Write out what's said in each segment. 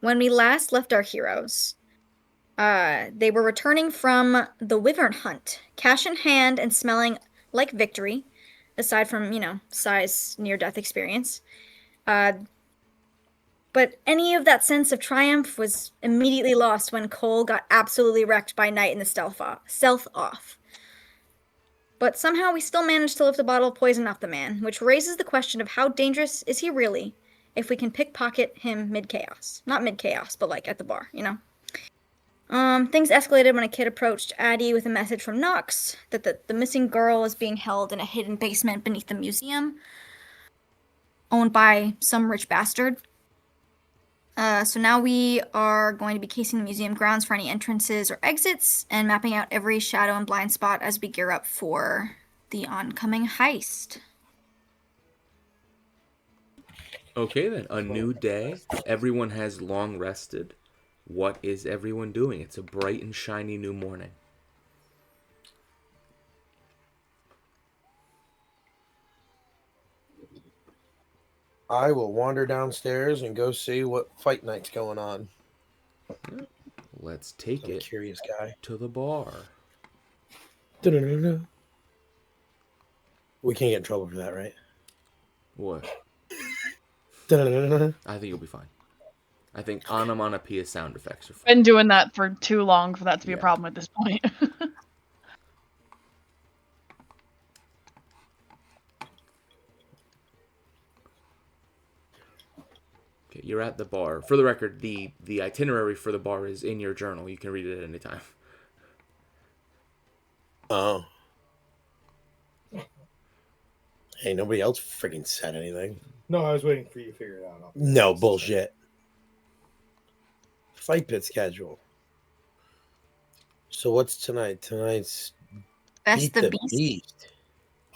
When we last left our heroes, they were returning from the wyvern hunt, cash in hand and smelling like victory, aside from, Sai's near-death experience. Uh, but any of that sense of triumph was immediately lost when Cole got absolutely wrecked by Knight in the stealth off. But somehow we still managed to lift a bottle of poison off the man, which raises the question of how dangerous is he really if we can pickpocket him mid-chaos. Not mid-chaos, but like at the bar, Things escalated when a kid approached Addie with a message from Knox that the missing girl is being held in a hidden basement beneath the museum, owned by some rich bastard. So now we are going to be casing the museum grounds for any entrances or exits and mapping out every shadow and blind spot as we gear up for the oncoming heist. Okay then, a new day. Everyone has long rested. What is everyone doing? It's a bright and shiny new morning. I will wander downstairs and go see what fight night's going on. Let's take it curious guy to the bar. Da-da-da-da. We can't get in trouble for that, right? What? Da-da-da-da. I think you'll be fine. I think onomatopoeia sound effects are fine. Been doing that for too long for that to be a problem at this point. Okay, you're at the bar. For the record, the itinerary for the bar is in your journal. You can read it at any time. Oh. Hey, nobody else freaking said anything. No, I was waiting for you to figure it out. No bullshit. Fight pit schedule. So what's tonight? Tonight's Best the Beast.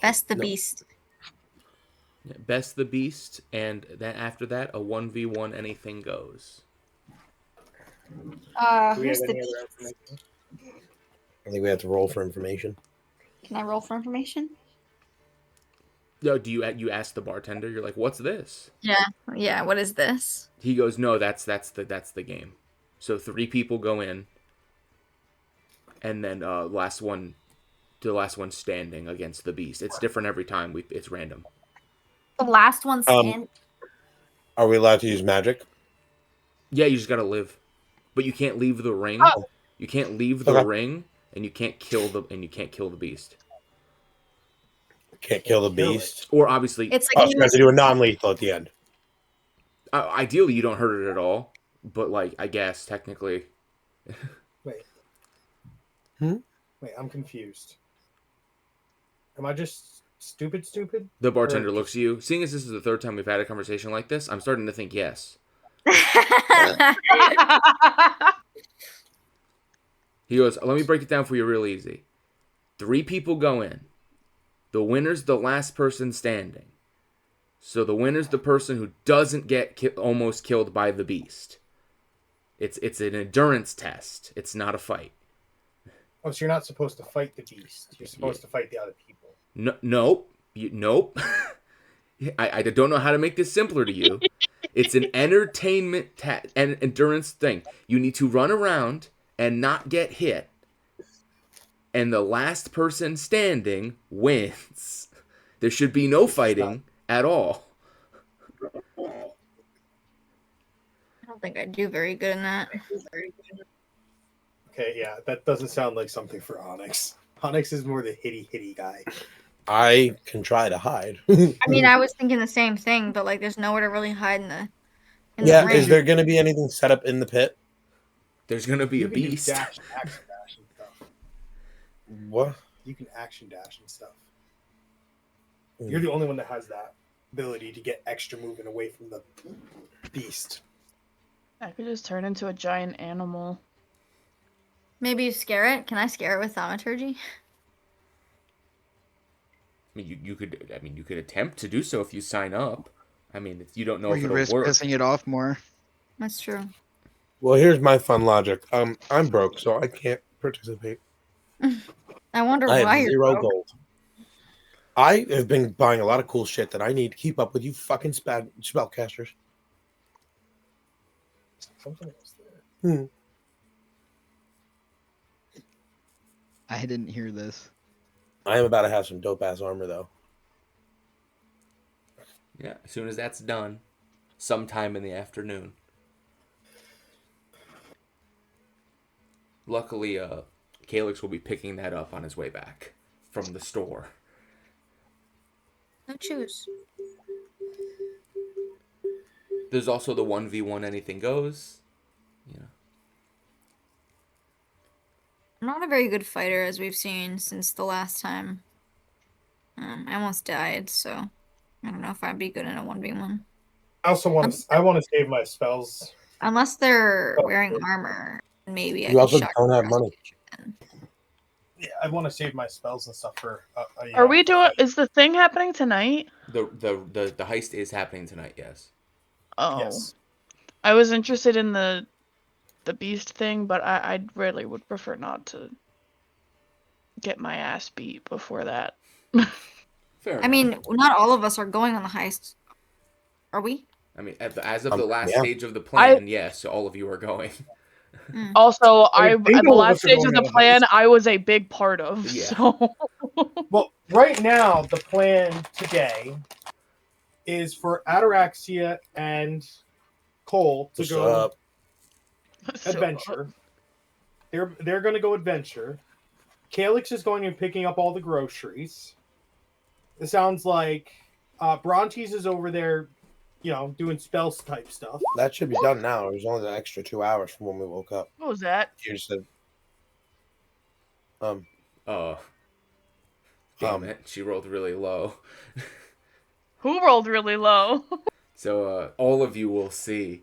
Best the No. Beast. Best the Beast, and then after that, a 1v1 anything goes. Who's the Beast? I think we have to roll for information. Can I roll for information? No, you ask the bartender? You're like, "What's this?" Yeah. What is this? He goes, "No, that's the game." So 3 people go in, and then the last one standing against the Beast. It's different every time. It's random. The last one stand. Are we allowed to use magic? Yeah, you just gotta live, but you can't leave the ring. Oh. You can't leave the ring, and you can't kill the Beast. Can't kill the Beast. Or obviously, It's Oh, like so you have to do a non-lethal at the end. Ideally, you don't hurt it at all. But like, I guess technically. Wait. Hmm? Wait, I'm confused. Am I just stupid? The bartender looks at you. Seeing as this is the 3rd time we've had a conversation like this, I'm starting to think yes. He goes, "Let me break it down for you real easy. 3 people go in. The winner's the last person standing. So the winner's the person who doesn't get almost killed by the Beast. It's an endurance test. It's not a fight." Oh, so you're not supposed to fight the Beast. You're supposed to fight the other people. Nope. Nope. I don't know how to make this simpler to you. It's an entertainment and endurance thing. You need to run around and not get hit. And the last person standing wins. There should be no fighting at all. I don't think I do very good in that. Okay, yeah, that doesn't sound like something for Onyx. Onyx is more the hitty guy. I can try to hide. I mean, I was thinking the same thing, but like, there's nowhere to really hide in the Yeah, ring. is there going to be anything set up in the pit? There's going to be You a can do Beast. action dash and stuff. What? You can action dash and stuff. You're the only one that has that ability to get extra movement away from the Beast. I could just turn into a giant animal. Maybe you scare it. Can I scare it with thaumaturgy? I mean, you could attempt to do so if you sign up. I mean, you don't know Or if you it'll risk work. pissing it off more. That's true. Well, here's my fun logic. I'm broke, so I can't participate. I wonder I why have you're 0 broke. gold. I have been buying a lot of cool shit that I need to keep up with you fucking spellcasters. Something else there. I didn't hear this. I am about to have some dope ass armor though. Yeah, as soon as that's done, sometime in the afternoon. Luckily, Calyx will be picking that up on his way back from the store. No choose. There's also the 1v1 anything goes. Yeah. I'm not a very good fighter, as we've seen since the last time. I almost died, so I don't know if I'd be good in a 1v1. I also want to. I want to save my spells. Unless they're wearing armor, maybe I You can also shock don't have the money. restoration. Yeah, I want to save my spells and stuff for. Are we doing? Is the thing happening tonight? The heist is happening tonight, yes. Oh, Yes. I was interested in the beast thing, but I really would prefer not to get my ass beat before that. Fair enough. I mean, not all of us are going on the heist, are we? I mean, as of the last Yeah. stage of the plan, yes, all of you are going. Also, I think at the all of last us are stage going of the on the plan, heist. I was a big part of. Yeah. So Well, right now the plan today is for Ataraxia and Cole to What's go up? adventure. They're going to go adventure. Calyx is going and picking up all the groceries. It sounds like Brontes is over there, doing spells type stuff. That should be done now. It was only an extra 2 hours from when we woke up. what was that? You just said, Damn it, she rolled really low. Who rolled really low? So all of you will see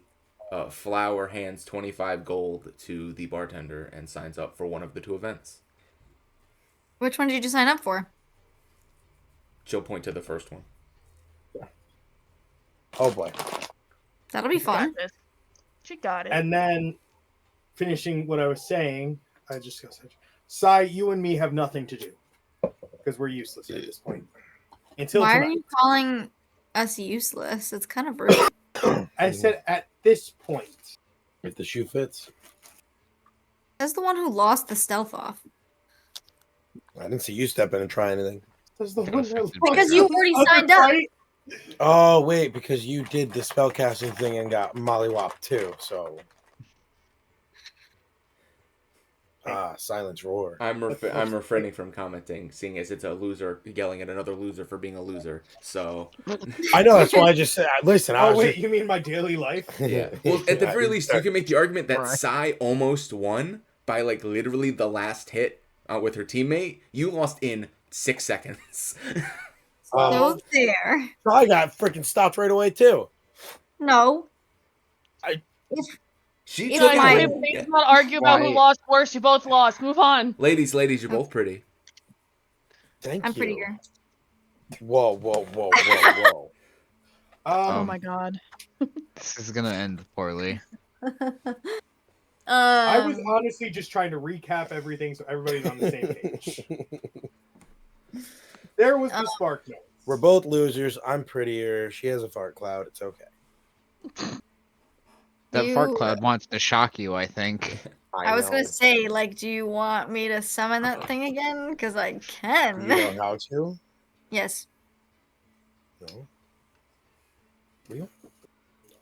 Flower hands 25 gold to the bartender and signs up for one of the two events. Which one did you sign up for? She'll point to the first one. oh boy. That'll be fun. Got this. She got it. And then finishing what I was saying, I just got such. Sai, you and me have nothing to do because we're useless at this point. Until Why are tonight. you calling us useless? It's kind of rude. I said at this point. If the shoe fits. That's the one who lost the stealth off. I didn't see you step in and try anything. That's the Get one affected that- by Because you already signed up. Oh wait, because you did the spellcasting thing and got mollywopped too. So, silence roar. I'm refraining from commenting, seeing as it's a loser yelling at another loser for being a loser. So I know that's why I just said. Listen, I Oh was wait, just, you mean my daily life? yeah. Well, at the very least, you can make the argument that Right. Sai almost won by like literally the last hit with her teammate. You lost in 6 seconds. So there. I got freaking stopped right away too. No. She It's took fine. it. Please Yeah. not argue about who Why- lost worse. You both lost. Move on. Ladies, you're both pretty. Thank I'm you. prettier. Whoa, whoa, whoa, whoa, whoa. Oh my god. This is gonna end poorly. I was honestly just trying to recap everything so everybody's on the same page. There was the spark note. We're both losers. I'm prettier. She has a fart cloud. It's okay. That You- fart cloud wants to shock you, I think. I was know. gonna say, like, do you want me to summon that thing again? Because I can. You know how to? Yes. No. Real?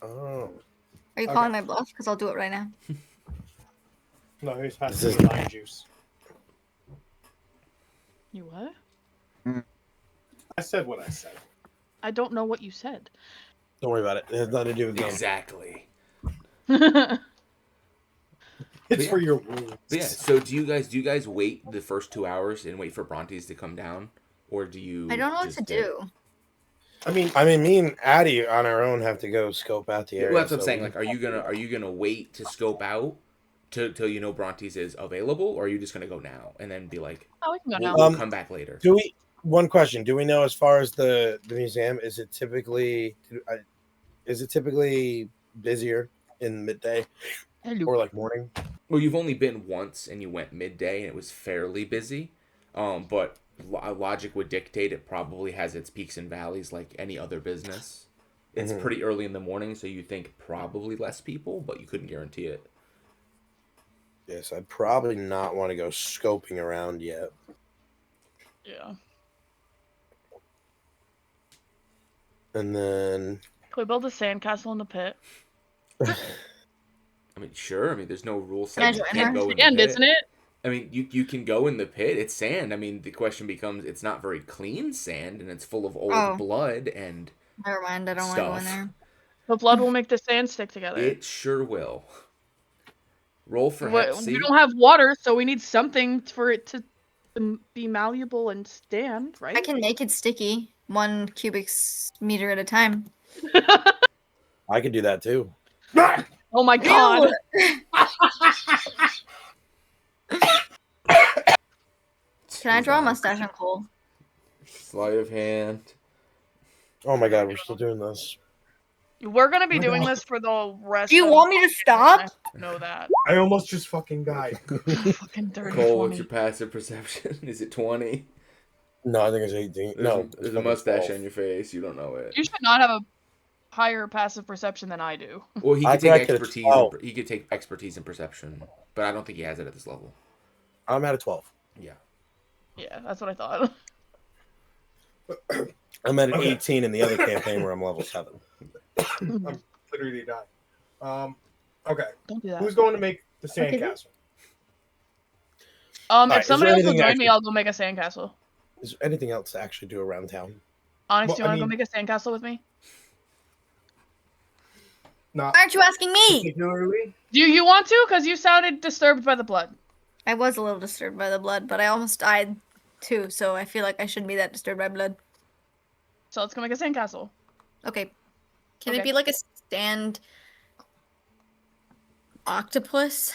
Oh. Are you calling my bluff? Because I'll do it right now. No, here's has This to is- be lime juice. You what? I said what I said. I don't know what you said. Don't worry about it. It has nothing to do with them. Exactly. It's Yeah. for your wounds. But yeah. So do you guys wait the first 2 hours and wait for Brontes to come down, or do you? I don't know what just to do. I mean, Me and Addie on our own have to go scope out the area. Well, that's what I'm so saying. we- Like, are you gonna wait to scope out till you know Brontes is available, or are you just gonna go now and then be like, Oh, we can go we'll, now. we'll come back later? Do we? One question: do we know as far as the museum? Is it typically busier in midday or like morning? Well, you've only been once, and you went midday, and it was fairly busy. But logic would dictate it probably has its peaks and valleys like any other business. It's Mhm. pretty early in the morning, so you think probably less people, but you couldn't guarantee it. Yes, I'd probably not want to go scoping around yet. Yeah. And then Can we build a sandcastle in the pit? I mean, sure. I mean, there's no rule Can I saying you join can't her? go in the Sand, pit. isn't it? I mean, you can go in the pit. It's sand. I mean, the question becomes, it's not very clean sand, and it's full of old Oh, blood and never mind. I don't want to go in stuff. there. The blood will make the sand stick together. It sure will. Roll for Hep We C. don't have water, so we need something for it to be malleable and stand, right? I can make it sticky, 1 cubic meter at a time. I could do that too. Oh my god. Ew! Can I draw a mustache on Cole? Sleight of hand. Oh my god, we're still doing this. We're gonna be My doing God. this for the rest Do you of want me to stop? I know that. I almost just fucking died. Fucking dirty Cole, what's 20. your passive perception? Is it 20? No, I think it's 18. No, it's There's a fucking mustache 12. on your face. You don't know it. You should not have a higher passive perception than I do. Well, he I could take cracked it at expertise. 12. He could take expertise and perception, but I don't think he has it at this level. I'm at a 12. Yeah. Yeah, that's what I thought. I'm at an Okay. 18 in the other campaign where I'm level 7. I'm literally dying. Okay. Don't do that. Who's going to make the Okay. sandcastle? Alright, If is somebody there else will anything join actually- me, I'll go make a sandcastle. Is there anything else to actually do around town? Onyx, Well, do you I want to go mean- make a sandcastle with me? Not Why aren't you asking me? particularly. Do you want to? Because you sounded disturbed by the blood. I was a little disturbed by the blood, but I almost died too, so I feel like I shouldn't be that disturbed by blood. So let's go make a sandcastle. Okay. Can Okay. it be like a stand octopus?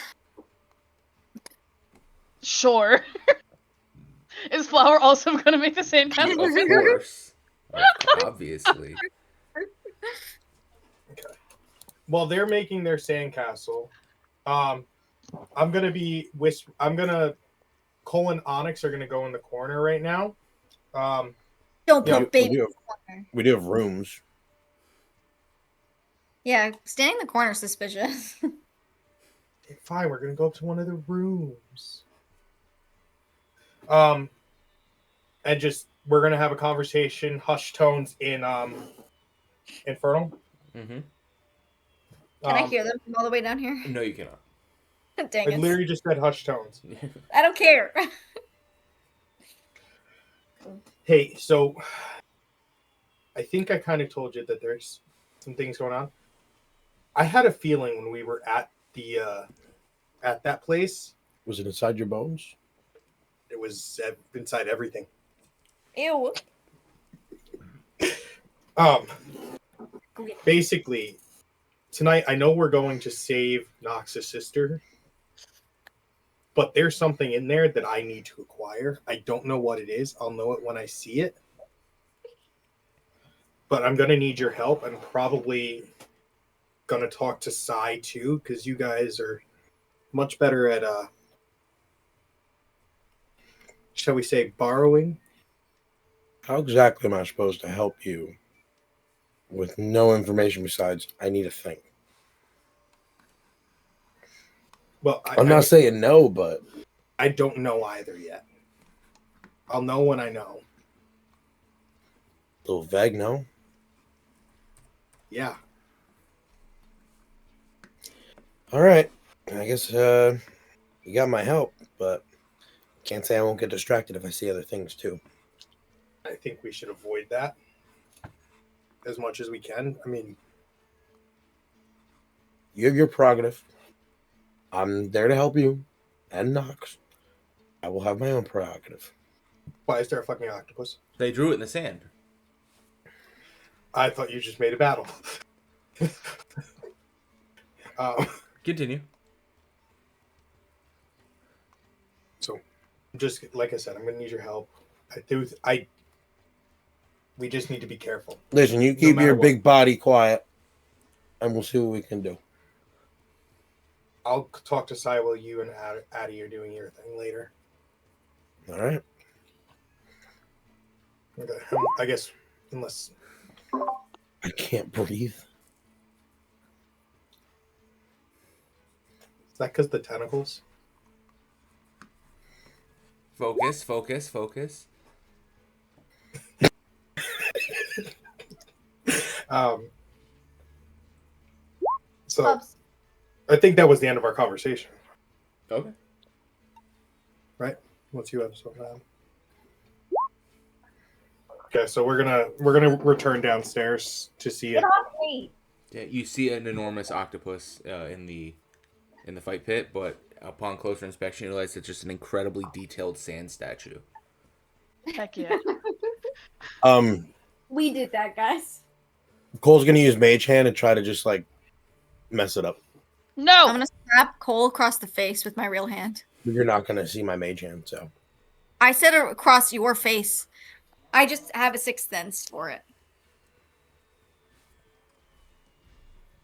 Sure. Is Flower also going to make the sandcastle? Of course. Obviously. While they're making their sandcastle, I'm gonna be Cole and Onyx are gonna go in the corner right now. Don't Yeah, put we baby do in have- the corner. We do have rooms. Yeah, standing in the corner is suspicious. Fine, we're gonna go up to one of the rooms. And just we're gonna have a conversation, hushed tones in Infernal. Mm-hmm. Can I hear them from all the way down here? No, you cannot. Dang I it. literally just said hushed tones. I don't care. Hey, so I think I kind of told you that there's some things going on. I had a feeling when we were at the at that place, Was it inside your bones? it was inside everything. Ew. Basically, tonight I know we're going to save Nox's sister, but there's something in there that I need to acquire. I don't know what it is. I'll know it when I see it. But I'm gonna need your help. I'm probably gonna talk to Sai too, because you guys are much better at shall we say borrowing. How exactly am I supposed to help you with no information besides I need a thing? Well, I'm not saying no, but I don't know either yet. I'll know when I know. a little vague, no? Yeah. All right. I guess you got my help, but can't say I won't get distracted if I see other things too. I think we should avoid that as much as we can. I mean, You have your prerogative. I'm there to help you and Nox. I will have my own prerogative. why is there a fucking octopus? They drew it in the sand. I thought you just made a battle. Continue. So, just like I said, I'm gonna need your help. We just need to be careful. Listen, you No keep matter your what. big body quiet, and we'll see what we can do. I'll talk to Sai while you and Addie are doing your thing later. All right. Okay. I guess unless I can't breathe. Is that because the tentacles? Focus, focus, focus. Um, so Bubs. I think that was the end of our conversation, Okay. right? What's you episode now? Okay, so we're gonna return downstairs to see it. Yeah, you see an enormous octopus in the fight pit, but upon closer inspection, you realize it's just an incredibly detailed sand statue. Heck yeah. We did that, guys. Cole's gonna use Mage Hand and try to just like mess it up. No! I'm gonna slap Cole across the face with my real hand. You're not gonna see my Mage Hand, so I said it across your face. I just have a sixth sense for it.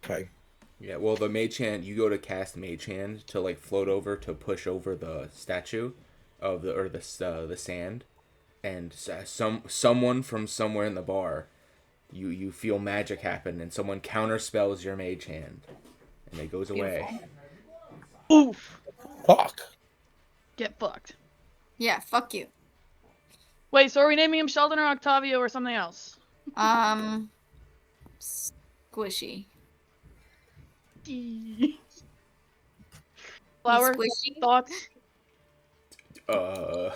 okay. Yeah, well, the mage hand, you go to cast mage hand to like float over to push over the statue of the sand, and someone from somewhere in the bar, you feel magic happen, and someone counterspells your mage hand, and it goes away. Oof. Fuck. Get fucked. Yeah, fuck you. Wait, so are we naming him Sheldon or Octavio or something else? Squishy. Flower, Squishy? thoughts? Uh,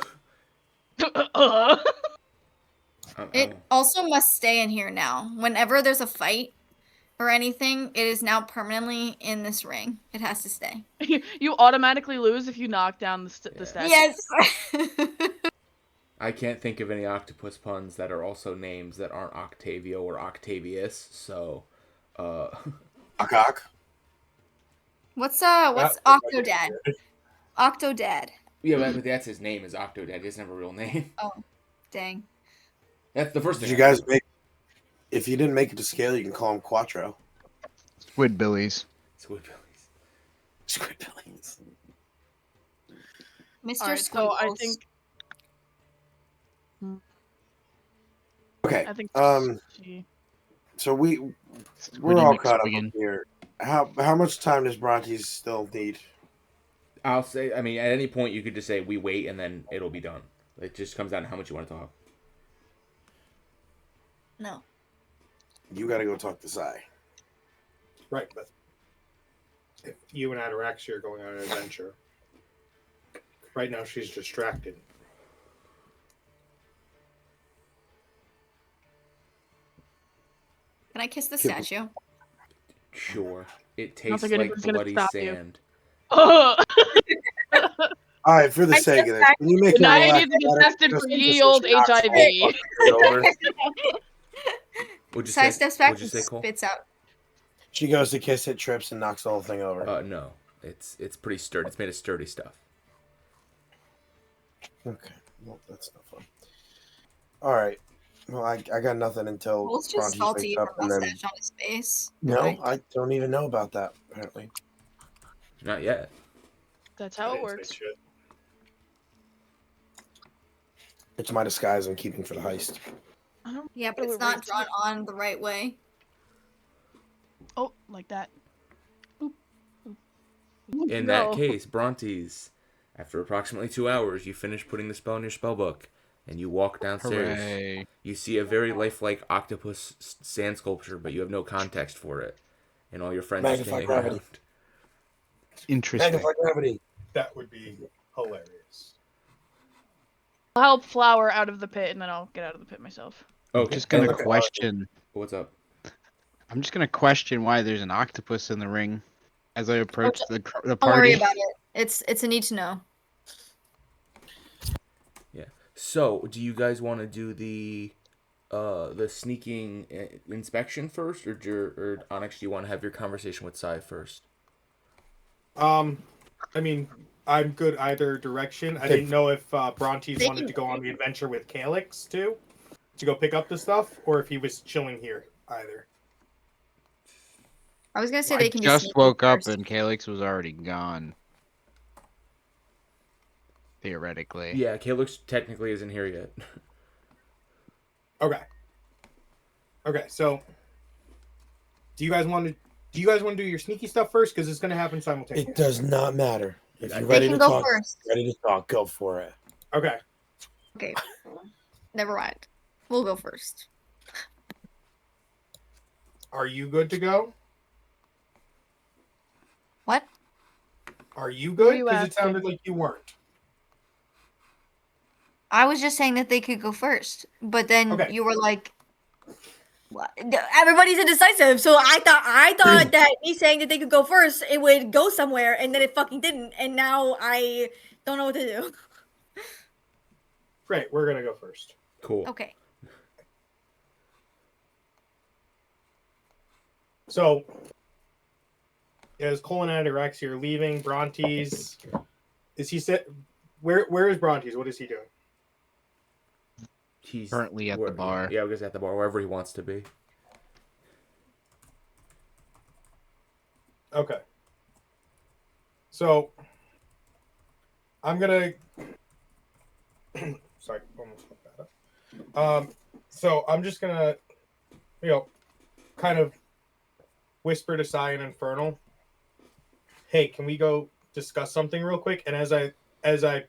It also must stay in here now. Whenever there's a fight or anything, it is now permanently in this ring. It has to stay. You automatically lose if you knock down the statue. Yes. I can't think of any octopus puns that are also names that aren't Octavio or Octavius, so Cock. What's Octodad? Octodad. yeah, but that's his name is Octodad. He doesn't have a real name. Oh, dang. That's the first Did thing. you guys make? If you didn't make it to scale, you can call him Quattro. Squidbillies. Squidbillies. Squidbillies. Mr. Alright, so I Squiggles. think Okay. I think she... So we're Squiddy all caught up McSquiggin. here. How much time does Brontes still need? I'll say, I mean, at any point you could just say, we wait, and then it'll be done. It just comes down to how much you want to talk. No. You got to go talk to Sai. Right, but if you and Ataraxia are going on an adventure, right now she's distracted. Can I kiss the statue? Sure. It don't tastes think like anybody's gonna bloody stop you. sand. All right, for the I sake of just this, can you make Now it you relax? need to get tested for Just ye so old she knocks all HIV. the over. What'd you Sai say? steps back What'd you and say, Cole? spits out. She goes to kiss it, trips, and knocks the whole thing over. No. It's pretty sturdy. It's made of sturdy stuff. Okay, well, that's not fun. All right. Well, I got nothing until Cole's just Brontes salty wakes for up, and then mustache on his face. no, Right. I don't even know about that. Apparently, Not yet. That's I how it didn't say works. shit. it's my disguise I'm keeping for the heist. I don't Yeah, but really it's not rate drawn it. on the right way. Oh, like that. In that case, Brontes, after approximately 2 hours, you finish putting the spell in your spellbook, and you walk downstairs. Hooray. You see a very lifelike octopus sand sculpture, but you have no context for it. And all your friends are Magnify standing gravity. around. Interesting. Magnify gravity. That would be hilarious. I'll help Flower out of the pit, and then I'll get out of the pit myself. I'm Okay. just gonna Okay. question. What's up? I'm just gonna question why there's an octopus in the ring as I approach the Don't party. worry about it. It's a need to know. Yeah. So, do you guys want to do the sneaking inspection first, or Onyx, do you want to have your conversation with Sai first? I mean, I'm good either direction. I didn't know if Brontes wanted to go on the adventure with Calyx too, to go pick up the stuff, or if he was chilling here either. I was gonna say I they can just sneak woke up first. and Calyx was already gone. Theoretically. Yeah, Calyx technically isn't here yet. Okay. Okay, so Do you guys want to do your sneaky stuff first? Because it's going to happen simultaneously. It does not matter. If you're They ready can to go talk, first. ready to talk, go for it. Okay. Okay. Never mind. We'll go first. Are you good to go? What? Are you Who are good? you Because it asking? sounded like you weren't. I was just saying that they could go first, but then Okay. you were like, "What?" Everybody's indecisive, so I thought that me saying that they could go first, it would go somewhere, and then it fucking didn't, and now I don't know what to do. Great. We're going to go first. Cool. Okay. So, as Cole and Rex, you're leaving Brontes. Is he set? Where is Brontes? What is he doing? He's Currently at the bar. Yeah, I guess at the bar, wherever he wants to be. Okay. So, I'm gonna. Sorry, almost fucked that up. So I'm just gonna, kind of whisper to Sai and Infernal. Hey, can we go discuss something real quick? And as I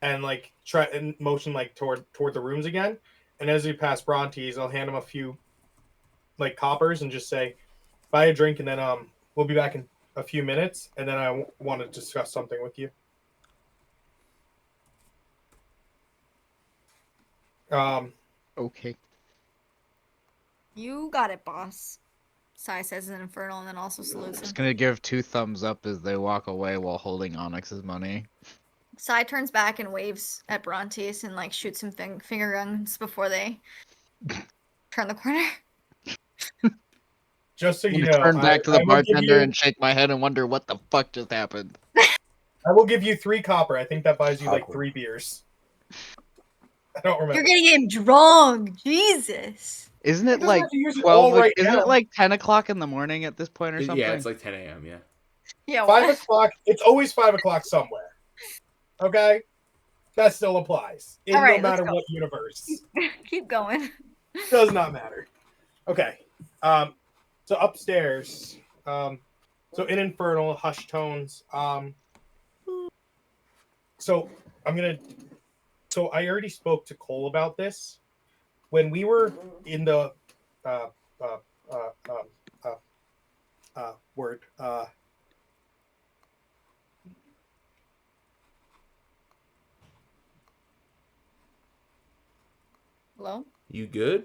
and like try and motion like toward the rooms again, and as we pass Brontes, I'll hand him a few like coppers and just say, buy a drink, and then we'll be back in a few minutes, and then I want to discuss something with you. Okay. You got it, boss. Sai says an infernal and then also salutes Just him. gonna give 2 thumbs up as they walk away while holding Onyx's money. Sai turns back and waves at Brontes and like shoots him finger guns before they turn the corner. Just so I'm you gonna know, turn back to the I will give bartender you and shake my head and wonder what the fuck just happened. I will give you 3 copper. I think that buys you like Awkward. 3 beers. I don't remember. You're getting him drunk. Jesus. Isn't It it doesn't like have to use it 12? all right Isn't now. it like 10 o'clock in the morning at this point or something? Yeah, it's like 10 a.m. Yeah. Yeah. 5 What? o'clock. It's always 5 o'clock somewhere. Okay, that still applies in All right, no let's matter go. what universe. Keep going. Does not matter. Okay. So upstairs. So in Infernal, hush tones. So I'm gonna. So I already spoke to Cole about this when we were in the uh, uh, uh, word. Hello? You good?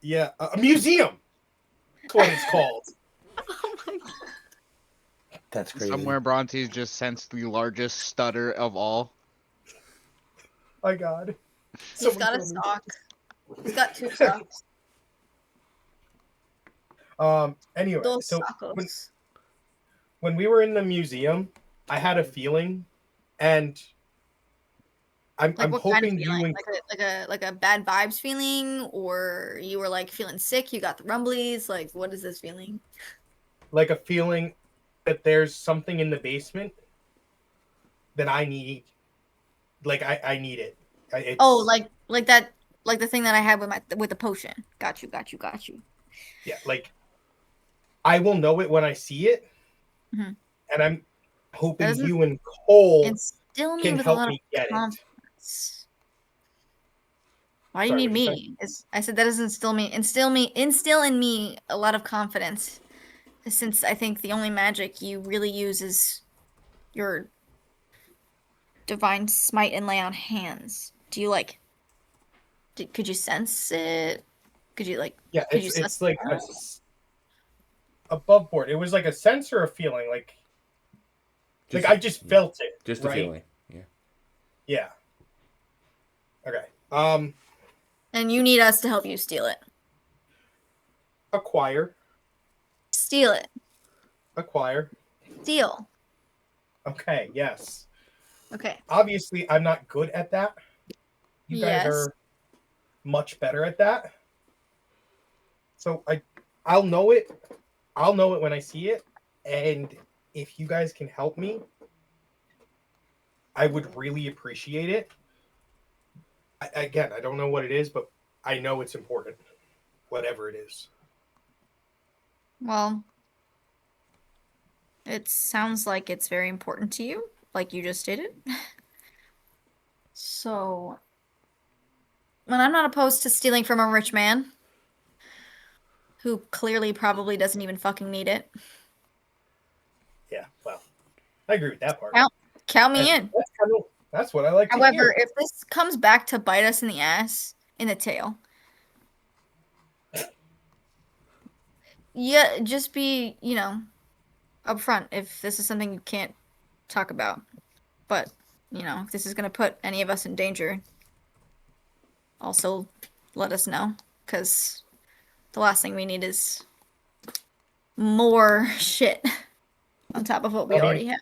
Yeah, a museum. That's what it's called. Oh my god. That's crazy. Somewhere Brontes just sensed the largest stutter of all. My God. He's Someone got a kill me. sock. He's got 2 socks. Anyway, Those so sockos. when we were in the museum, I had a feeling, and I'm Like what kind of hoping you feeling? and Like a bad vibes feeling, or you were like feeling sick, you got the rumblies, like what is this feeling? like a feeling that there's something in the basement that I need. Like I need it. It's, Oh, like that, like the thing that I had with the potion. Got you. yeah, like I will know it when I see it, Mhm. and I'm That hoping doesn't you and Cole instill me can with a help lot of me get it. confidence. Why do you Sorry, need what'd you say? me? I said that doesn't instill in me a lot of confidence. Since I think the only magic you really use is your divine smite and lay on hands. Do you like? Could you sense it? Could you like? Yeah, Could you it's suss like it out? above board. It was like a sense or a feeling, like I just felt it. Just right? a feeling. Yeah. Yeah. Okay. And you need us to help you steal it. Acquire. Steal it. Acquire. Steal. Okay, yes. Okay. Obviously, I'm not good at that. You guys Yes. are much better at that. So I'll know it. I'll know it when I see it. And if you guys can help me, I would really appreciate it. Again, I don't know what it is, but I know it's important. Whatever it is. Well, it sounds like it's very important to you, like you just stated. So, and I'm not opposed to stealing from a rich man who clearly probably doesn't even fucking need it. Yeah, well, I agree with that part. Count me in. That's what I like to However, hear. if this comes back to bite us in the ass, in the tail, yeah, just be, upfront if this is something you can't talk about. But, if this is going to put any of us in danger, also let us know. Because the last thing we need is more shit on top of what we already have.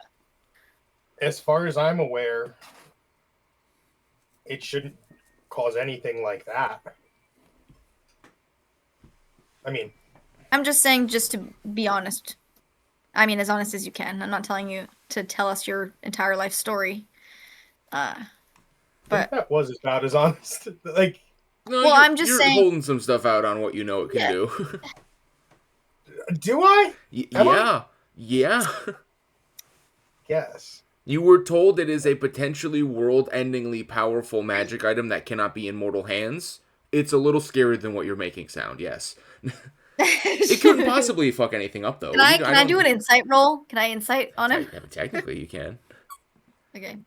As far as I'm aware, it shouldn't cause anything like that. I mean, I'm just saying, just to be honest. I mean, as honest as you can. I'm not telling you to tell us your entire life story. But that was about as honest. Like, No, well, I'm just you're saying. holding some stuff out on what you know it can do. do I? Yeah. Yeah. Yes. You were told it is a potentially world-endingly powerful magic item that cannot be in mortal hands. It's a little scarier than what you're making sound, yes. It couldn't possibly fuck anything up, though. Can I do an insight roll? Can I insight on him? Technically, you can. Okay.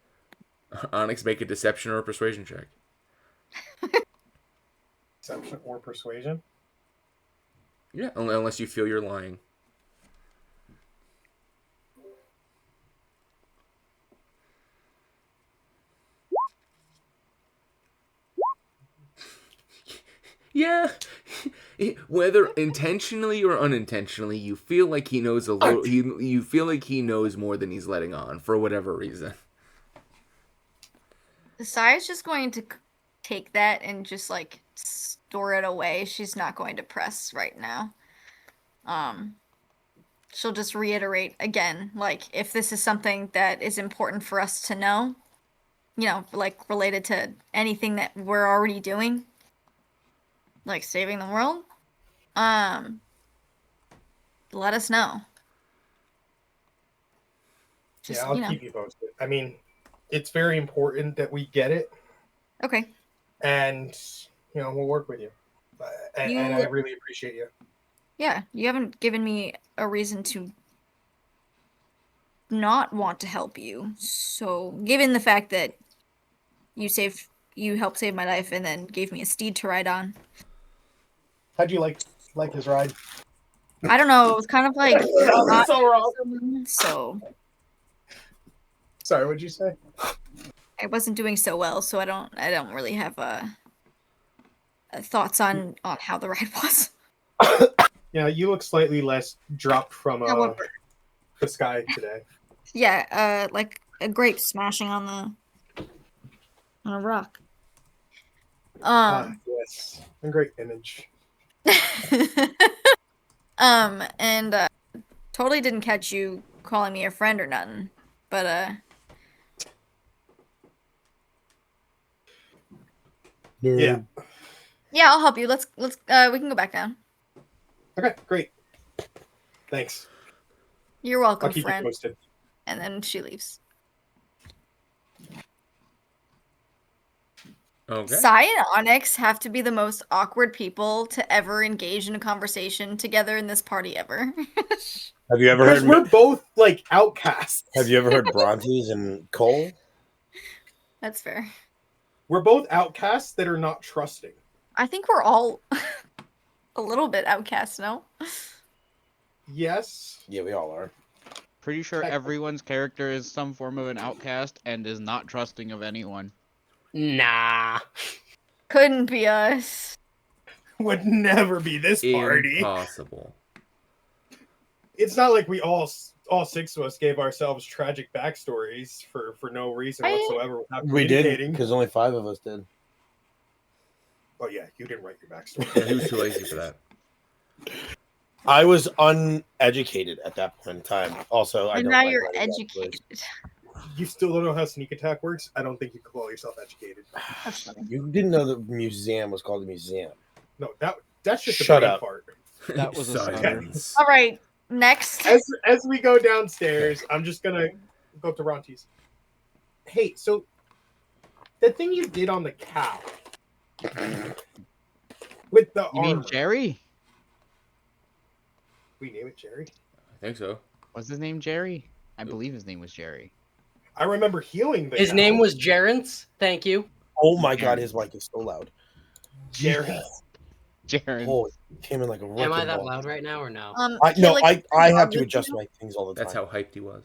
Onyx, make a deception or a persuasion check. Deception or persuasion? Yeah, unless you feel you're lying. Yeah. Whether intentionally or unintentionally, you feel like he knows a little. You feel like he knows more than he's letting on for whatever reason. Saya's just going to take that and just like store it away. She's not going to press right now. She'll just reiterate again, like if this is something that is important for us to know, like related to anything that we're already doing, like saving the world, let us know. Just, I'll keep you posted. I mean, it's very important that we get it. Okay. And, we'll work with you. And I really appreciate you. Yeah, you haven't given me a reason to not want to help you. So, given the fact that you helped save my life and then gave me a steed to ride on. How'd you like his ride? I don't know. It was kind of like so wrong. So. Sorry, what'd you say? I wasn't doing so well, so I don't really have thoughts on how the ride was. Yeah, you look slightly less dropped from the sky today. Yeah, like a grape smashing on a rock. Yes, a great image. And totally didn't catch you calling me a friend or nothing, but yeah, I'll help you. Let's we can go back down. Okay, great. Thanks. You're welcome, I'll keep friend. you posted. And then she leaves. Okay. Sai and Onyx have to be the most awkward people to ever engage in a conversation together in this party ever. Have you ever Because heard? we're both like outcasts. Have you ever heard Brontes and Cole? That's fair. We're both outcasts that are not trusting. I think we're all a little bit outcasts, no? Yes. Yeah, we all are. Pretty sure everyone's character is some form of an outcast and is not trusting of anyone. Nah. Couldn't be us. Would never be this party. Impossible. It's not like we all six of us gave ourselves tragic backstories for no reason whatsoever. We did, because only 5 of us did. Oh yeah, you didn't write your backstory. Yeah, he was too lazy for that. I was uneducated at that point in time. Also, I And don't now like you're writing educated. You still don't know how sneak attack works? I don't think you can call yourself educated. That's funny. You didn't know the museum was called the museum. No, that's just Shut a brain up. fart. That was a stutter. Silence. All right, next. As we go downstairs, I'm just gonna go up to Ronti's. Hey, so the thing you did on the cow with the You mean armor. Jerry? We name it Jerry. I think so. Was his name Jerry? I believe his name was Jerry. I remember healing the His cow. name was Jarence. Thank you. Oh my god, his mic is so loud. Jerry. Jerry. Holy, came in like a wrecking Am I that ball. loud right now or no? No, Felix, I dog have to with adjust you? my things all the time. That's how hyped he was.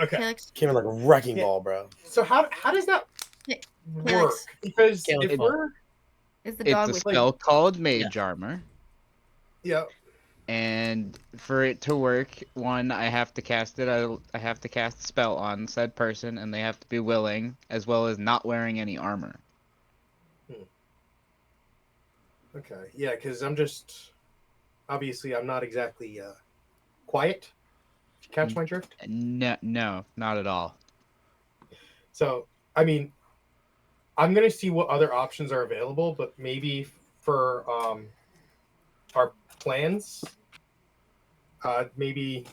Okay. Felix, Came in like a wrecking Yeah. ball, bro. So how does that Felix, work? Because Caleb, if we're is the It's dog a with spell called Mage Armor. yeah. And for it to work, one, I have to cast it. I have to cast a spell on said person, and they have to be willing, as well as not wearing any armor. Okay. Yeah, because I'm just obviously I'm not exactly quiet. If you catch my drift. No, not at all. So I mean, I'm gonna see what other options are available, but maybe for our plans, maybe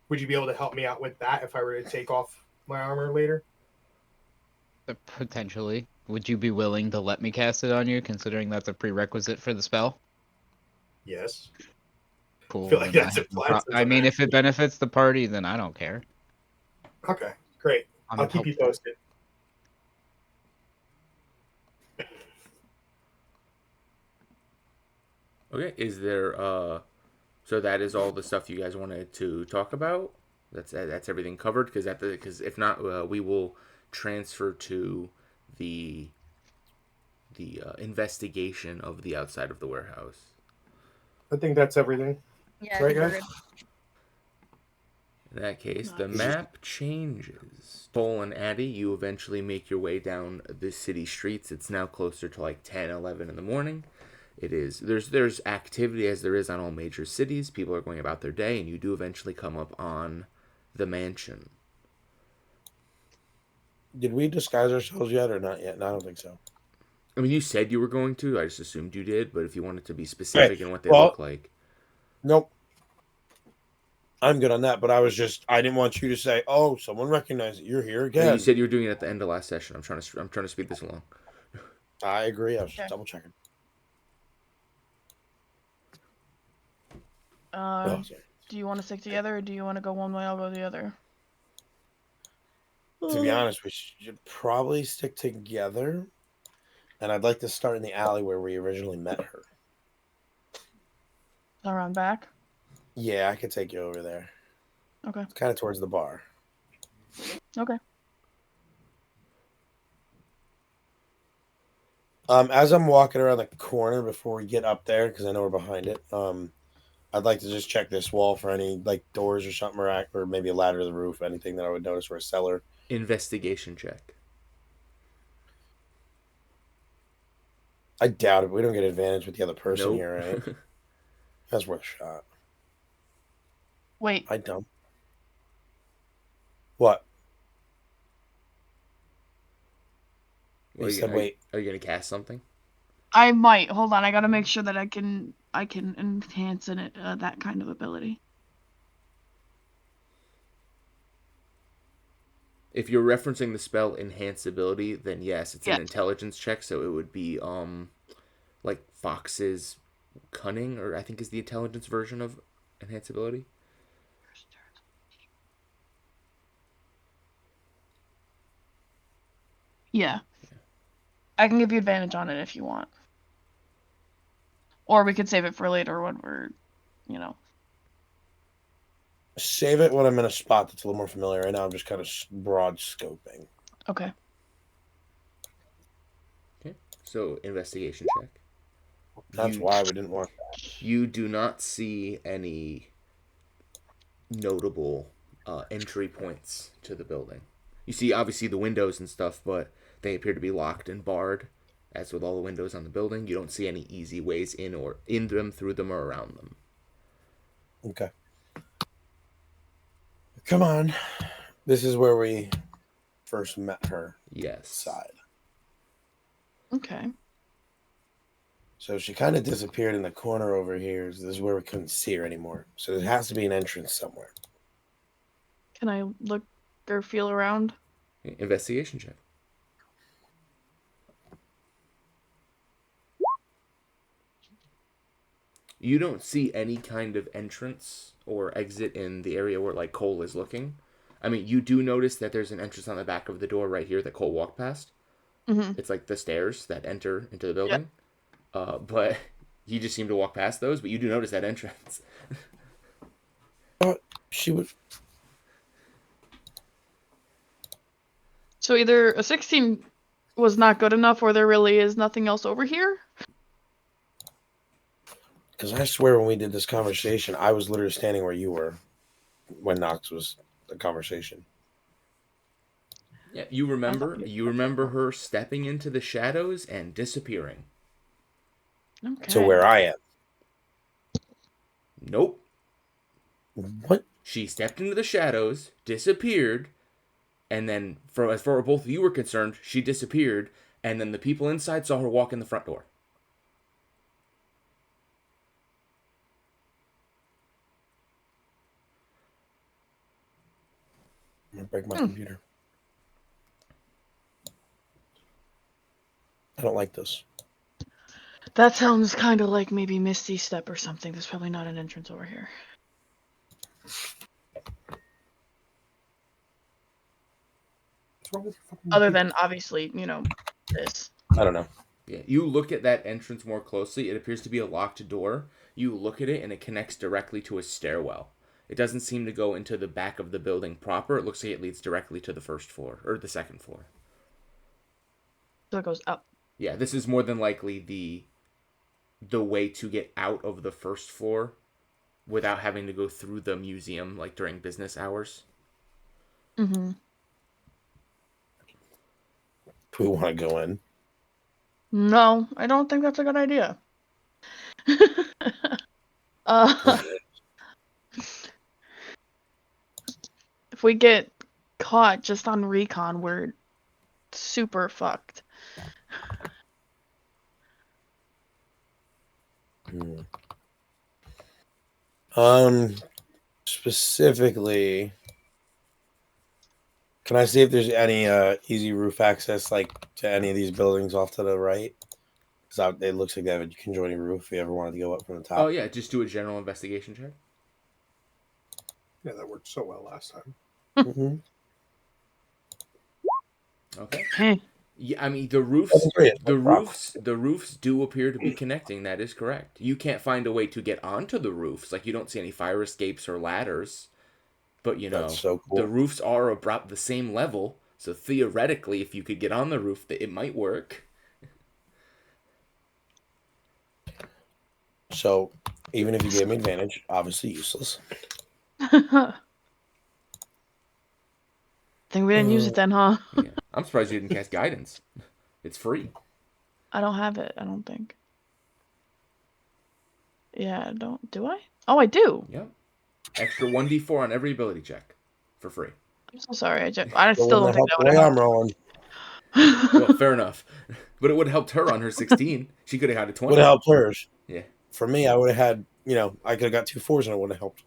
would you be able to help me out with that if I were to take off my armor later? Potentially. Would you be willing to let me cast it on you, considering that's a prerequisite for the spell? Yes. Cool. I feel like then that's have no implied pro- since I I'm mean, if it actually- benefits the party, then I don't care. Okay, great. I'm I'll keep you helpful. posted. Okay, is there so that is all the stuff you guys wanted to talk about? That's everything covered because if not we will transfer to the investigation of the outside of the warehouse. I think that's everything. Yeah, I Right, think we're guys? good. In that case, the Nice. map changes. Cole and Addie, you eventually make your way down the city streets. It's now closer to like 10, 11 in the morning. It is there's activity as there is on all major cities. People are going about their day, and you do eventually come up on the mansion. Did we disguise ourselves yet or not yet? No, I don't think so. I mean, you said you were going to. I just assumed you did. But if you wanted to be specific in what they Well- look like, Nope. I'm good on that, but I didn't want you to say, "Oh, someone recognized it. You're here no, again." you said you were doing it at the end of last session. I'm trying to speed this along. I agree. I was Okay. just double checking. Uh, Oh, sorry. do you want to stick together, or do you want to go one way? I'll go the other. To be honest, we should probably stick together. And I'd like to start in the alley where we originally met her. Around back. Yeah, I could take you over there. Okay. It's kind of towards the bar. Okay. As I'm walking around the corner before we get up there, because I know we're behind it, I'd like to just check this wall for any like doors or something, or maybe a ladder to the roof, anything that I would notice, or a cellar. Investigation check. I doubt it. We don't get advantage with the other person Nope. here, right? That's worth a shot. Wait. I don't. What? Well, He said, "Wait." Are you gonna cast something? I might. Hold on. I gotta make sure that I can enhance it that kind of ability. If you're referencing the spell enhance ability, then yes, it's Yes. an intelligence check, so it would be like Fox's cunning, or I think is the intelligence version of enhance ability. Yeah. I can give you advantage on it if you want. Or we could save it for later when we're, you know. Save it when I'm in a spot that's a little more familiar. Right now, I'm just kind of broad scoping. Okay. Okay. So investigation check. That's You- why we didn't want. You do not see any notable entry points to the building. You see obviously the windows and stuff, but they appear to be locked and barred. As with all the windows on the building, you don't see any easy ways in or in them, through them, or around them. Okay. Come on. This is where we first met her. Yes. Side. Okay. So she kind of disappeared in the corner over here. This is where we couldn't see her anymore. So there has to be an entrance somewhere. Can I look or feel around? Investigation check. You don't see any kind of entrance or exit in the area where like Cole is looking. I mean, you do notice that there's an entrance on the back of the door right here that Cole walked past. Mm-hmm. It's like the stairs that enter into the Yep. building. But you just seem to walk past those, but you do notice that entrance. She would. So either a 16 was not good enough, or there really is nothing else over here. Because I swear when we did this conversation, I was literally standing where you were when Knox was the conversation. Yeah, you remember her stepping into the shadows and disappearing. Okay. To where I am. Nope. What? She stepped into the shadows, disappeared, and then, as far as both of you were concerned, she disappeared, and then the people inside saw her walk in the front door. I'm gonna break my computer. I don't like this. That sounds kind of like maybe Misty Step or something. There's probably not an entrance over here. What's wrong with your fucking Other computer? than, obviously, this. I don't know. Yeah, you look at that entrance more closely. It appears to be a locked door. You look at it, and it connects directly to a stairwell. It doesn't seem to go into the back of the building proper. It looks like it leads directly to the first floor, or the second floor. So it goes up. Yeah, this is more than likely the way to get out of the first floor without having to go through the museum, like during business hours. Mm-hmm. Do we want to go in? No, I don't think that's a good idea. If we get caught just on recon, we're super fucked. Specifically, can I see if there's any easy roof access, like to any of these buildings off to the right? Because it looks like they have a conjoining roof. If you ever wanted to go up from the top. Oh yeah, just do a general investigation check. Yeah, that worked so well last time. Mm-hmm. Okay. Yeah, I mean the roofs do appear to be connecting. That is correct. You can't find a way to get onto the roofs. Like you don't see any fire escapes or ladders. But That's so cool. the roofs are about the same level. So theoretically, if you could get on the roof, it might work. So even if you gave me advantage, obviously useless. Think we didn't use it then, huh? Yeah. I'm surprised you didn't cast guidance. It's free. I don't have it, I don't think. Yeah, do I? Oh, I do. Yep. Extra 1d4 on every ability check for free. I'm so sorry. I still don't think that would the way have I'm rolling. Well, fair enough. But it would have helped her on her 16. She could have had a 20. Would have helped hers. Yeah. For me, I would have had, I could have got 2 4s and it would have helped.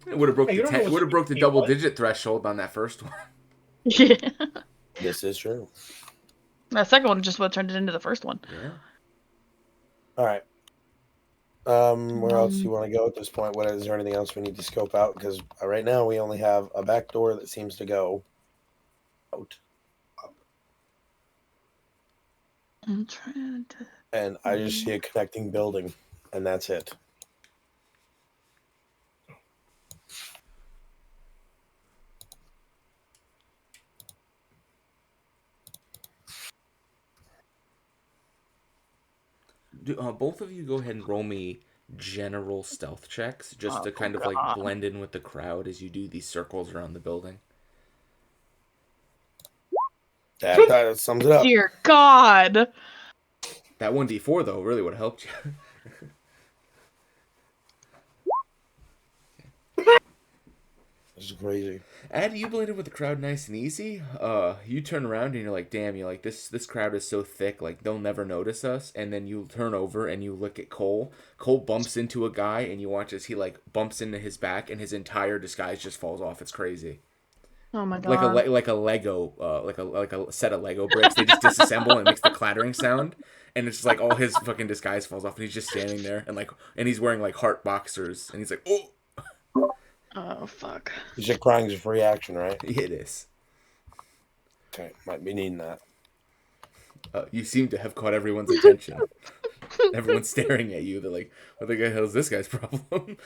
It would have broke Hey, the double digit threshold on that first one. Yeah. This is true. That second one just would have turned it into the first one. Yeah. All right. Where else do you want to go at this point? Is there anything else we need to scope out? Because right now we only have a back door that seems to go out. I'm trying to. And I just see a connecting building, and that's it. Both of you go ahead and roll me general stealth checks just to kind of like blend in with the crowd as you do these circles around the building. That sums it up. Dear God. That 1d4 though really would have helped you. This is crazy. Addy, you blended with the crowd nice and easy. You turn around and you're like, damn, you're like, this crowd is so thick, like they'll never notice us. And then you turn over and you look at Cole. Cole bumps into a guy and you watch as he like bumps into his back and his entire disguise just falls off. It's crazy. Oh my Like a god. like a Lego, like a set of Lego bricks. They just disassemble and it makes the clattering sound. And it's just like all his fucking disguise falls off and he's just standing there and he's wearing like heart boxers and he's like, oh, Oh fuck. You said crying's a free action, right? it is. Okay, might be needing that. You seem to have caught everyone's attention. Everyone's staring at you. They're like, "What the hell is this guy's problem?"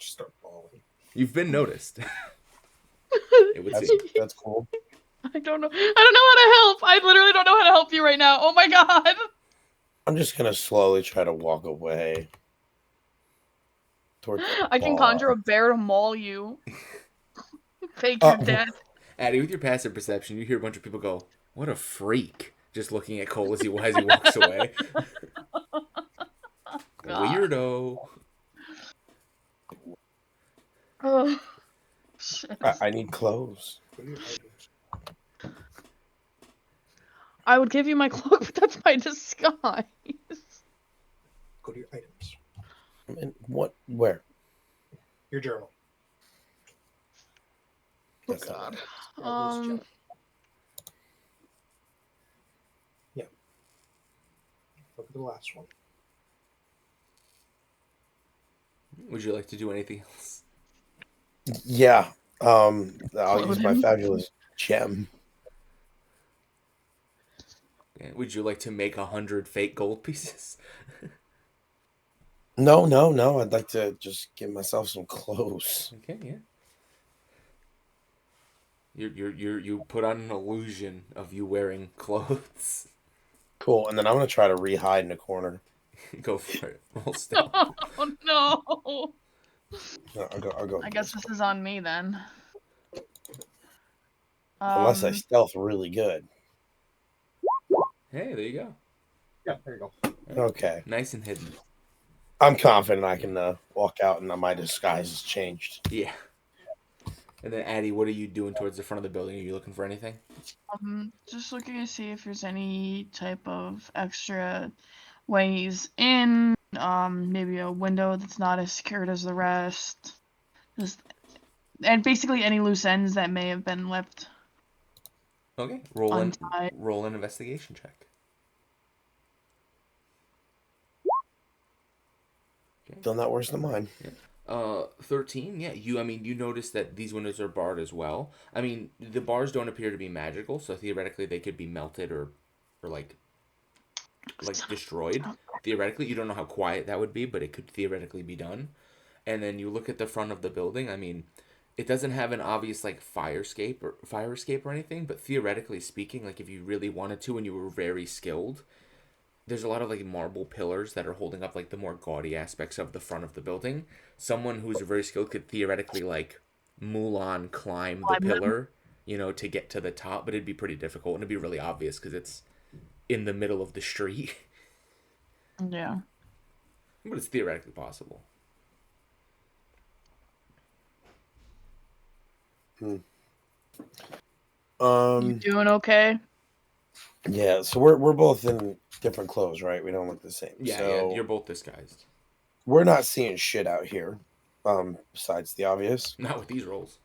Just start bawling. You've been noticed. It would That's, seem. that's cool. I don't know how to help. I literally don't know how to help you right now. Oh my god. I'm just gonna slowly try to walk away. Towards the I can bar. conjure a bear to maul you. Fake your death. Addy, with your passive perception, you hear a bunch of people go, "What a freak!" Just looking at Cole as he walks away. Weirdo. Oh shit. I need clothes. Go to your items. I would give you my cloak, but that's my disguise. Go to your items. And what? Where? Your journal. That's God. Yeah, yeah. Look at the last one. Would you like to do anything else? Yeah. I'll use my Clothing. fabulous gem. Would you like to make 100 fake gold pieces? No. I'd like to just give myself some clothes. Okay, yeah. You put on an illusion of you wearing clothes. Cool. And then I'm gonna try to re-hide in a corner. Go for it. Roll stealth. Oh no. No, I'll go. I guess this is on me then. Unless I stealth really good. Hey, there you go. Yeah, there you go. Okay. Nice and hidden. I'm confident I can walk out and my disguise has changed. Yeah. And then, Addy, what are you doing towards the front of the building? Are you looking for anything? Just looking to see if there's any type of extra ways in. Maybe a window that's not as secured as the rest. And basically any loose ends that may have been left. Okay. Untied. Roll an investigation check. Okay. Still not worse than mine. 13. Yeah, you notice that these windows are barred as well. I mean, the bars don't appear to be magical, so theoretically they could be melted or like destroyed. Theoretically, you don't know how quiet that would be, but it could theoretically be done. And then you look at the front of the building. I mean, it doesn't have an obvious like fire escape or anything, but theoretically speaking, like if you really wanted to and you were very skilled, there's a lot of like marble pillars that are holding up like the more gaudy aspects of the front of the building. Someone who's very skilled could theoretically like Mulan climb the pillar, to get to the top, but it'd be pretty difficult and it'd be really obvious because it's in the middle of the street. Yeah. But it's theoretically possible. You doing okay? Yeah, so we're both in different clothes, right? We don't look the same. Yeah, so you're both disguised. we're not seeing shit out here. Besides the obvious. Not with these rolls.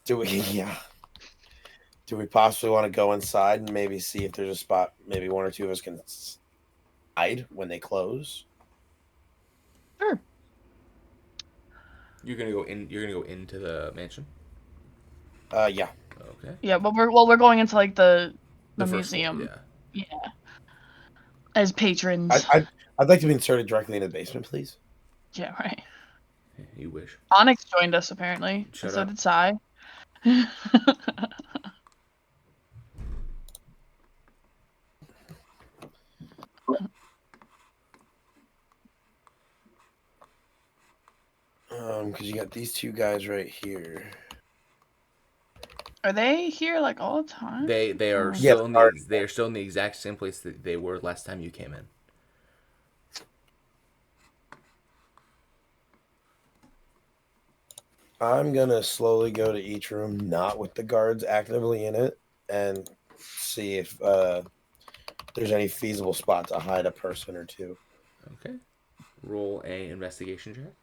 Do we? Yeah. Do we possibly want to go inside and maybe see if there's a spot? Maybe one or two of us can hide when they close. Sure. You're gonna go into the mansion. Yeah. Okay. Yeah, but we're going into like the first museum. floor, yeah. Yeah. As patrons. I'd like to be inserted directly into the basement, please. Yeah, right. You wish. Onyx joined us apparently. Shut so up. did Sai. Because you got these two guys right here. Are they here like all the time? They are Yeah, still they are still in the exact same place that they were last time you came in. I'm gonna slowly go to each room, not with the guards actively in it, and see if there's any feasible spot to hide a person or two. Okay. Roll a investigation check.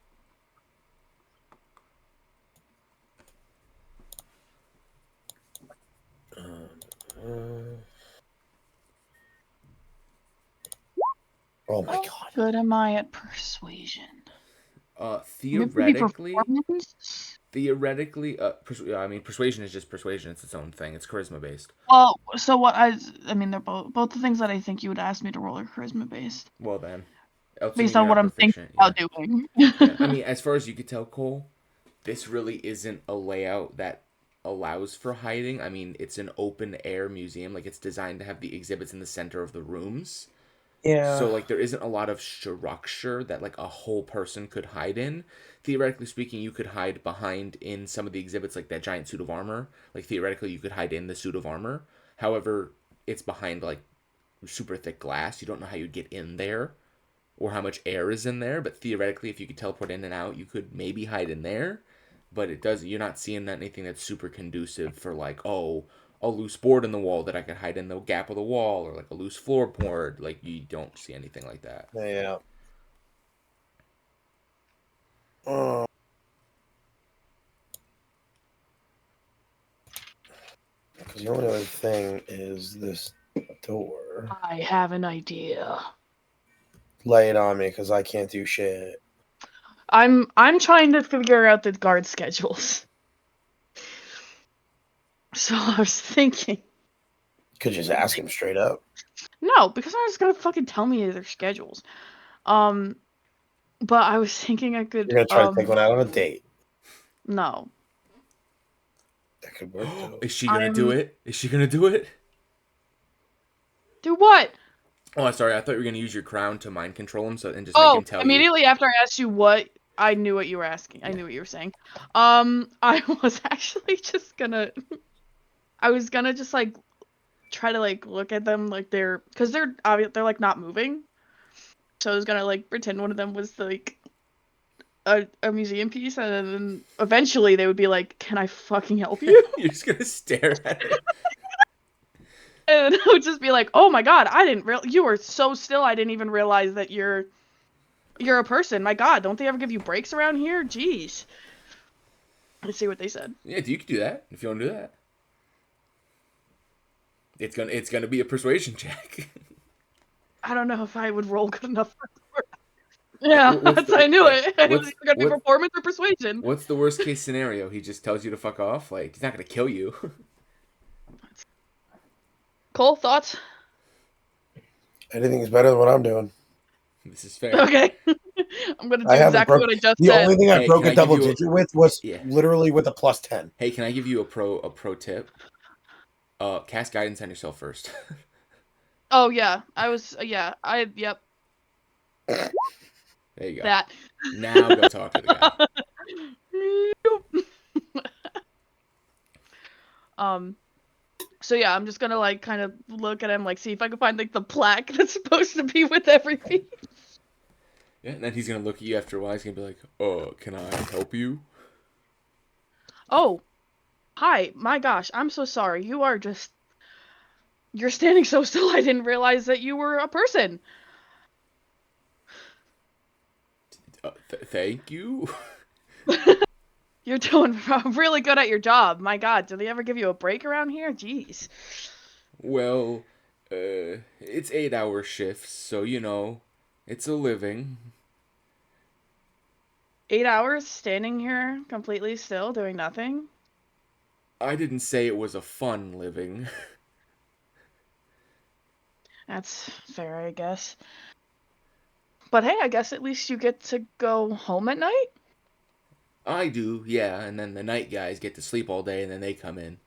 Oh my How god. good am I at persuasion? Maybe Theoretically, performance? persuasion is just persuasion. It's its own thing. It's charisma based. Well, so what I mean, they're both the things that I think you would ask me to roll are charisma based, Well then, based assuming you're on what not I'm thinking proficient, yeah. about doing. Yeah. I mean, as far as you could tell, Cole, this really isn't a layout that allows for hiding. I mean, it's an open air museum. Like, it's designed to have the exhibits in the center of the rooms. So Yeah. like there isn't a lot of structure that like a whole person could hide in. Theoretically speaking, you could hide behind in some of the exhibits like that giant suit of armor. Like theoretically you could hide in the suit of armor. However, it's behind like super thick glass. You don't know how you'd get in there or how much air is in there, but theoretically if you could teleport in and out, you could maybe hide in there. But it does you're not seeing that anything that's super conducive for like, oh, a loose board in the wall that I could hide in the gap of the wall, or like a loose floorboard. Like you don't see anything like that. Yeah. Oh. Because the only other thing is this door. I have an idea. Lay it on me, because I can't do shit. I'm trying to figure out the guard schedules. So I was thinking, Could just ask him straight up. no, because I was gonna fucking tell me their schedules. But I was thinking I could You're gonna try to take one out on a date. no. That could work though. Is she gonna do it? Is she gonna do it? Do what? Oh, sorry. I thought you were gonna use your crown to mind control him, and just make him tell you. Immediately after I asked you what, I knew what you were asking. I knew what you were saying. I was actually just gonna, I was gonna just like try to like look at them like because they're like not moving. So I was gonna like pretend one of them was like a museum piece, and then eventually they would be like, "Can I fucking help you?" You're just gonna stare at it. And I would just be like, "Oh my god, I didn't you were so still. I didn't even realize that you're a person. My god, don't they ever give you breaks around here? Jeez." Let's see what they said. Yeah, you could do that if you want to do that. It's gonna be a persuasion check. I don't know if I would roll good enough for it. Yeah, I knew it. It was either gonna be performance or persuasion. What's the worst case scenario? He just tells you to fuck off? Like, he's not gonna kill you. Cole, thoughts? Anything is better than what I'm doing. This is fair. Okay. I'm gonna do exactly what I just the said. The only thing I broke a double digit with was Yeah. literally with a +10. Hey, can I give you a pro tip? Cast guidance on yourself first. Oh yeah, yep. There you go. That. Now go talk to the guy. So yeah, I'm just gonna like kind of look at him, like see if I can find like the plaque that's supposed to be with everything. Yeah, and then he's gonna look at you after a while. He's gonna be like, "Oh, can I help you?" Oh, hi. My gosh, I'm so sorry. You're standing so still. I didn't realize that you were a person. Thank you. You're doing really good at your job. My god, do they ever give you a break around here? Jeez. Well, it's 8-hour shifts, so you know, it's a living. 8 hours standing here completely still, doing nothing? I didn't say it was a fun living. That's fair, I guess. But hey, I guess at least you get to go home at night? I do, yeah, and then the night guys get to sleep all day and then they come in.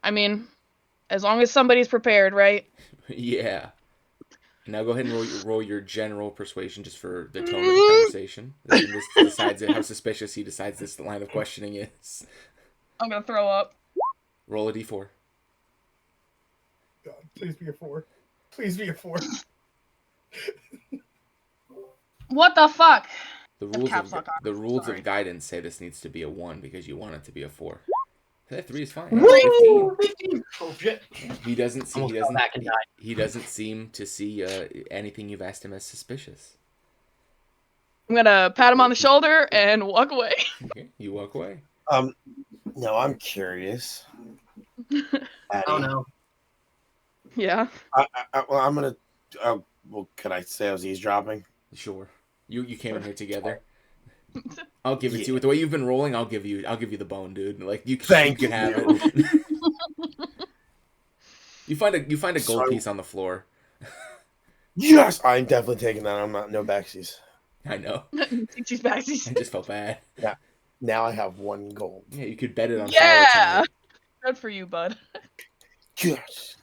I mean, as long as somebody's prepared, right? Yeah. Now go ahead and roll your general persuasion just for the tone of the conversation. This decides how suspicious he decides this line of questioning is. I'm gonna throw up. Roll a d4. God, please be a 4. Please be a 4. What the fuck? The have rules caps lock on. the rules Sorry. of guidance say this needs to be a 1 because you want it to be a 4. That 3 is fine. Woo! That's 15. 15. Oh shit. He doesn't see. Almost fell back and died. He doesn't seem to see anything you've asked him as suspicious. I'm gonna pat him on the shoulder and walk away. Okay, you walk away. No, I'm curious. Addie, Oh no. Yeah. well, I'm gonna. Well, could I say I was eavesdropping? Sure. You came in here together. I'll give it to you. With the way you've been rolling, I'll give you the bone, dude. Like you can have it. You find a gold piece on the floor. Yes, I'm definitely taking that. I'm not no backsies. I know. She's back. I just felt bad. Yeah. Now I have 1 gold. Yeah, you could bet it on Yeah. Flower tonight. Good for you, bud. Yes.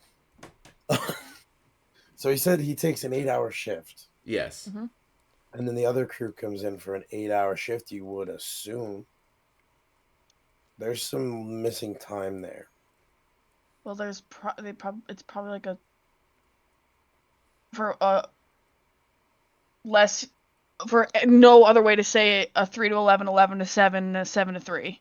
So he said he takes an 8-hour shift. Yes. Mm-hmm. And then the other crew comes in for an 8-hour shift, you would assume. There's some missing time there. Well, there's it's probably like a for less for no other way to say it, a 3 to 11, 11 to 7, a 7 to 3.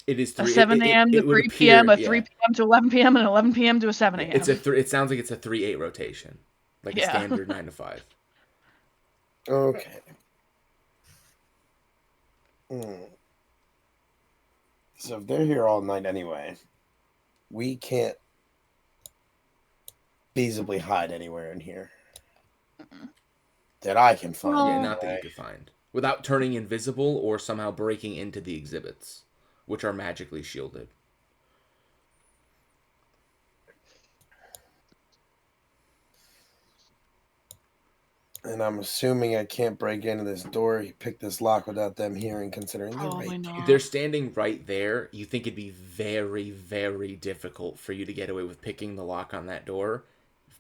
It is 3. A 7 a.m. to 3 p.m., a 3 p.m. to 11 p.m., and 11 p.m. to a 7 a.m. It's a it sounds like it's a 3-8 rotation. Like a Yeah. standard 9 to 5. Okay. So if they're here all night anyway, we can't feasibly hide anywhere in here that I can find. Yeah, not that you could find. Without turning invisible or somehow breaking into the exhibits, which are magically shielded. And I'm assuming I can't break into this door. He picked this lock without them hearing, considering they're Probably right. not. They're standing right there. You think it'd be very, very difficult for you to get away with picking the lock on that door,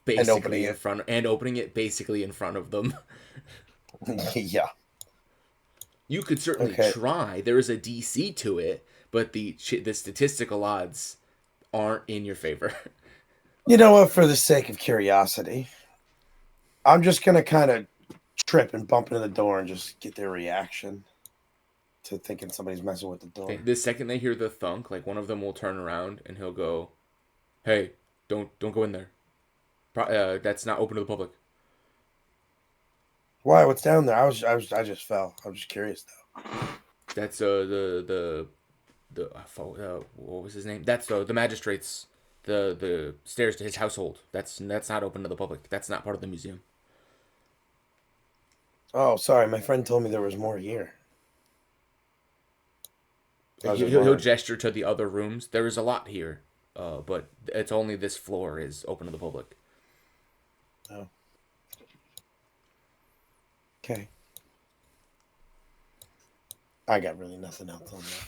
basically opening it basically in front of them. Yeah. You could certainly try. There is a DC to it, but the statistical odds aren't in your favor. You know what? For the sake of curiosity, I'm just gonna kind of trip and bump into the door and just get their reaction to thinking somebody's messing with the door. The second they hear the thunk, like one of them will turn around and he'll go, "Hey, don't go in there. That's not open to the public." Why? What's down there? I just fell. I'm just curious though. That's the what was his name? That's the magistrate's the stairs to his household. That's not open to the public. That's not part of the museum. Oh, sorry. My friend told me there was more here. He'll gesture to the other rooms. There is a lot here, but it's only this floor is open to the public. Oh. Okay. I got really nothing else on that.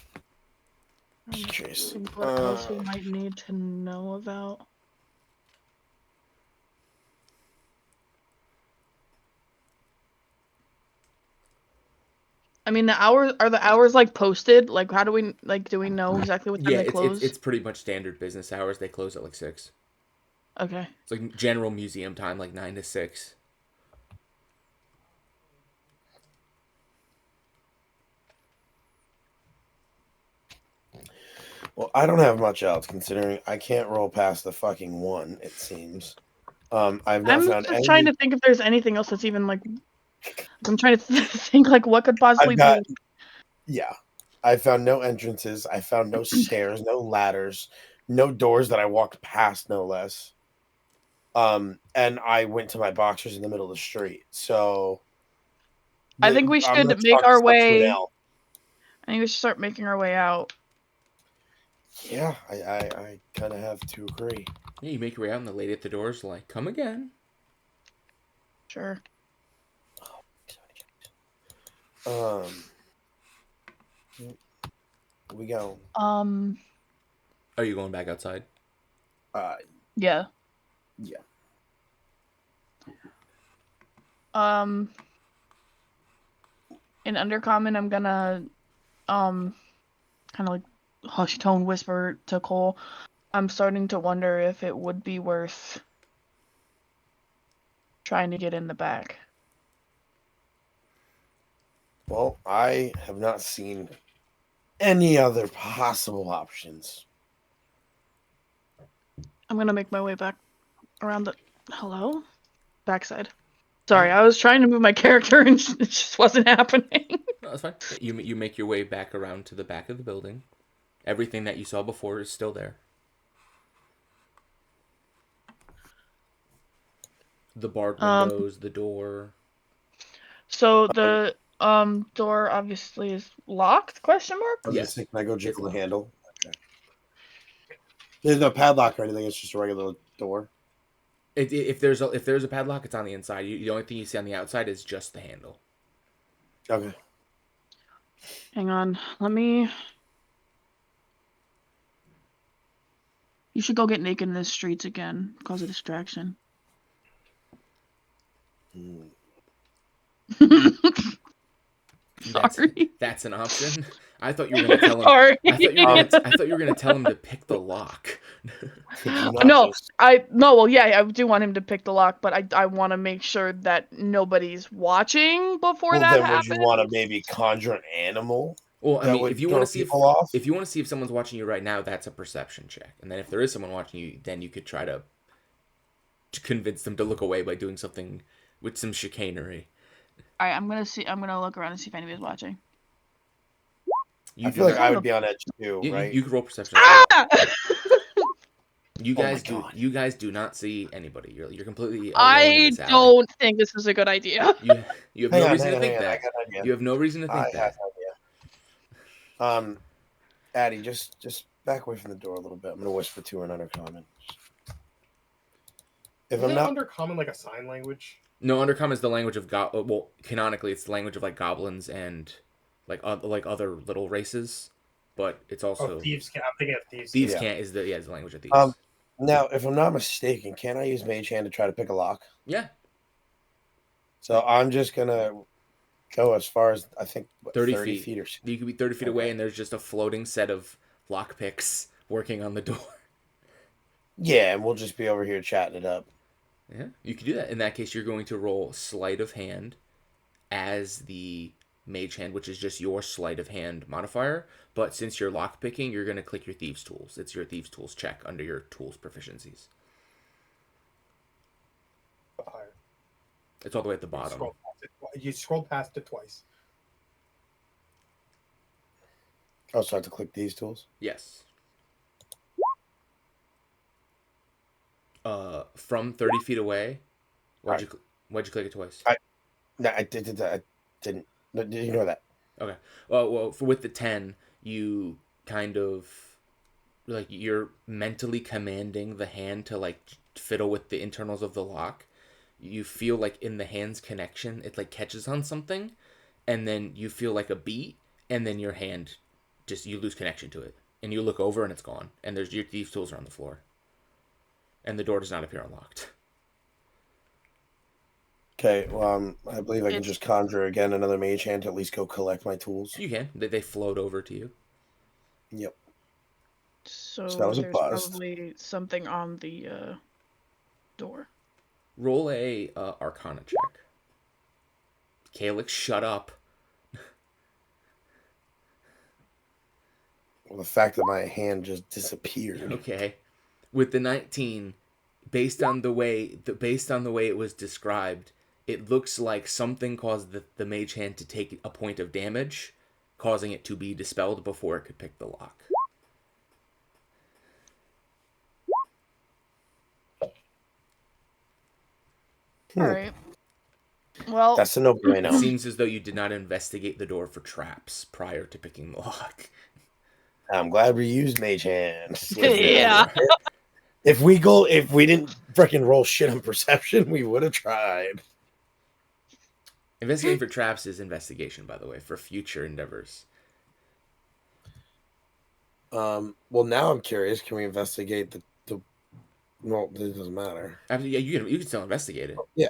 Just curious. What else we might need to know about? I mean, the hours like posted? Like, how do we do we know exactly what time they close? It's pretty much standard business hours. They close at like 6. Okay. It's like general museum time, like 9 to 6. Well, I don't have much else considering I can't roll past the fucking 1. It seems. I'm just trying to think if there's anything else that's even like. I'm trying to think like what could possibly be. Yeah, I found no entrances. I found no stairs, no ladders, no doors that I walked past, no less. And I went to my boxers in the middle of the street. So I think we should make our way. I think we should start making our way out. Yeah, I kind of have to agree. Yeah, you make your way out, and the lady at the door is like, "Come again." Sure. We go. Are you going back outside? Yeah. Yeah. In Undercommon, I'm gonna kind of like hush tone whisper to Cole. I'm starting to wonder if it would be worth trying to get in the back. Well, I have not seen any other possible options. I'm gonna make my way back around the. Hello? Backside. Sorry, I was trying to move my character and it just wasn't happening. No, that's fine. You make your way back around to the back of the building. Everything that you saw before is still there. The barred windows, the door. So the door obviously is locked? Question mark. I was Yes. gonna say, can I go It's jiggle the locked. handle? Okay. There's no padlock or anything. It's just a regular door. If there's a padlock, it's on the inside. The only thing you see on the outside is just the handle. Okay. Hang on. Let me. You should go get naked in the streets again. Cause a distraction. Hmm. Sorry. That's an option. I thought you were gonna tell him. Sorry. I thought you were gonna tell him to pick the lock. Could you not No, just... well, yeah, I do want him to pick the lock, but I want to make sure that nobody's watching before Well, that then would you want to happens. maybe conjure an animal Well, I that mean, would if you throw want to see people off? if you want to see if someone's watching you right now, that's a perception check. And then if there is someone watching you, then you could try to convince them to look away by doing something with some chicanery. All right, I'm gonna look around and see if anybody's watching. You I do feel like not- I would be on edge too, you, right? you can roll perception. As well. Ah! You Oh my guys do. God. You guys do not see anybody. You're completely alone in I this alley. don't think this is a good idea. You have no reason to hang think on. I that. got an idea. You have no reason to I think have that. an idea. Addie, just back away from the door a little bit. I'm gonna whisper to her in undercommon. If Is I'm it not, undercommon like a sign language? No, Undercommon is the language of well, canonically, it's the language of like goblins and like other little races, but it's Oh, also thieves can't. I'm thinking of thieves. thieves Yeah. can't is the language of thieves. now, if I'm not mistaken, can I use Mage Hand to try to pick a lock? Yeah, So I'm just gonna go as far as I think 30 feet or so. you could be 30 feet away, Okay. and there's just a floating set of lock picks working on the door. Yeah, and we'll just be over here chatting it up. Yeah, you could do that. In that case, you're going to roll sleight of hand as the mage hand, which is just your sleight of hand modifier. But since you're lock picking, you're going to click your thieves tools. It's your thieves tools check under your tools proficiencies. Higher. It's all the way at the bottom. You scrolled past it twice. Oh, so I have to click these tools? Yes. From 30 feet away. Why'd you click it twice? No, I didn't. No, ignore that. Okay. Well, with the 10, you kind of like you're mentally commanding the hand to like fiddle with the internals of the lock. You feel like in the hand's connection, it like catches on something, and then you feel like a beat, and then your hand just you lose connection to it, and you look over and it's gone, and there's your thieves tools are on the floor, and the door does not appear unlocked. Okay, well, I believe I can just conjure again another mage hand to at least go collect my tools. You can. They float over to you. Yep. So that was a there's bust. probably something on the door. Roll a Arcana check. Calyx, shut up. Well, the fact that my hand just disappeared. Okay. With the 19, based on the way it was described, it looks like something caused the mage hand to take a point of damage, causing it to be dispelled before it could pick the lock. All right. Well, That's a no-brainer. It seems as though you did not investigate the door for traps prior to picking the lock. I'm glad we used mage hands. Yeah. If we didn't freaking roll shit on perception, we would have tried. Investigating for traps is investigation, by the way, for future endeavors. Well, now I'm curious. Can we investigate the? Well, it doesn't matter. Yeah, you can still investigate it. Yeah.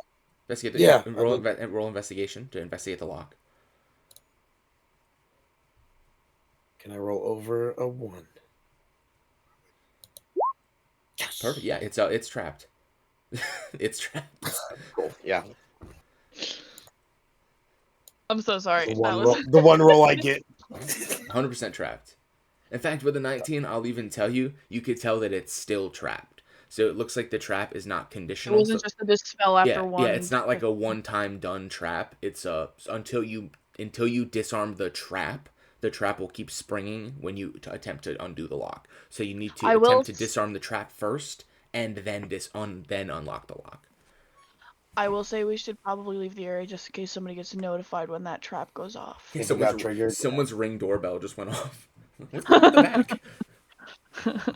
Investigate. Yeah. Roll investigation to investigate the lock. Can I roll over a 1? Yes. Perfect. Yeah, it's trapped. It's trapped. Cool. Yeah. I'm so sorry. The That one was roll, the one roll I get. 100% trapped. In fact, with a 19, I'll even tell you, you could tell that it's still trapped. So it looks like the trap is not it conditional. wasn't So just a dispel after yeah, one. it's not like a one-time done trap. It's until you disarm the trap will keep springing when you attempt to undo the lock. So you need to I will attempt to disarm the trap first and then then unlock the lock. I will say we should probably leave the area just in case somebody gets notified when that trap goes off. Yeah, If it got triggered, someone's ring doorbell just went off. What's going on with the back?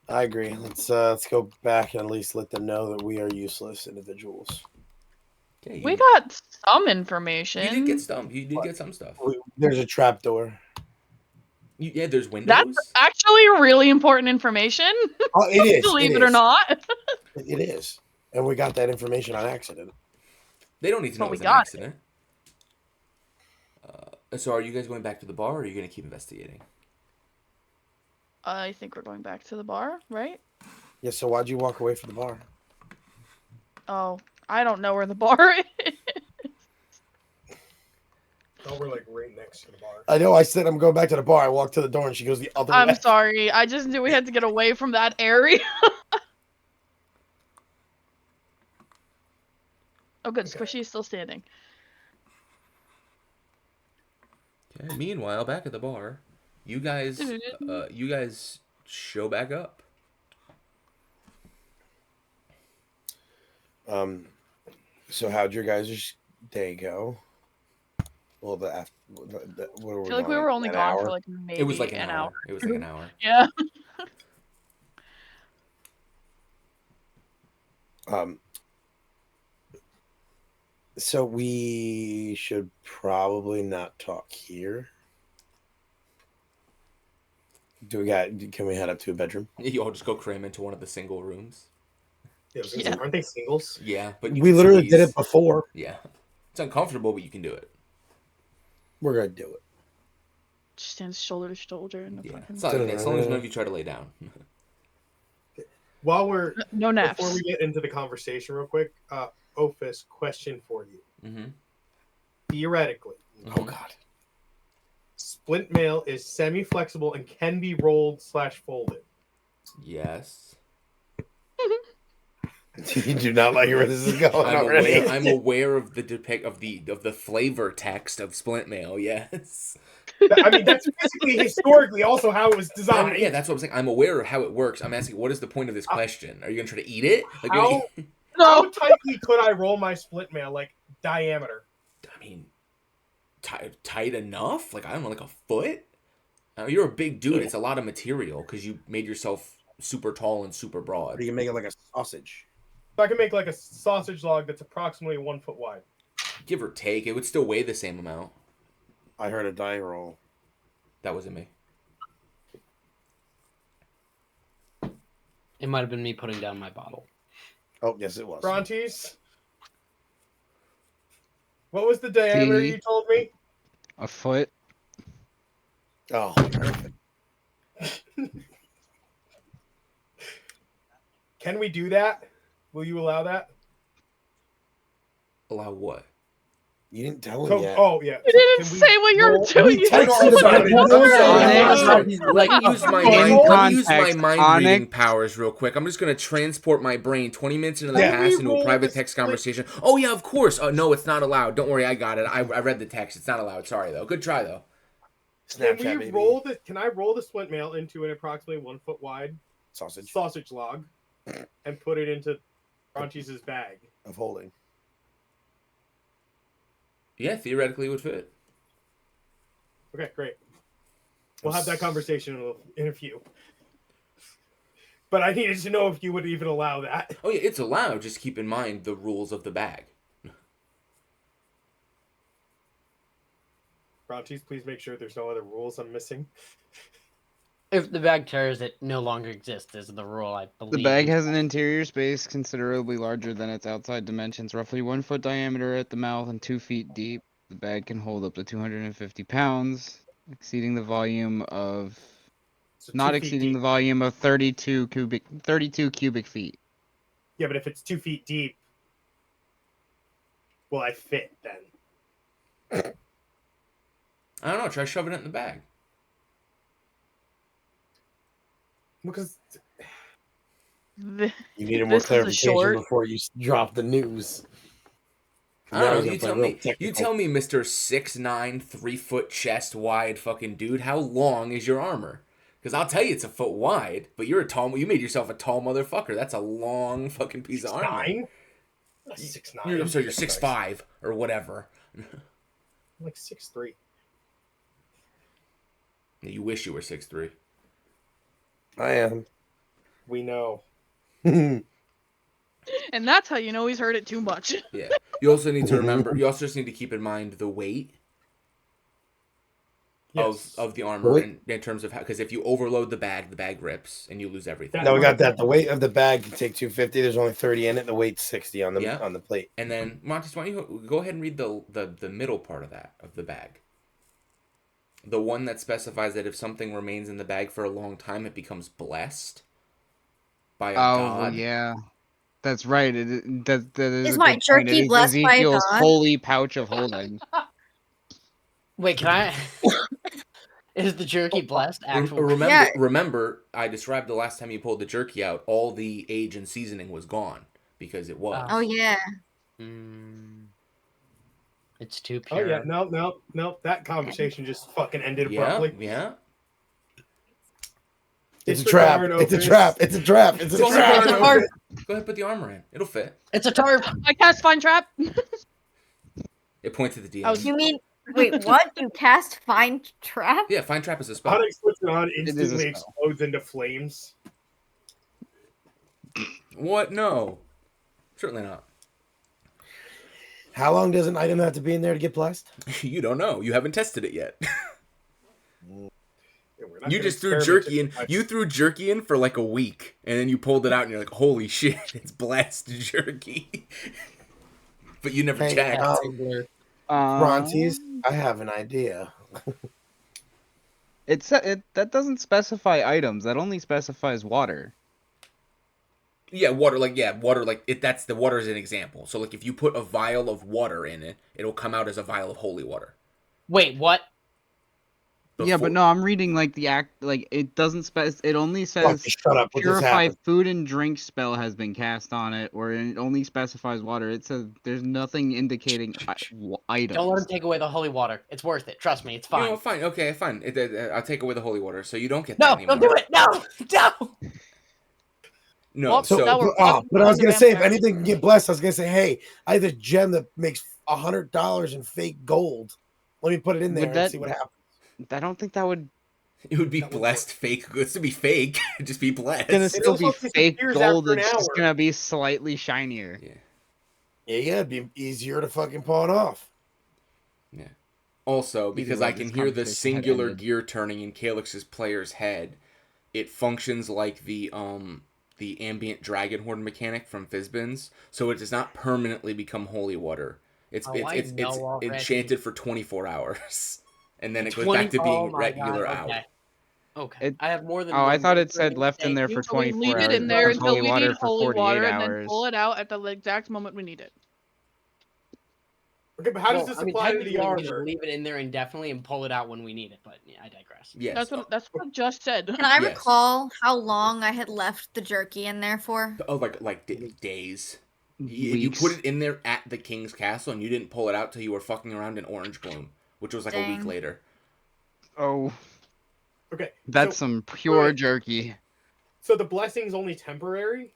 I agree. Let's go back and at least let them know that we are useless individuals. Okay, We got some information. You did get some. You did get some stuff. There's a trap door. Yeah, there's windows. That's actually really important information. Oh, it is. Believe it or not. It is. And we got that information on accident. They don't need to know But it we was an got accident. So are you guys going back to the bar, or are you going to keep investigating? I think we're going back to the bar, right? Yeah, so why'd you walk away from the bar? Oh, I don't know where the bar is. Oh, we're like right next to the bar. I know, I said I'm going back to the bar. I walked to the door and she goes the other way. I'm sorry. I just knew we had to get away from that area. Oh, good. Okay. Squishy is still standing. Okay. Meanwhile, back at the bar, you guys show back up. So how'd your guys' day go? Well, I feel like we were only gone for like maybe It was like an hour. It was like an hour. Yeah. So we should probably not talk here. Can we head up to a bedroom? You all just go cram into one of the single rooms. Yeah, aren't they singles? Yeah, but We literally did it before. Yeah, it's uncomfortable, but you can do it. We're gonna do it. Just stands shoulder to shoulder in the Yeah, fucking. it's not, as long as none of you try to lay down. While we're No naps. before we get into the conversation, real quick, Ophis, question for you. Mm-hmm. Theoretically, Oh God. splint mail is semi-flexible and can be rolled / folded. Yes. You do not like where this is going already. I'm aware of the flavor text of splint mail. Yes. I mean, that's basically historically also how it was designed. Yeah, that's what I'm saying. I'm aware of how it works. I'm asking, what is the point of this question? Are you gonna try to eat it? Like, how tightly could I roll my split mail? Like diameter? I mean, tight enough? Like, I don't know, like a foot? You're a big dude. It's a lot of material because you made yourself super tall and super broad. Or you can make it like a sausage. So I can make like a sausage log that's approximately 1 foot wide. Give or take, it would still weigh the same amount. I heard a die roll. That wasn't me. It might have been me putting down my bottle. Oh, yes, it was. Brontes, what was the diameter you told me? A foot. Oh, perfect. Can we do that? Will you allow that? Allow what? You didn't tell him yet. Oh, yeah. You didn't say what you were doing. You text just him said about it. Let me use my mind reading powers real quick. I'm just gonna transport my brain 20 minutes into the past into a private text conversation. Oh yeah, of course. No, it's not allowed. Don't worry, I got it. I read the text. It's not allowed. Sorry though. Good try though. Snapchat, Can I roll the splint mail into an approximately 1 foot wide sausage log and put it into Brontes' bag of holding? Yeah, theoretically it would fit. Okay, great. We'll have that conversation in a few. But I needed to know if you would even allow that. Oh yeah, it's allowed. Just keep in mind the rules of the bag. Brontes, please make sure there's no other rules I'm missing. If the bag tears, it no longer exists, is the rule, I believe. The bag has an interior space considerably larger than its outside dimensions, roughly 1 foot diameter at the mouth and 2 feet deep. The bag can hold up to 250 pounds, exceeding the volume of not exceeding the volume of 32 cubic feet. Yeah, but if it's 2 feet deep, will I fit then? I don't know. Try shoving it in the bag. Because You needed more This is a clarification short. before you drop the news. I Now don't he's know. gonna play real technical. You tell me, Mister 6'9", 3-foot chest wide fucking dude. How long is your armor? Because I'll tell you, it's a foot wide. But you're a tall. You made yourself a tall motherfucker. That's a long fucking piece of armor. 6'9"? Not 6'9". I'm sorry, you're Christ. 6'5" or whatever. I'm like 6'3". You wish you were 6'3". I am. We know. And that's how you know he's heard it too much. Yeah. You also need to remember. You also just need to keep in mind the weight Yes. of the armor Weight. in terms of how. Because if you overload the bag rips and you lose everything. No, we got that. The weight of the bag can take 250. There's only 30 in it. The weight's 60 on the Yeah. on the plate. And then Montes, why don't you go ahead and read the middle part of that of the bag. The one that specifies that if something remains in the bag for a long time, it becomes blessed by a god. Yeah. That's right. That is Is a my good point. It jerky is blessed by a Ezekiel's god? holy pouch of holding. Wait, can I? Is the jerky blessed? Actual. Remember, I described the last time you pulled the jerky out, all the age and seasoning was gone because it was. Oh yeah. It's too Oh pure. yeah, no. That conversation just fucking ended Yeah, abruptly. yeah. It's a trap. It's a trap. It's a trap. It's a Go trap. ahead, put the armor in. It'll fit. It's a tarp. I cast Find Trap. It points to the DM. You mean wait, what? You cast Find Trap? Yeah, Find Trap is a spell. Onyx puts it on, is a instantly spell. explodes into flames. What? No. Certainly not. How long does an item have to be in there to get blessed? You don't know. You haven't tested it yet. Yeah, we're not You gonna just threw experiment jerky in. too much. You threw jerky in for like a week, and then you pulled it out, and you're like, "Holy shit, it's blessed jerky." But you never Hey, checked. Brontes, I have an idea. That doesn't specify items. That only specifies water. Yeah, water. That's the water is an example. So like, if you put a vial of water in it, it'll come out as a vial of holy water. Wait, what? Yeah, but no, I'm reading like it doesn't it only says Shut up with this purify happen. food and drink spell has been cast on it, or it only specifies water. It says there's nothing indicating items. Don't let him take away the holy water. It's worth it. Trust me, it's fine. You know, fine. Okay, fine. I'll take away the holy water, so you don't get No, that anymore. don't do it. No. No. Well, So now we're But I was gonna say, if vampires. anything can get blessed, I was gonna say, hey, I have a gem that makes $100 in fake gold. Let me put it in there and see what happens. I don't think that would. it would be blessed fake. It's to be fake. Just be blessed. It's gonna still be also fake disappears gold. after an It's just hour. gonna be slightly shinier. Yeah. Yeah, it'd be easier to fucking pawn off. Yeah. Also, because way, I can this hear the conversation had singular ended. gear turning in Calyx's player's head, it functions like the ambient dragon horde mechanic from Fizbins, so it does not permanently become holy water. It's enchanted for 24 hours, and then it goes back to being regular out. Okay. I have more than. Oh, I one thought word it for said you. left in Thank there you. for So we 24 leave hours. it in there becomes until we water need for holy 48 water, and hours. then pull it out at the exact moment we need it. Okay, but how does Well, this I mean, apply to technically, the we can just armor? leave it in there indefinitely and pull it out when we need it. But yeah, I digress. Yes. That's what I just said. Can I Yes. recall how long I had left the jerky in there for? Oh, days. You Weeks. put it in there at the king's castle, and you didn't pull it out till you were fucking around in Orange Bloom, which was like a week Dang. later. Oh, Okay, that's so, some pure alright. jerky. So the blessing's only temporary?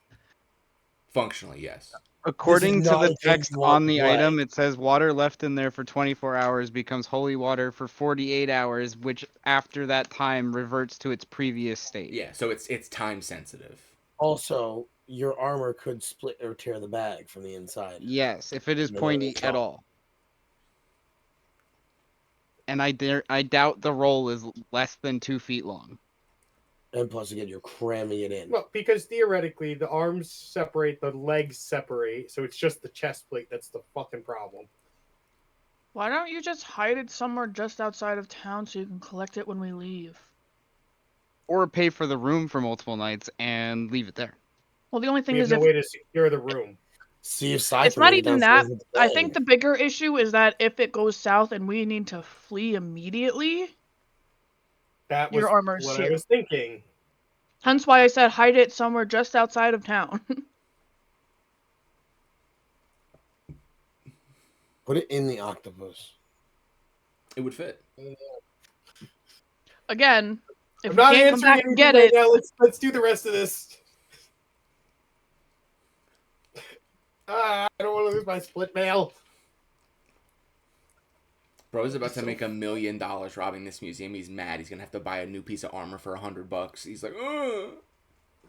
Functionally, yes. According to not the in case text you want on the blood. item, it says water left in there for 24 hours becomes holy water for 48 hours, which after that time reverts to its previous state. Yeah, so it's time sensitive. Also, your armor could split or tear the bag from the inside. Yes, if it is No, pointy no. at all. And I doubt the roll is less than 2 feet long. And plus, again, you're cramming it in. Well, because theoretically, the arms separate, the legs separate, so it's just the chest plate that's the fucking problem. Why don't you just hide it somewhere just outside of town so you can collect it when we leave? Or pay for the room for multiple nights and leave it there. Well, the only thing We have is no if way to secure the room. See if It's Cypher not made it even that. downstairs with the I bag. think the bigger issue is that if it goes south and we need to flee immediately, That was your armor's what I here. was thinking. Hence why I said hide it somewhere just outside of town. Put it in the octopus. It would fit. Again, if I'm we not can't come answering back and anything get right it, now. Let's do the rest of this. I don't want to lose my split mail. Bro is about to make $1 million robbing this museum. He's mad. He's gonna have to buy a new piece of armor for $100. He's like, ugh.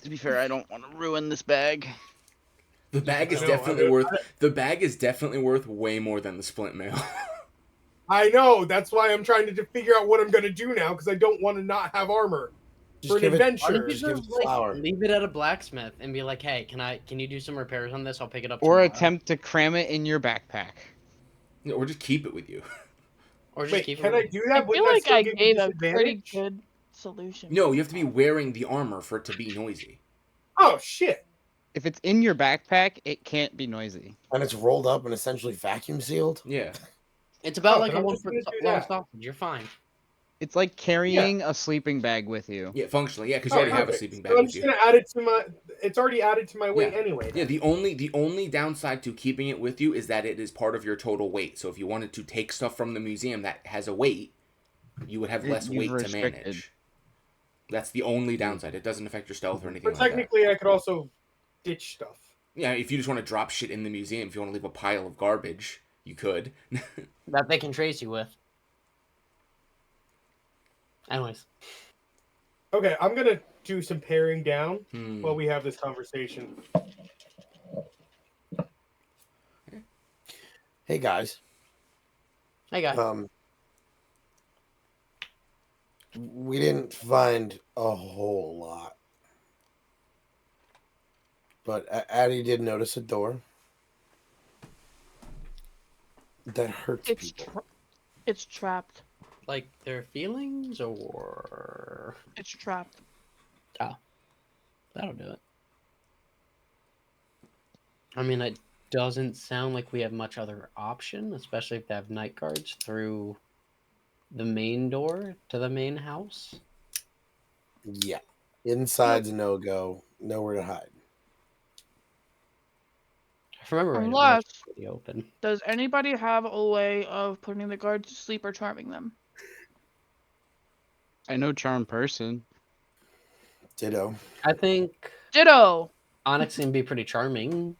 To be fair, I don't want to ruin this bag. The bag is I know, definitely I- worth. The bag is definitely worth way more than the splint mail. I know. That's why I'm trying to figure out what I'm going to do now because I don't want to not have armor for an give it- Why adventure. don't you Just give just it the flour. leave it at a blacksmith and be like, hey, can you do some repairs on this? I'll pick it up Or tomorrow. attempt to cram it in your backpack. Or just keep it with you. Or just Wait, keep can it. I do I that? Would feel that like still I give me gave a pretty disadvantage? good solution. No, you have to be wearing the armor for it to be noisy. Oh shit! If it's in your backpack, it can't be noisy. And it's rolled up and essentially vacuum sealed. Yeah. It's about Oh, like then a I'm 1 just foot gonna do long that. sausage. You're fine. It's like carrying a sleeping bag with you. Yeah, functionally, yeah, because you Oh, already have a perfect. sleeping So bag I'm with just you. gonna add it to my. It's already added to my weight Yeah. anyway. Yeah, then. the only downside to keeping it with you is that it is part of your total weight. So if you wanted to take stuff from the museum that has a weight, you would have less You're weight to restricted. manage. That's the only downside. It doesn't affect your stealth or anything But like that. technically, I could also ditch stuff. Yeah, if you just want to drop shit in the museum, if you want to leave a pile of garbage, you could. That they can trace you with. Anyways. Okay, I'm gonna do some paring down Hmm. while we have this conversation. Hey guys. Hey, guy. We didn't find a whole lot, but Addie did notice a door that hurts It's people. it's trapped. Like their feelings or. It's trapped. That'll do it. I mean, it doesn't sound like we have much other option, especially if they have night guards through the main door to the main house. Yeah, inside's a no go. Nowhere to hide. If I remember right, it was Unless, pretty open. does anybody have a way of putting the guards to sleep or charming them? I know charm person. Ditto. I think Ditto. Onyx can be pretty charming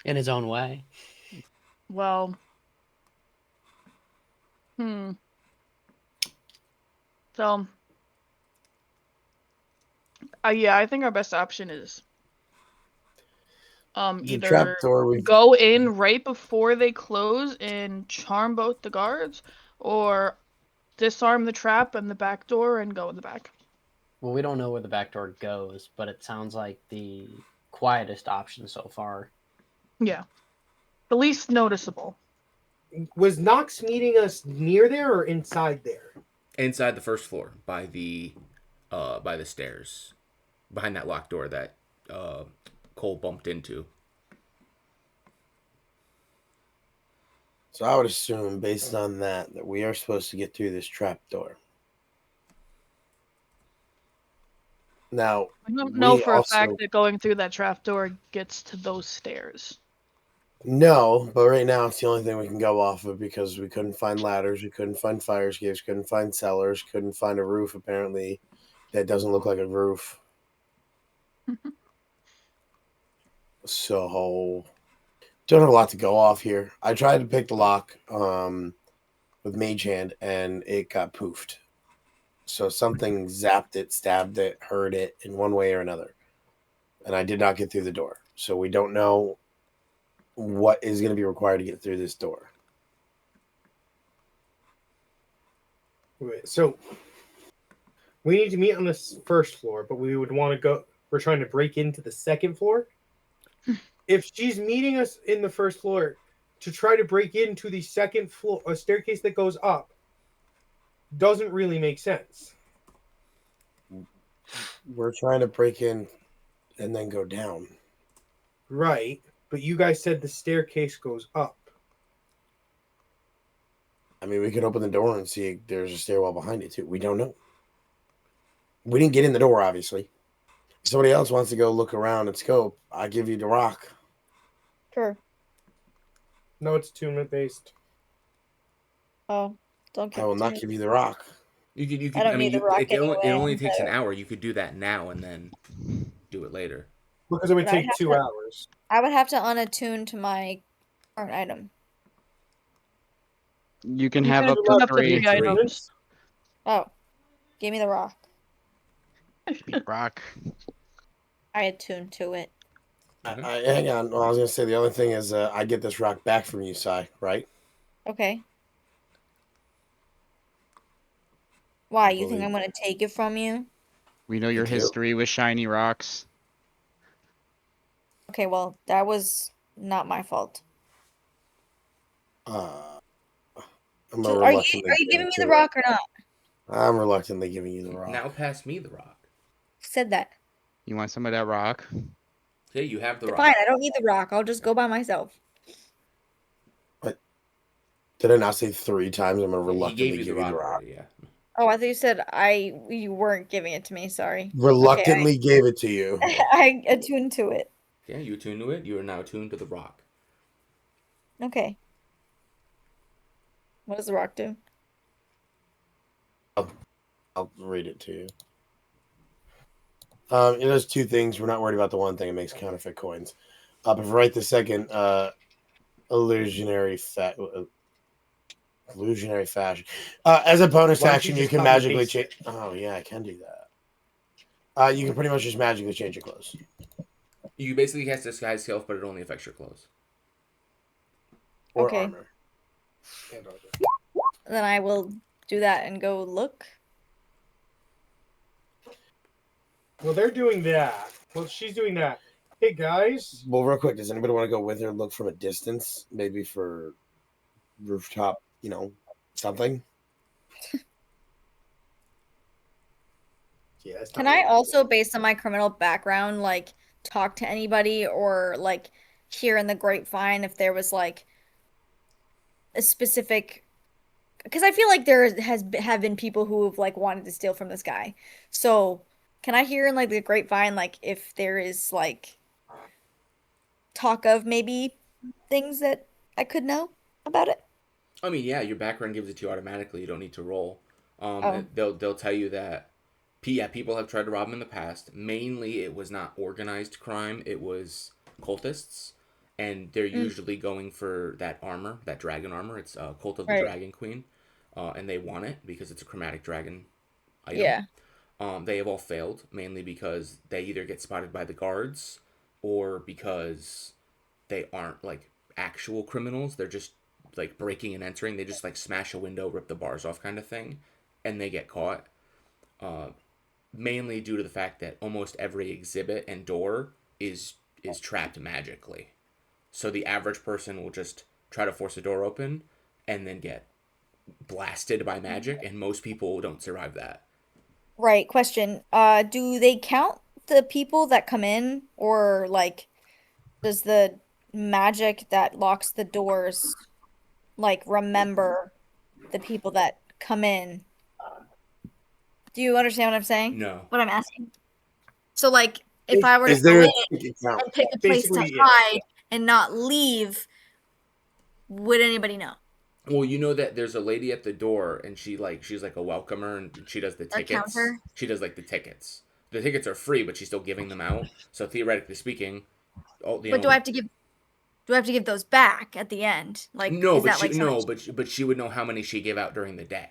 in his own way. Well, So, yeah, I think our best option is The either trapdoor we go in right before they close and charm both the guards, or disarm the trap and the back door and go in the back. Well, we don't know where the back door goes, but it sounds like the quietest option so far. Yeah, the least noticeable. Was Knox meeting us near there or inside there? Inside the first floor, by the stairs, behind that locked door that Cole bumped into. So I would assume, based on that we are supposed to get through this trapdoor. Now, I don't know we for a also- fact that going through that trapdoor gets to those stairs. No, but right now it's the only thing we can go off of because we couldn't find ladders, we couldn't find fire escapes, couldn't find cellars, couldn't find a roof apparently that doesn't look like a roof. So don't have a lot to go off here. I tried to pick the lock with Mage Hand and it got poofed. So something zapped it, stabbed it, hurt it in one way or another. And I did not get through the door. So we don't know what is going to be required to get through this door. Wait, so we need to meet on this first floor, but we would want to go. We're trying to break into the second floor. If she's meeting us in the first floor to try to break into the second floor, a staircase that goes up, doesn't really make sense. We're trying to break in and then go down. Right. But you guys said the staircase goes up. I mean, we could open the door and see if there's a stairwell behind it too. We don't know. We didn't get in the door, obviously. If somebody else wants to go look around and scope, I give you the rock. Sure. No, it's attunement based. Oh, don't I give will it to not me. give you the rock. You I could. don't I mean, need the rock it anyway. only takes an hour. You could do that now and then do it later. Because it would But I take have 2 to- hours. I would have to unattune to my current item. You can You have can up attune to up to 3 3 items. Oh, give me the rock. rock. I attune to it. Mhm. Hang on. Well, I was going to say the other thing is I get this rock back from you, Sai, right? Okay. Why? I You think I'm believe gonna take it from you? We know I your do. history with shiny rocks. Okay, well, that was not my fault. I'm Are reluctantly you giving giving me to the it. rock or not? I'm reluctantly giving you the rock. Now pass me the rock. Said that. You want some of that rock? Okay, you have the rock. Fine, I don't need the rock. I'll just go by myself. Did I not say 3 times? I'm going to He reluctantly gave you the give you the rock rock. already. Yeah. Oh, I thought you said you weren't giving it to me. Sorry. Reluctantly gave it to you. I attuned to it. Yeah, you attuned to it. You are now attuned to the rock. Okay. What does the rock do? I'll read it to you. It does 2 things. We're not worried about the one thing. It makes counterfeit coins. But for right the second, illusionary fashion. As a bonus Why don't action, you you just can copy magically paste change. it? Oh yeah, I can do that. You can pretty much just magically change your clothes. You basically cast disguise self, but it only affects your clothes. Or Okay. armor. And armor. Then I will do that and go look. Well, they're doing that. Well, she's doing that. Hey, guys. Well, real quick, does anybody want to go with her and look from a distance? Maybe for rooftop, something? Yeah, that's Can not I really- also, based on my criminal background, like talk to anybody or like hear in the grapevine if there was like a specific, because I feel like have been people who have like wanted to steal from this guy. So can I hear in like the grapevine like if there is like talk of maybe things that I could know about it? I mean, yeah, your background gives it to you automatically. You don't need to roll. Oh, They'll tell you that. Yeah, people have tried to rob him in the past. Mainly, it was not organized crime. It was cultists, and they're mm, usually going for that armor, that dragon armor. It's Cult of the right. Dragon Queen, and they want it because it's a chromatic dragon item. Yeah. They have all failed, mainly because they either get spotted by the guards or because they aren't like actual criminals. They're just like breaking and entering. They just like smash a window, rip the bars off, kind of thing, and they get caught. Uh, Mainly due to the fact that almost every exhibit and door is trapped magically. So the average person will just try to force a door open and then get blasted by magic, and most people don't survive that. Right. Question. Do they count the people that come in, or like does the magic that locks the doors like remember the people that come in? Do you understand what I'm saying? No. What I'm asking? So like if I were to Is go there a in ticket count? and pick a place to Basically, yeah. hide and not leave, would anybody know? Well, you know that there's a lady at the door, and she's like a welcomer, and she does the A tickets. counter? She does like the tickets. The tickets are free, but she's still giving them out. So theoretically speaking, But do I have to give those back at the end? Like no, is but that like something but she would know how many she gave out during the day.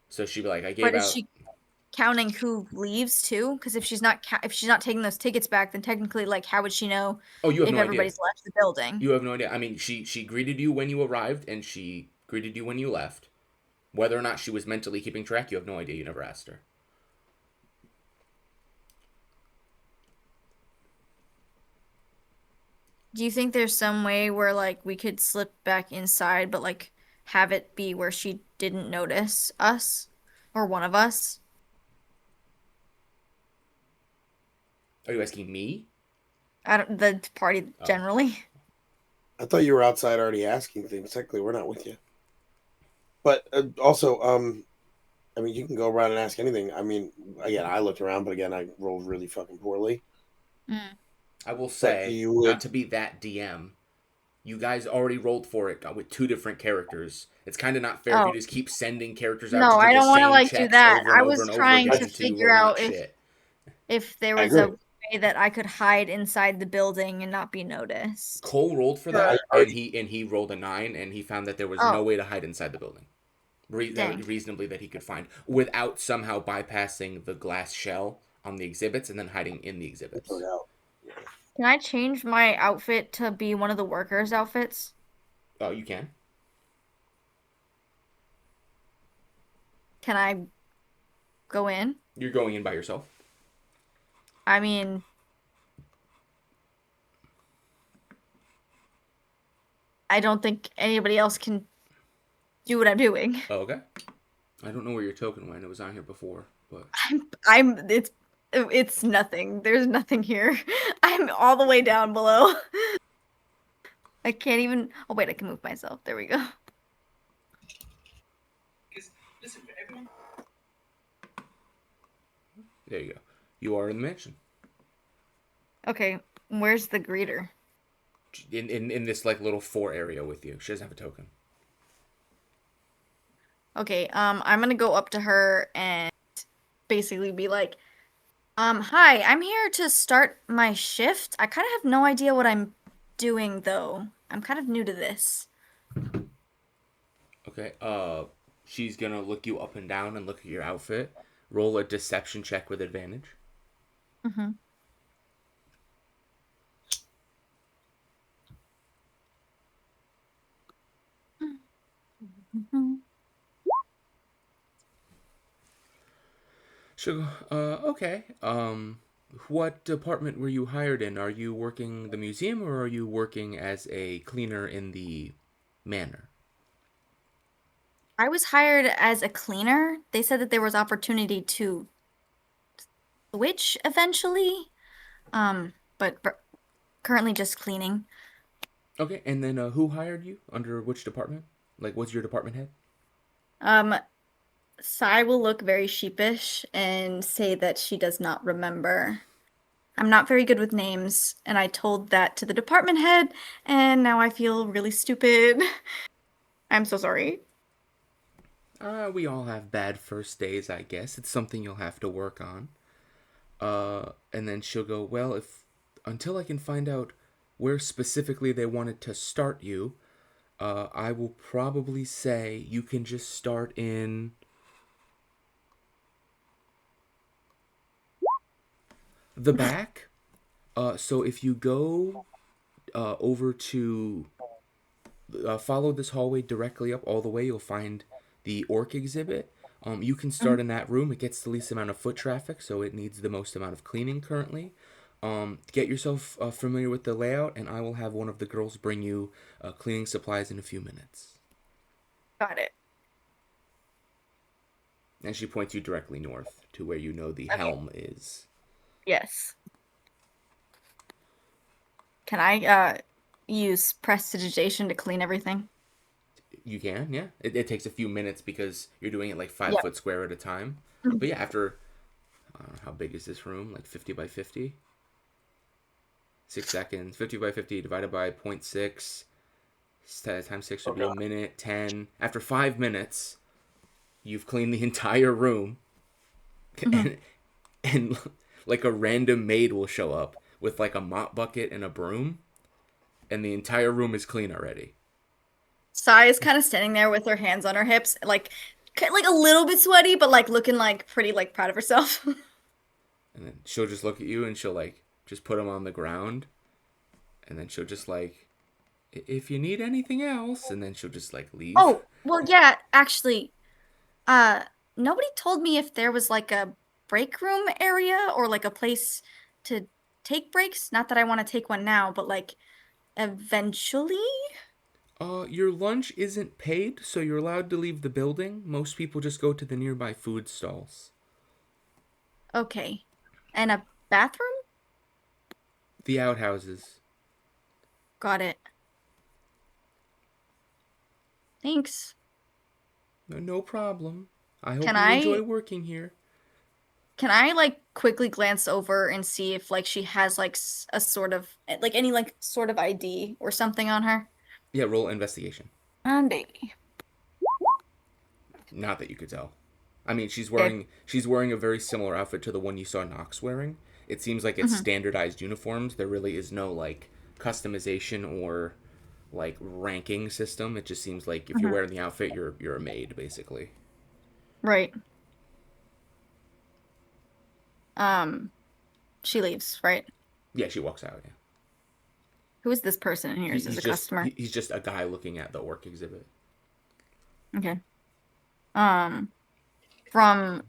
So she'd be like, I gave but is out. she counting who leaves too? Because if she's not taking those tickets back, then technically like how would she know Oh, you have if no idea. everybody's left the building? You have no idea. I mean, she greeted you when you arrived, and she greeted you when you left. Whether or not she was mentally keeping track, you have no idea. You never asked her. Do you think there's some way where like we could slip back inside, but like have it be where she didn't notice us or one of us? Are you asking me? I don't, the party Oh. generally. I thought you were outside already asking things. Technically, we're not with you. But also, I mean, you can go around and ask anything. I mean, again, I looked around, but again, I rolled really fucking poorly. Mm. I will But say, you not would. to be that DM, you guys already rolled for it with two different characters. It's kind of not fair if you Oh, just keep sending characters out to no, do I the don't want to same like do checks that. over and I over was and over trying again to until you figure roll hot out shit. if there I was a agree. way that I could hide inside the building and not be noticed. Cole rolled for I that, and already. he rolled a 9, and he found that there was no Oh, way to hide inside the building. dang. Reasonably that he could find without somehow bypassing the glass shell on the exhibits and then hiding in the Figure exhibits. it out. Can I change my outfit to be one of the workers' outfits? Oh, you can. Can I go in? You're going in by yourself. I mean, I don't think anybody else can do what I'm doing. Oh, okay. I don't know where your token went. It was on here before, but It's nothing. There's nothing here. I'm all the way down below. I can't even. Oh wait, I can move myself. There we go. there you go. You are in the mansion. Okay, where's the greeter? In this like little 4 area with you. She doesn't have a token. Okay, I'm gonna go up to her and basically be like, hi, I'm here to start my shift. I kind of have no idea what I'm doing though. I'm kind of new to this. Okay. She's gonna look you up and down and look at your outfit. Roll a deception check with advantage. Mm-hmm. She'll go, okay. What department were you hired in? Are you working the museum or are you working as a cleaner in the manor? I was hired as a cleaner. They said that there was opportunity to switch eventually. But currently just cleaning. Okay, and then who hired you? Under which department? Like, what's your department head? Um, Sai will look very sheepish and say that she does not remember. I'm not very good with names, and I told that to the department head, and now I feel really stupid. I'm so sorry. We all have bad first days, I guess. It's something you'll have to work on. And then she'll go, well, if until I can find out where specifically they wanted to start you, I will probably say you can just start in the back. So if you go over to follow this hallway directly up all the way, you'll find the orc exhibit. You can start Mhm. in that room. It gets the least amount of foot traffic, so it needs the most amount of cleaning currently. Get yourself familiar with the layout, and I will have one of the girls bring you cleaning supplies in a few minutes. Got it. And she points you directly north to where you know the Okay. helm is. Yes. Can I use prestidigitation to clean everything? You can, yeah. It takes a few minutes because you're doing it like five Yep. foot square at a time. But yeah, after I don't know, how big is this room? Like 50 by 50? 6 seconds. 50 by 50 divided by 0.6 times 6 would Oh be a god. minute. 10. After 5 minutes, you've cleaned the entire room. Mhm. And, and like a random maid will show up with like a mop bucket and a broom. And the entire room is clean already. Sai is kind of standing there with her hands on her hips, like a little bit sweaty, but like looking like pretty like proud of herself. And then she'll just look at you and she'll like just put them on the ground. And then she'll just like, if you need anything else. And then she'll just like leave. Oh, well, yeah, actually, uh, nobody told me if there was like a break room area or like a place to take breaks. Not that I want to take one now, but like eventually. Your lunch isn't paid, so you're allowed to leave the building. Most people just go to the nearby food stalls. Okay. And a bathroom? The outhouses. Got it. Thanks. No problem. I hope Can you enjoy I working here. like quickly glance over and see if like she has like a sort of like any like sort of ID or something on her? Yeah, roll investigation. Baby. Not that you could tell. I mean, Okay. she's wearing a very similar outfit to the one you saw Nox wearing. It seems like it's Hmm. standardized uniforms. There really is no like customization or like ranking system. It just seems like if you're Hmm. wearing the outfit, you're a maid basically. Right. Um, she leaves, right? Yeah, she walks out. Yeah, Who is this person in here? Is this a customer? he's just a guy looking at the orc exhibit. Okay. Um, from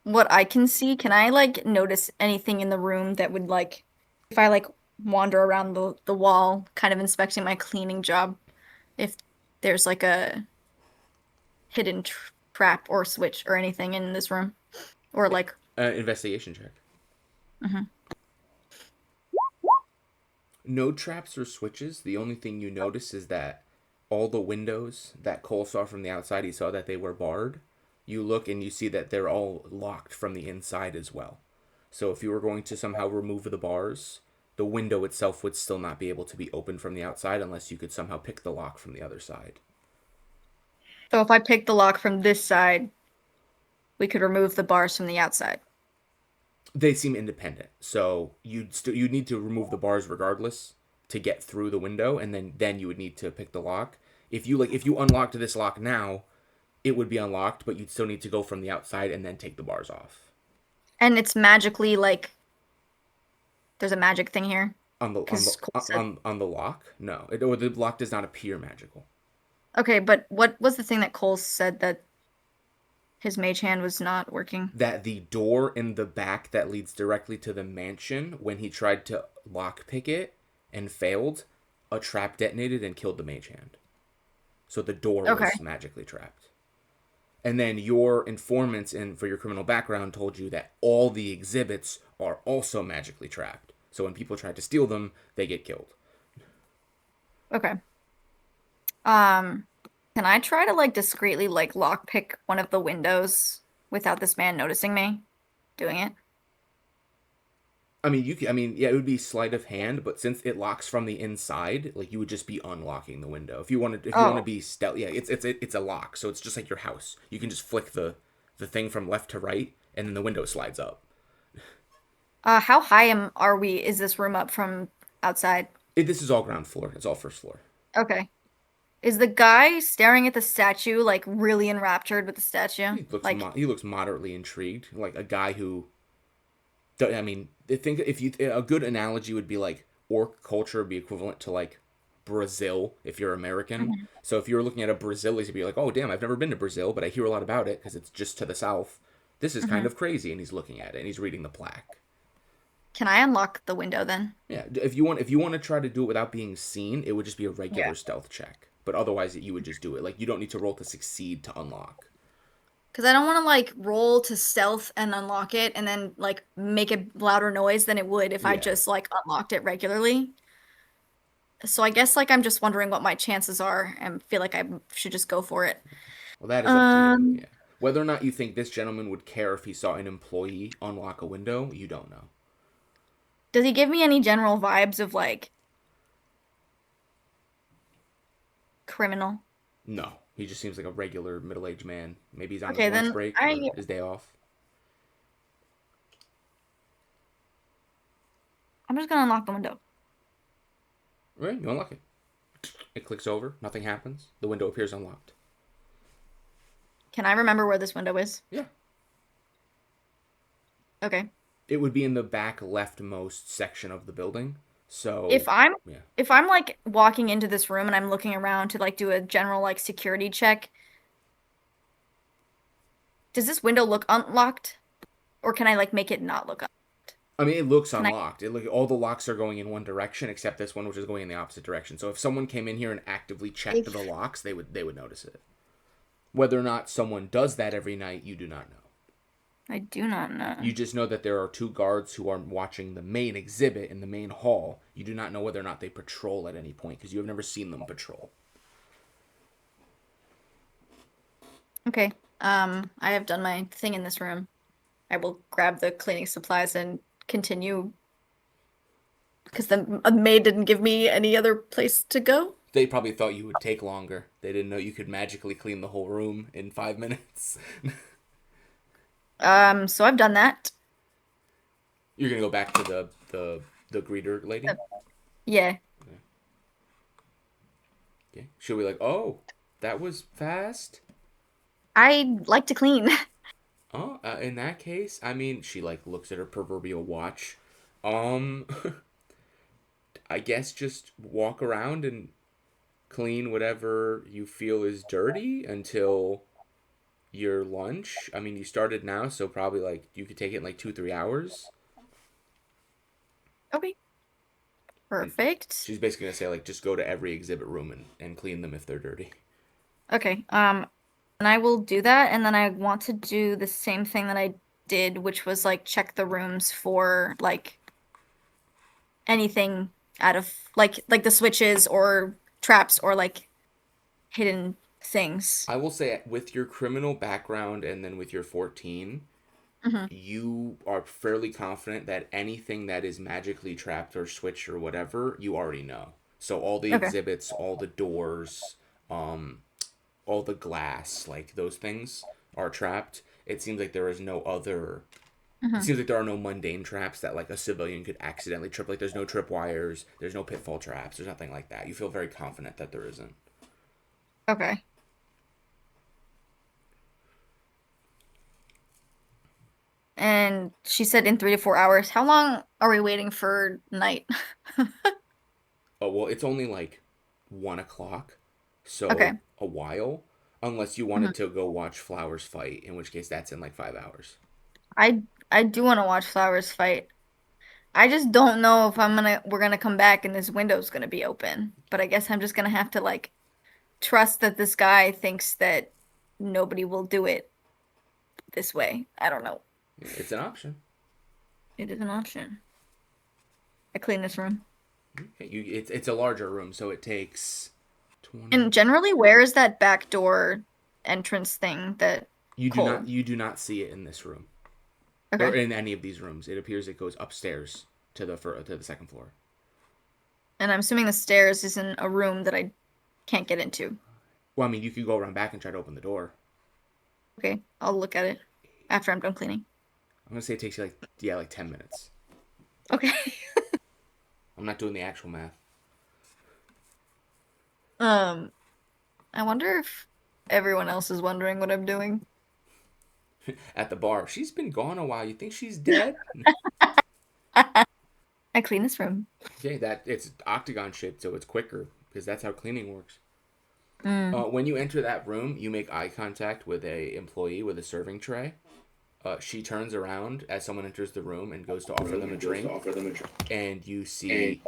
what I can see, can I like notice anything in the room that would like if I like wander around the wall, kind of inspecting my cleaning job, if there's like a hidden trap or switch or anything in this room, or like, Investigation check. mhm. No traps or switches. The only thing you notice is that all the windows that Cole saw from the outside, he saw that they were barred. You look and you see that they're all locked from the inside as well. So if you were going to somehow remove the bars, the window itself would still not be able to be opened from the outside unless you could somehow pick the lock from the other side. So if I pick the lock from this side, we could remove the bars from the outside. They seem independent, so you'd need to remove the bars regardless to get through the window, and then you would need to pick the lock. If you unlocked this lock now, it would be unlocked, but you'd still need to go from the outside and then take the bars off. And it's magically like there's a magic thing here On the because Cole said. on the lock, no, or the lock does not appear magical. Okay, but what was the thing that Cole said that his mage hand was not working? That the door in the back that leads directly to the mansion, when he tried to lockpick it and failed, a trap detonated and killed the mage hand. So the door Okay. was magically trapped. And then your informants for your criminal background told you that all the exhibits are also magically trapped. So when people try to steal them, they get killed. Okay. Um, can I try to like discreetly like lockpick one of the windows without this man noticing me doing it? I mean, yeah, it would be sleight of hand, but since it locks from the inside, like you would just be unlocking the window. If you want to Oh, be stealth, yeah, it's a lock, so it's just like your house. You can just flick the thing from left to right, and then the window slides up. how high are we? Is this room up from outside? This is all ground floor. It's all first floor. Okay. Is the guy staring at the statue like really enraptured with the statue? Like, He looks moderately intrigued, like a guy who. I mean, I think if you a good analogy would be like orc culture would be equivalent to like Brazil if you're American. mhm, So if you were looking at a Brazil, you'd be like, oh damn, I've never been to Brazil, but I hear a lot about it because it's just to the south. This is kind mhm. of crazy, and he's looking at it and he's reading the plaque. Can I unlock the window then? Yeah, if you want to try to do it without being seen, it would just be a Yeah. regular stealth check. But otherwise, you would just do it. Like you don't need to roll to succeed to unlock. Because I don't want to like roll to stealth and unlock it and then like make a louder noise than it would if I Yeah. just like unlocked it regularly. So I guess like I'm just wondering what my chances are and feel like I should just go for it. Well, that is up to you. Um, Yeah. Whether or not you think this gentleman would care if he saw an employee unlock a window, you don't know. does he give me any general vibes of like criminal? No. He just seems like a regular middle-aged man. Maybe he's on his Okay, lunch then break or his day off. I'm just gonna unlock the window. Right, you unlock it. It clicks over. Nothing happens. The window appears unlocked. Can I remember where this window is? Yeah. Okay. It would be in the back leftmost section of the building. So, If I'm yeah. if I'm like walking into this room and I'm looking around to like do a general like security check, does this window look unlocked? Or can I like make it not look unlocked? I mean, it looks Can I unlocked. All the locks are going in one direction except this one, which is going in the opposite direction. So if someone came in here and actively checked the if locks, they would notice it. Whether or not someone does that every night, you do not know. I do not know. You just know that there are two guards who are watching the main exhibit in the main hall. You do not know whether or not they patrol at any point because you have never seen them patrol. Okay. I have done my thing in this room. I will grab the cleaning supplies and continue because the maid didn't give me any other place to go. They probably thought you would take longer. They didn't know you could magically clean the whole room in 5 minutes. So I've done that. You're gonna go back to the greeter lady. Yeah. Okay. She'll be like, "Oh, that was fast." I like to clean. Oh, in that case, I mean, she like looks at her proverbial watch. Um, I guess just walk around and clean whatever you feel is dirty until your lunch. I mean, you started now, so probably like you could take it in like 2 3 hours. Okay. And Perfect. she's basically gonna say like just go to every exhibit room and clean them if they're dirty. Okay. And I will do that, and then I want to do the same thing that I did, which was like check the rooms for like anything out of like the switches or traps or like hidden things. I will say with your criminal background and then with your 14, Hmm. you are fairly confident that anything that is magically trapped or switched or whatever, you already know. So all the Okay. exhibits, all the doors, um, all the glass, like those things are trapped. It seems like there is no other. It Hmm. seems like there are no mundane traps that like a civilian could accidentally trip. Like there's no tripwires, there's no pitfall traps, there's nothing like that. You feel very confident that there isn't. Okay. And she said in 3 to 4 hours. How long are we waiting for night? Oh well, it's only like 1 o'clock, Okay. so a while. Unless you wanted Mhm. to go watch flowers fight, in which case that's in like 5 hours. I do want to watch flowers fight. I just don't know if we're gonna come back and this window's gonna be open. But I guess I'm just gonna have to like trust that this guy thinks that nobody will do it this way. I don't know. It's an option. It is an option. I clean this room. Okay, it's a larger room, so it takes 20. And generally, where is that back door entrance thing that Cole? You do not see it in this room or Okay. in any of these rooms. It appears it goes upstairs to the second floor. And I'm assuming the stairs is in a room that I can't get into. Well, I mean, you could go around back and try to open the door. Okay, I'll look at it after I'm done cleaning. I'm gonna say it takes you like 10 minutes. Okay. I'm not doing the actual math. Um, I wonder if everyone else is wondering what I'm doing. At the bar, she's been gone a while. You think she's dead? I clean this room. Okay, that it's octagon shaped, so it's quicker because that's how cleaning works. Mm. When you enter that room, you make eye contact with a employee with a serving tray. She turns around as someone enters the room and goes to offer them a drink, and you see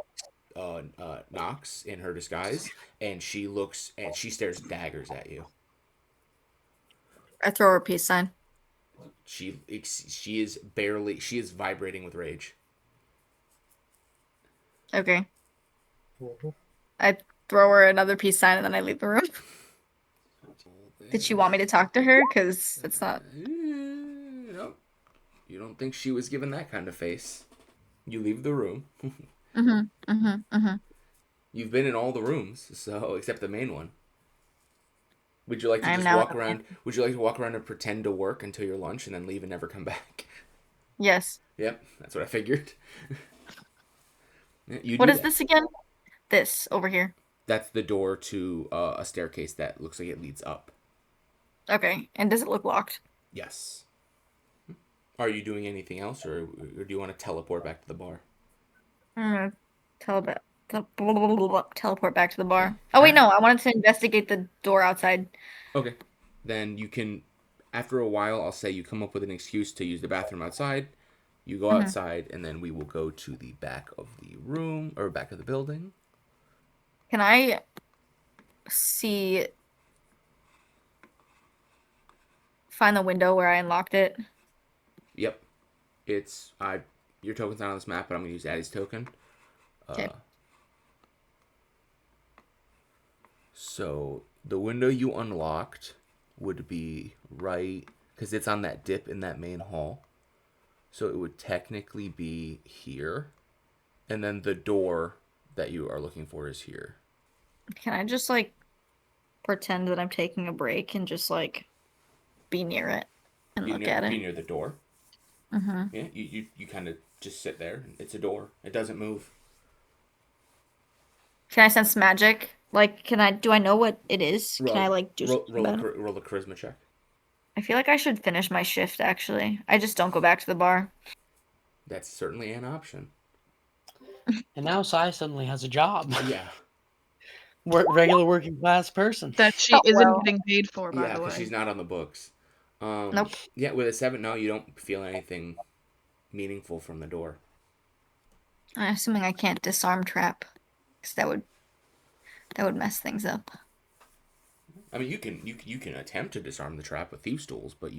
Knox in her disguise, and she looks and she stares daggers at you. I throw her a peace sign. She is vibrating with rage. Okay. I throw her another peace sign and then I leave the room. Did she want me to talk to her? Because it's not. No, you don't think she was given that kind of face. You leave the room. Mm-hmm. Mm-hmm. Mm-hmm. You've been in all the rooms, so except the main one. Would you like to I am just now in walk the around? Would you like to walk around and pretend to work until your lunch and then leave and never come back? Yes. Yep, that's what I figured. Yeah, you What do is that. this again? This over here. That's the door to a staircase that looks like it leads up. Okay. And does it look locked? Yes. Are you doing anything else, or do you want to teleport back to the bar? Mm, teleport. Teleport back to the bar. Oh wait, no. I wanted to investigate the door outside. Okay. Then you can, after a while, I'll say you come up with an excuse to use the bathroom outside. You go Hmm. outside, and then we will go to the back of the room or back of the building. Can I see? Find the window where I unlocked it. Yep. It's I. Your token's not on this map, but I'm gonna use Addie's token. Okay. So the window you unlocked would be right, because it's on that dip in that main hall. So it would technically be here. And then the door that you are looking for is here. Can I just like pretend that I'm taking a break and just like be near it and look at Be it? near the door. Mm-hmm. Yeah, you kind of just sit there. It's a door. It doesn't move. Can I sense magic? Like, do I know what it is? Can I like do something about it? Roll a charisma check. I feel like I should finish my shift actually. I just don't go back to the bar. That's certainly an option. And now Sai suddenly has a job. Yeah. Regular working class person. That she Oh, isn't well. getting paid for, by Yeah, the because way. she's not on the books. Nope. Yeah, with a 7, no, you don't feel anything meaningful from the door. I'm assuming I can't disarm trap, because that would mess things up. I mean, you can attempt to disarm the trap with thieves' tools, but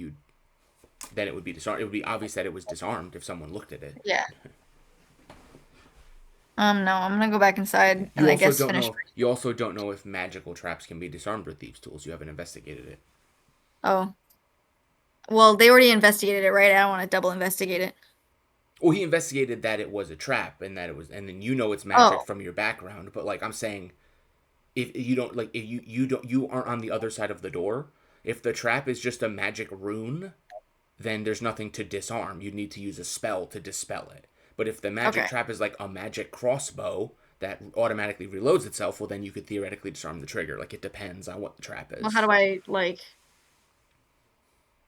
then it would be disarmed. It would be obvious that it was disarmed if someone looked at it. Yeah. No, I'm gonna go back inside and You I also guess don't finish. know. You also don't know if magical traps can be disarmed with thieves' tools. You haven't investigated it. Oh. Well, they already investigated it, right? I don't want to double investigate it. Well, he investigated that it was a trap and that it was, and then you know it's magic Oh. from your background. But like I'm saying, if you don't like, if you aren't on the other side of the door. If the trap is just a magic rune, then there's nothing to disarm. You need to use a spell to dispel it. But if the magic Okay. trap is like a magic crossbow that automatically reloads itself, well, then you could theoretically disarm the trigger. Like, it depends on what the trap is. Well, how do I like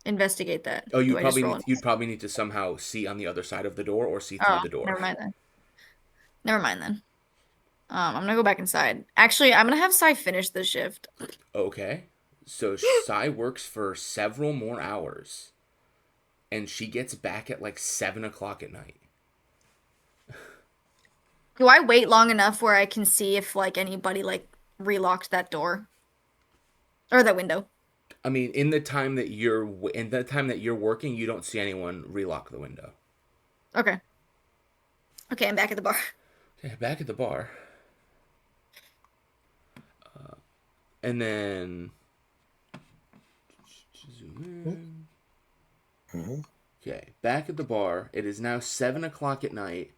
investigate that? Oh, Do I just roll you'd probably need to somehow see on the other side of the door or see through Oh, the door. never mind then. Never mind then. I'm gonna go back inside. Actually, I'm gonna have Sai finish the shift. Okay. So Sai works for several more hours, and she gets back at like 7 o'clock at night. Do I wait long enough where I can see if like anybody like relocked that door or that window? I mean, in the time that you're working, you don't see anyone relock the window. Okay. Okay, I'm back at the bar. Okay, back at the bar. And then zoom in. Mm-hmm. Okay, back at the bar. It is now 7 o'clock at night.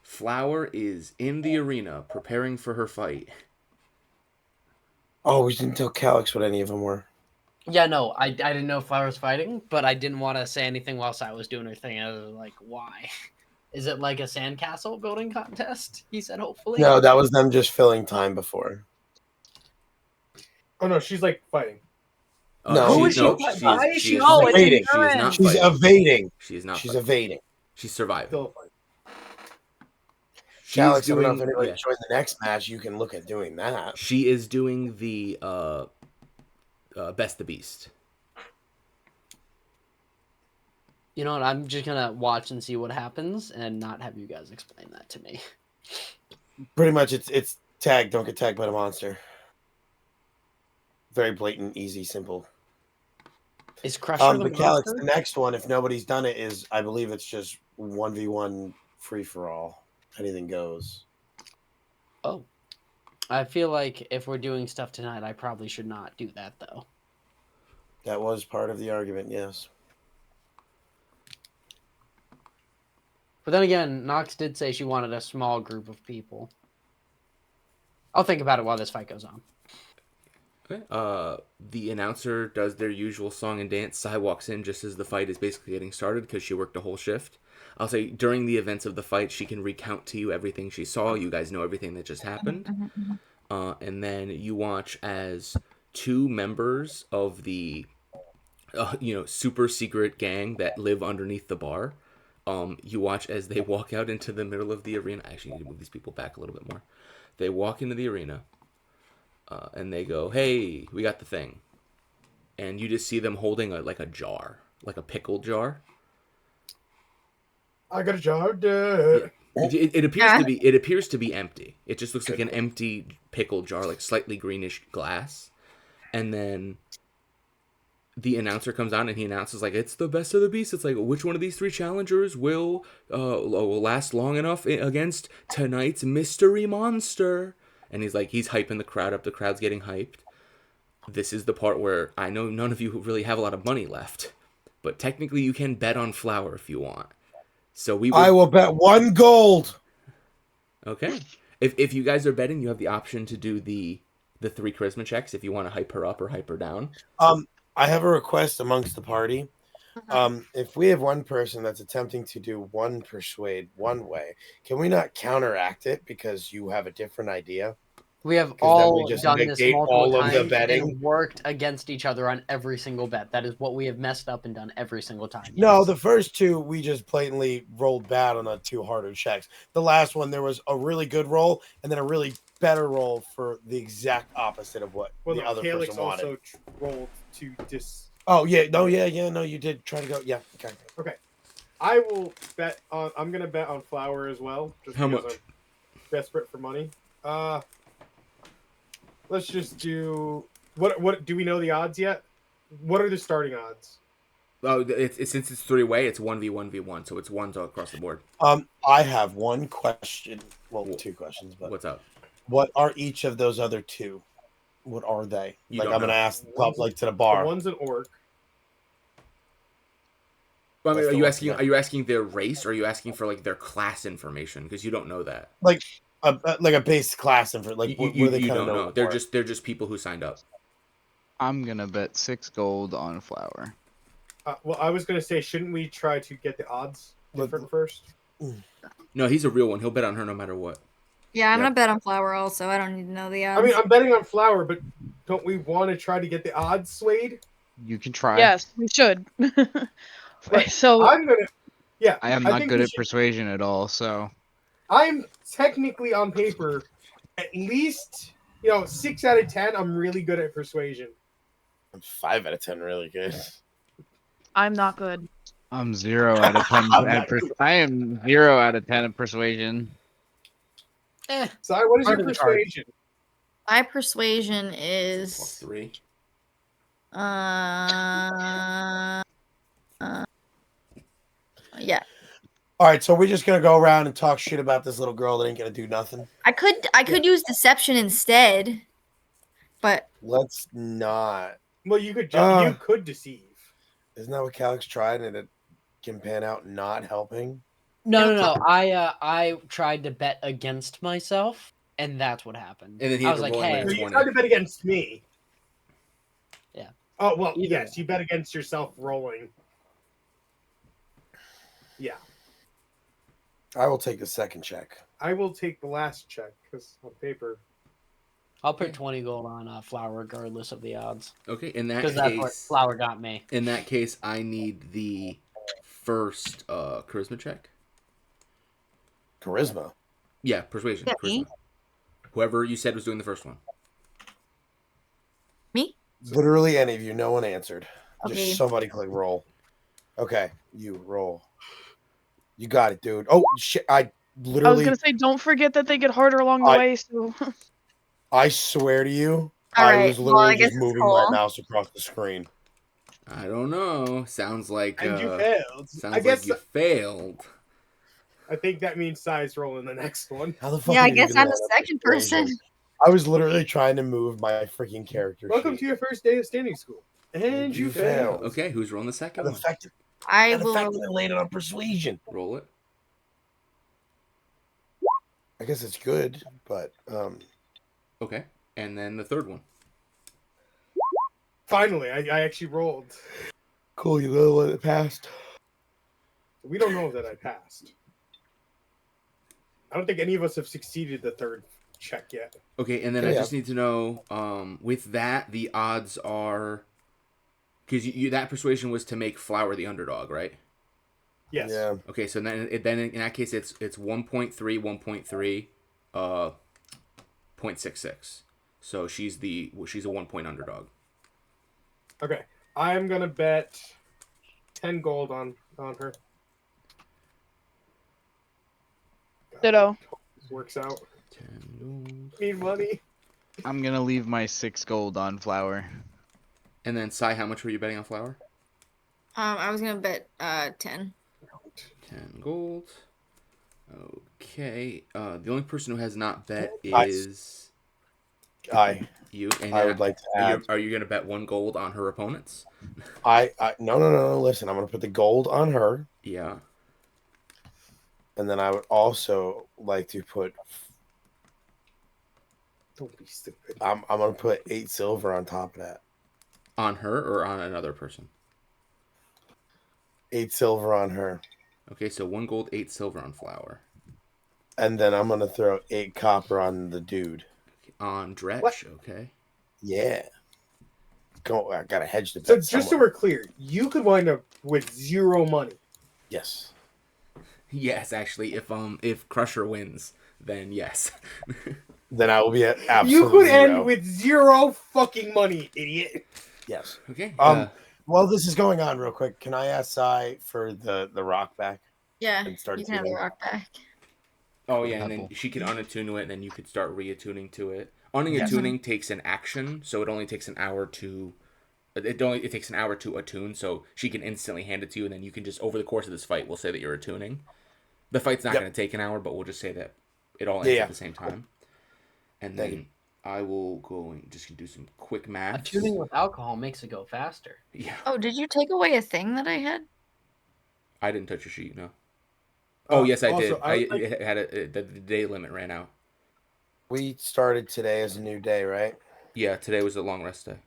Flower is in the arena preparing for her fight. Oh, we didn't tell Calix what any of them were. Yeah, no, I didn't know if I was fighting, but I didn't want to say anything whilst I was doing her thing. I was like, why? Is it like a sandcastle building contest? He said, hopefully. No, that was them just filling time before. Oh no, she's like fighting. No. Who is she, no, she? she Why is, is she she is, oh, it's evading. an She is not She's fighting. evading. She is not She's fighting. evading. She's surviving. Still fighting. She's Calix, I don't know doing, if anybody yeah. joined the next match. You can look at doing that. She is doing the Best the Beast. You know what? I'm just gonna watch and see what happens, and not have you guys explain that to me. Pretty much, it's tag. Don't get tagged by the monster. Very blatant, easy, simple. Is Crusher the But Calix, monster? the next one, if nobody's done it, is I believe it's just 1v1 free for all. Anything goes. Oh, I feel like if we're doing stuff tonight, I probably should not do that though. That was part of the argument, yes. But then again, Nox did say she wanted a small group of people. I'll think about it while this fight goes on. Okay. The announcer does their usual song and dance. Sai walks in just as the fight is basically getting started because she worked a whole shift. I'll say during the events of the fight, she can recount to you everything she saw. You guys know everything that just happened. And then you watch as two members of the, super secret gang that live underneath the bar. You watch as they walk out into the middle of the arena. I actually need to move these people back a little bit more. They walk into the arena. And they go, "Hey, we got the thing," and you just see them holding a jar, like a pickle jar. I got a jar. Yeah. It appears to be empty. It just looks like an empty pickle jar, like slightly greenish glass. And then the announcer comes on and he announces like, "It's the best of the beast." It's like, which one of these three challengers will last long enough against tonight's mystery monster? And he's hyping the crowd up. The crowd's getting hyped. this is the part where I know none of you really have a lot of money left, but technically you can bet on flour if you want. So we I will. will bet 1 gold. Okay. If you guys are betting, you have the option to do the 3 charisma checks if you want to hype her up or hype her down. I have a request amongst the party. If we have one person that's attempting to do one persuade one way, can we not counteract it because you have a different idea? We have 'Cause then we all just done this negate multiple all of the times betting? and worked against each other on every single bet. That is what we have messed up and done every single time. No, yes. the first 2 we just blatantly rolled bad on the 2 harder checks. The last one there was a really good roll and then a really better roll for the exact opposite of what Well, the no, other Calyx person wanted. also rolled to dis. Oh yeah, no, yeah, no, you did try to go. Yeah, okay. Okay, I will bet on. I'm gonna bet on flour as well, just How because much? I'm desperate for money. Let's just do what do we know the odds yet? What are the starting odds? Oh, it's since it's 3-way, it's 1v1v1, so it's ones all across the board. I have one question. Well, Wh- 2 questions, but What's up? what are each of those other 2? What are they? You Like don't I'm gonna know. ask like to the The bar. one's an orc. Well, I mean, That's are the you one asking? together. Are you asking their race, or are you asking for like their class information? Because you don't know that. Like a base class and for like what do they You kind of don't know? know. They're just people who signed up. I'm gonna bet 6 gold on flour. Well, I was gonna say, shouldn't we try to get the odds different first? No, he's a real one. He'll bet on her no matter what. Yeah, I'm Yeah. gonna bet on flour also. I don't need to know the I mean, odds. I'm betting on flour, but don't we want to try to get the odds swayed? You can try. Yes, we should. Right. So I'm gonna. Yeah, I am not think good we at should. persuasion at all, so I'm technically on paper, at least 6 out of 10. I'm really good at persuasion. I'm 5 out of 10 really good. I'm not good. I'm 0 out of 10 I'm at not good. I am 0 out of 10 at persuasion. So, what is Part your of the card. persuasion? My persuasion Plus is 3. Yeah. All right, so we're just gonna go around and talk shit about this little girl that ain't gonna do nothing. I could use deception instead, but Let's not. Well, you could you could deceive. Isn't that what Calix tried and it can pan out not helping? No. I tried to bet against myself, and that's what happened. And then he I had was to like, roll like "Hey, a So you 20. tried to bet against me. Yeah. Oh well, Either yes, way. you bet against yourself rolling. Yeah, I will take the second check. I will take the last check because on paper. I'll put 20 gold on flour regardless of the odds, Okay, in that because that's what case, flour got me." in that case, I need the first charisma check. Charisma. Yeah, persuasion. Yeah, Charisma. me? Whoever you said was doing the first one. me? Literally any of you. No one answered. Okay. Just somebody click roll. Okay, you roll. You got it, dude. Oh shit! I I was literally. gonna say, don't forget that they get harder along the way. So I swear to you, All I right, was well, I literally guess just it's moving cool. my mouse across the screen. I don't know. Sounds like And you failed. sounds I guess like you failed. I think that means size roll in the next one. How the fuck? Yeah, I did you guess do I'm that the on second persuasion? person. I was literally trying to move my freaking character. Welcome sheet. to your first day of standing school, and you You failed. failed. Okay, who's rolling the second And one? the fact I and the will. fact that I landed on persuasion. Roll it. I guess it's good, but Okay, and then the third one. Finally, I actually rolled. cool. You know what? It passed. We don't know that I passed. I don't think any of us have succeeded the third check yet. Okay, and then I Yeah. just need to know, with that, the odds are, because you that persuasion was to make Flower the underdog, right? Yes. Yeah. Okay, so then in that case it's 1.3, 1.3, 0.66. So she's a 1 point underdog. Okay. I'm gonna bet 10 gold on her. ditto. This works out. 10 gold. Need money. I'm gonna leave my 6 gold on flour. And then Sai, how much were you betting on Flower? I was gonna bet 10. 10 gold. Okay. The only person who has not bet Nice. is I You and I would like to add. Are you gonna bet 1 gold on her opponents? No. Listen, I'm gonna put the gold on her, Yeah. and then I would also like to put. Don't be stupid. I'm gonna put 8 silver on top of that. On her or on another person? 8 silver on her, Okay, so 1 gold, 8 silver on Flower. and then I'm gonna throw 8 copper on the dude. On Dretch, What? okay. Yeah. Go. I gotta hedge the bet. So just so somewhere. we're clear, you could wind up with 0 money. Yes. Yes, actually, if Crusher wins, then yes. Then I will be at You absolute could 0. end with 0 fucking money, idiot. Yes. Okay. While this is going on, real quick, can I ask Sai for the rock back? Yeah, And start you can have the tuning. rock back. Oh yeah, and then Pebble. she can unattune it, and then you could start reattuning to it. Yes. Unattuning takes an action, so it only takes an hour to. It takes an hour to attune, so she can instantly hand it to you, and then you can just over the course of this fight, we'll say that you're attuning. The fight's not Yep. going to take an hour, but we'll just say that it all ends Yeah, yeah. at the same time. And Thank then I will go and just do some quick math. Attuning with alcohol makes it go faster. Yeah, Oh, did you take away a thing that I had? I didn't touch your sheet. No. Oh yes, I also, did. I would like- it had the day limit ran out. We started today as a new day, right? Yeah, today was a long rest day,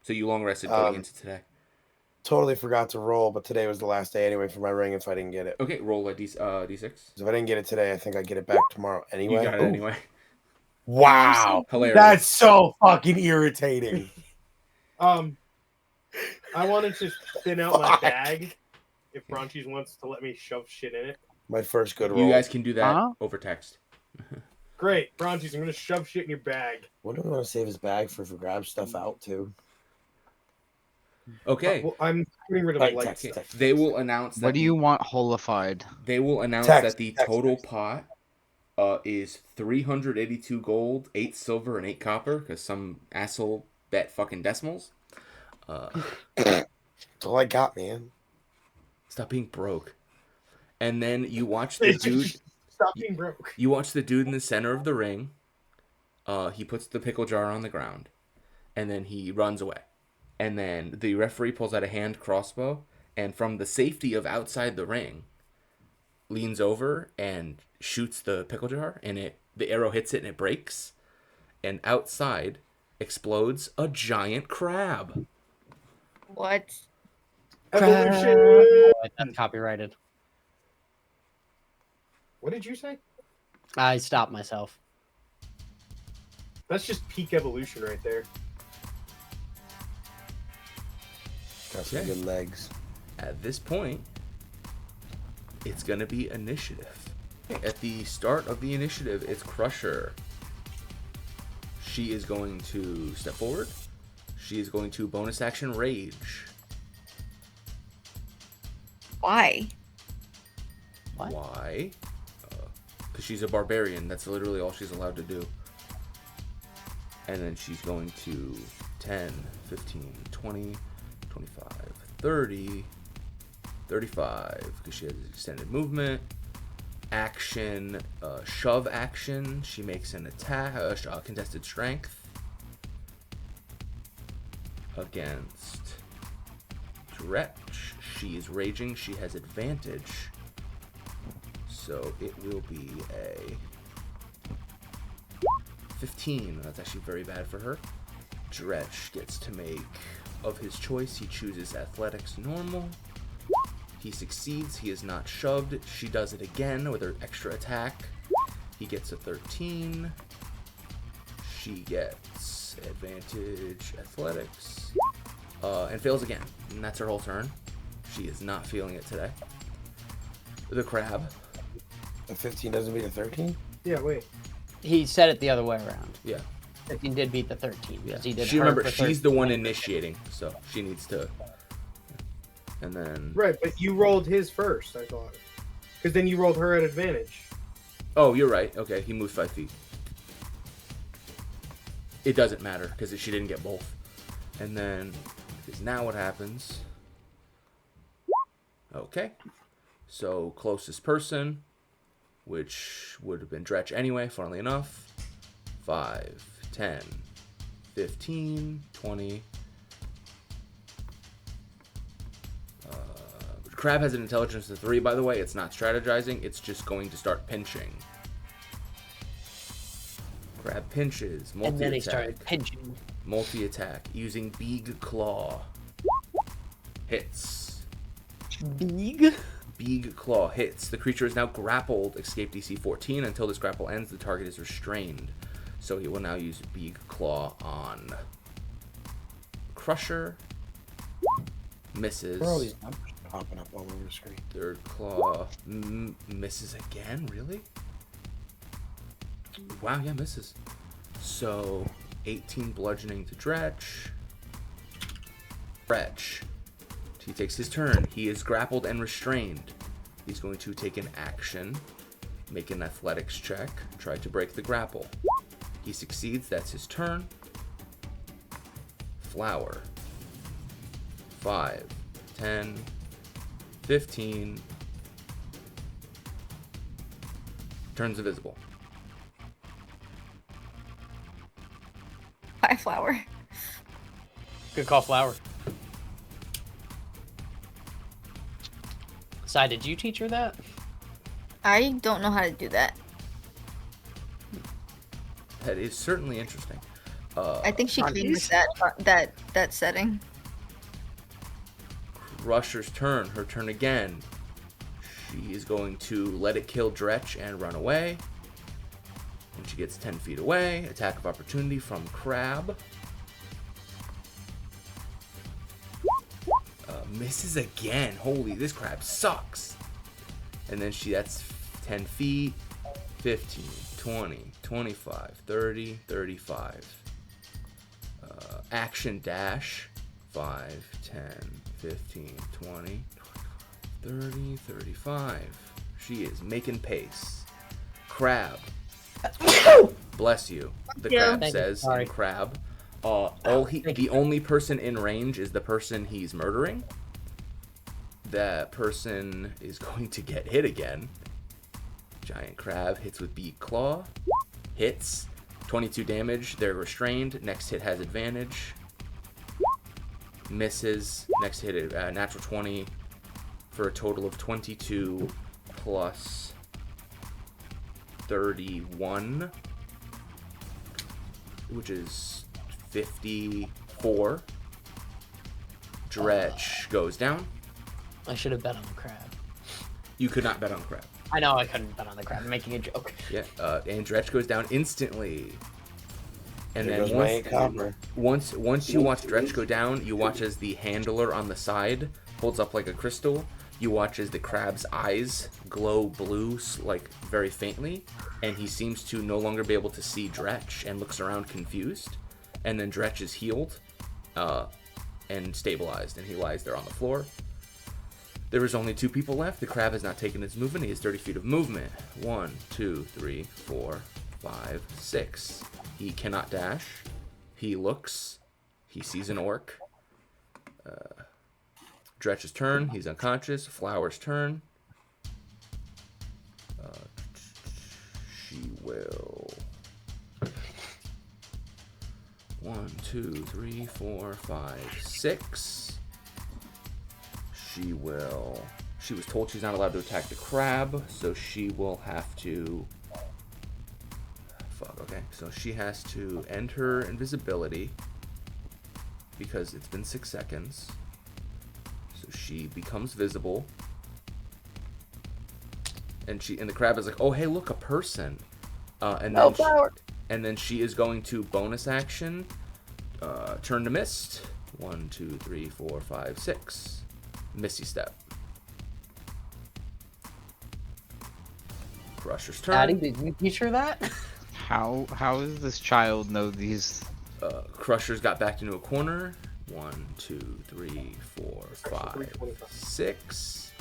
so you long rested going into today. Totally forgot to roll, but today was the last day anyway for my ring if I didn't get it. Okay, roll a d6. So if I didn't get it today, I think I get it back tomorrow anyway. You got it Ooh. anyway. Wow. Hilarious. That's so fucking irritating. I wanted to thin out my Fuck. bag if Bronchies wants to let me shove shit in it. My first good roll. You guys can do that Huh? over text. Great, Bronchies, I'm gonna shove shit in your bag. What do we want to save his bag for if we grab stuff out too? Okay. Well, I'm getting rid of Like, light text, stuff. text. They will announce that What do you want holified? They will announce Text, that the text, total text. pot is 382 gold, 8 silver, and 8 copper because some asshole bet fucking decimals. That's all I got, man. Stop being broke. And then you watch the dude. Stop being broke. You watch the dude in the center of the ring. He puts the pickle jar on the ground, and then he runs away. And then the referee pulls out a hand crossbow, and from the safety of outside the ring, leans over and shoots the pickle jar, and the arrow hits it and it breaks, and outside explodes a giant crab. What? Evolution. Oh, that's copyrighted. What did you say? I stopped myself. That's just peak evolution right there. Got some Okay. good legs. At this point, it's gonna be initiative. At the start of the initiative, it's Crusher. She is going to step forward. She is going to bonus action Rage. Why? What? Why? Because she's a barbarian. That's literally all she's allowed to do. And then she's going to 10, 15, 20, 25, 30, 35, because she has extended movement. Action, shove action. She makes an attack, contested strength against Dretch. She is raging. She has advantage. So it will be a 15. That's actually very bad for her. Dretch gets to make of his choice. He chooses athletics normal. He succeeds. He is not shoved. She does it again with her extra attack. He gets a 13. She gets advantage athletics. And fails again. And that's her whole turn. She is not feeling it today. The crab. The 15 doesn't beat a 13? Yeah, wait. He said it the other way around. Yeah. 15 did beat the 13. Yeah. Because he did She her remember for she's 13. the one initiating, so she needs to. And then. Right, but you rolled his first, I thought. Because then you rolled her at advantage. Oh, you're right. Okay, he moves 5 feet. It doesn't matter because she didn't get both. And then, because now what happens? Okay, so closest person, which would have been Dretch anyway, funnily enough. 5, 10, 15, 20. Crab has an intelligence of 3, by the way. It's not strategizing. It's just going to start pinching. Crab pinches. And then he Multi-attack. started pinching. Multi-attack. Using Big Claw. Hits. Big? Big Claw hits. The creature is now grappled. Escape DC 14. Until this grapple ends, the target is restrained. So he will now use Big Claw on Crusher. Misses. Where are all these numbers popping up all over the screen? Third Claw misses again? Really? Wow, yeah, misses. So 18 bludgeoning to Dretch. Dretch. He takes his turn. He is grappled and restrained. He's going to take an action, make an athletics check, try to break the grapple. He succeeds. That's his turn. Flower. 5, 10, 15. Turns invisible. Hi, Flower. Good call, Flower. Sai, did you teach her that? I don't know how to do that. That is certainly interesting. I think she came with that setting. Crusher's turn. Her turn again. She is going to let it kill Dretch and run away. And she gets 10 feet away. Attack of opportunity from Crab. Misses again. Holy, this crab sucks. And then that's 10 feet. 15, 20, 25, 30, 35. Action dash. 5, 10, 15, 20, 30, 35. She is making pace. Crab. Bless you. The crab Thank you. says. Sorry. And Crab. The only person in range is the person he's murdering. That person is going to get hit again. Giant crab hits with Beak Claw. Hits. 22 damage. They're restrained. Next hit has advantage. Misses. Next hit, natural 20 for a total of 22 plus 31, which is 54. Dretch goes down. I should have bet on the crab. You could not bet on crab. I know I couldn't bet on the crab. I'm making a joke. Yeah, and Dretch goes down instantly. And There then goes my copper. once you watch Dretch go down, you watch as the handler on the side holds up like a crystal. You watch as the crab's eyes glow blue, like very faintly, and he seems to no longer be able to see Dretch and looks around confused. And then Dretch is healed and stabilized, and he lies there on the floor. There is only 2 people left. The crab has not taken its movement. He has 30 feet of movement. 1, 2, 3, 4, 5, 6. He cannot dash. He looks. He sees an orc. Dretch's turn. He's unconscious. Flower's turn. She will. 1, 2, 3, 4, 5, 6. She was told she's not allowed to attack the crab, so she will have to. Fuck, okay. So she has to end her invisibility because it's been 6 seconds. So she becomes visible. And the crab is like, oh, hey, look, a person. And then she is going to bonus action, turn to mist. 1, 2, 3, 4, 5, 6. Misty step. Crusher's turn. Addie, did you teach her that? How does this child know these? Crusher's got backed into a corner. 1, 2, 3, 4, 5, 325. 6.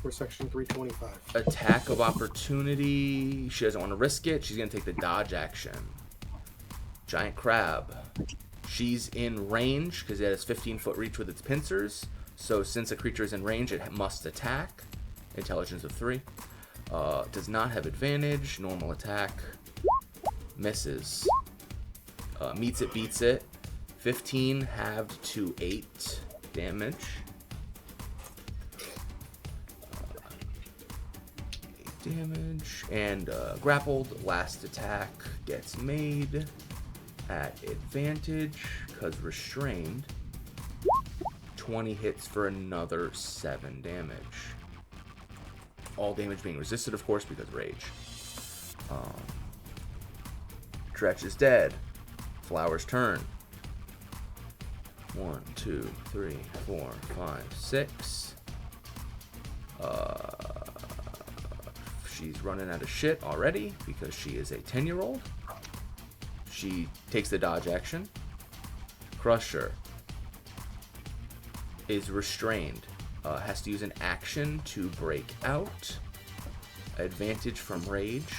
For section 325. Attack of opportunity. She doesn't want to risk it. She's going to take the dodge action. Giant crab. She's in range because it has 15-foot reach with its pincers. So since a creature is in range, it must attack. Intelligence of 3. Does not have advantage. Normal attack. Misses. Meets it, beats it. 15 halved to 8 damage. 8 damage. And grappled. Last attack gets made at advantage because restrained. 20 hits for another 7 damage. All damage being resisted, of course, because rage. Dretch is dead. Flower's turn. 1, 2, 3, 4, 5, 6. She's running out of shit already because she is a 10-year-old. She takes the dodge action. Crusher is restrained. Has to use an action to break out. Advantage from rage.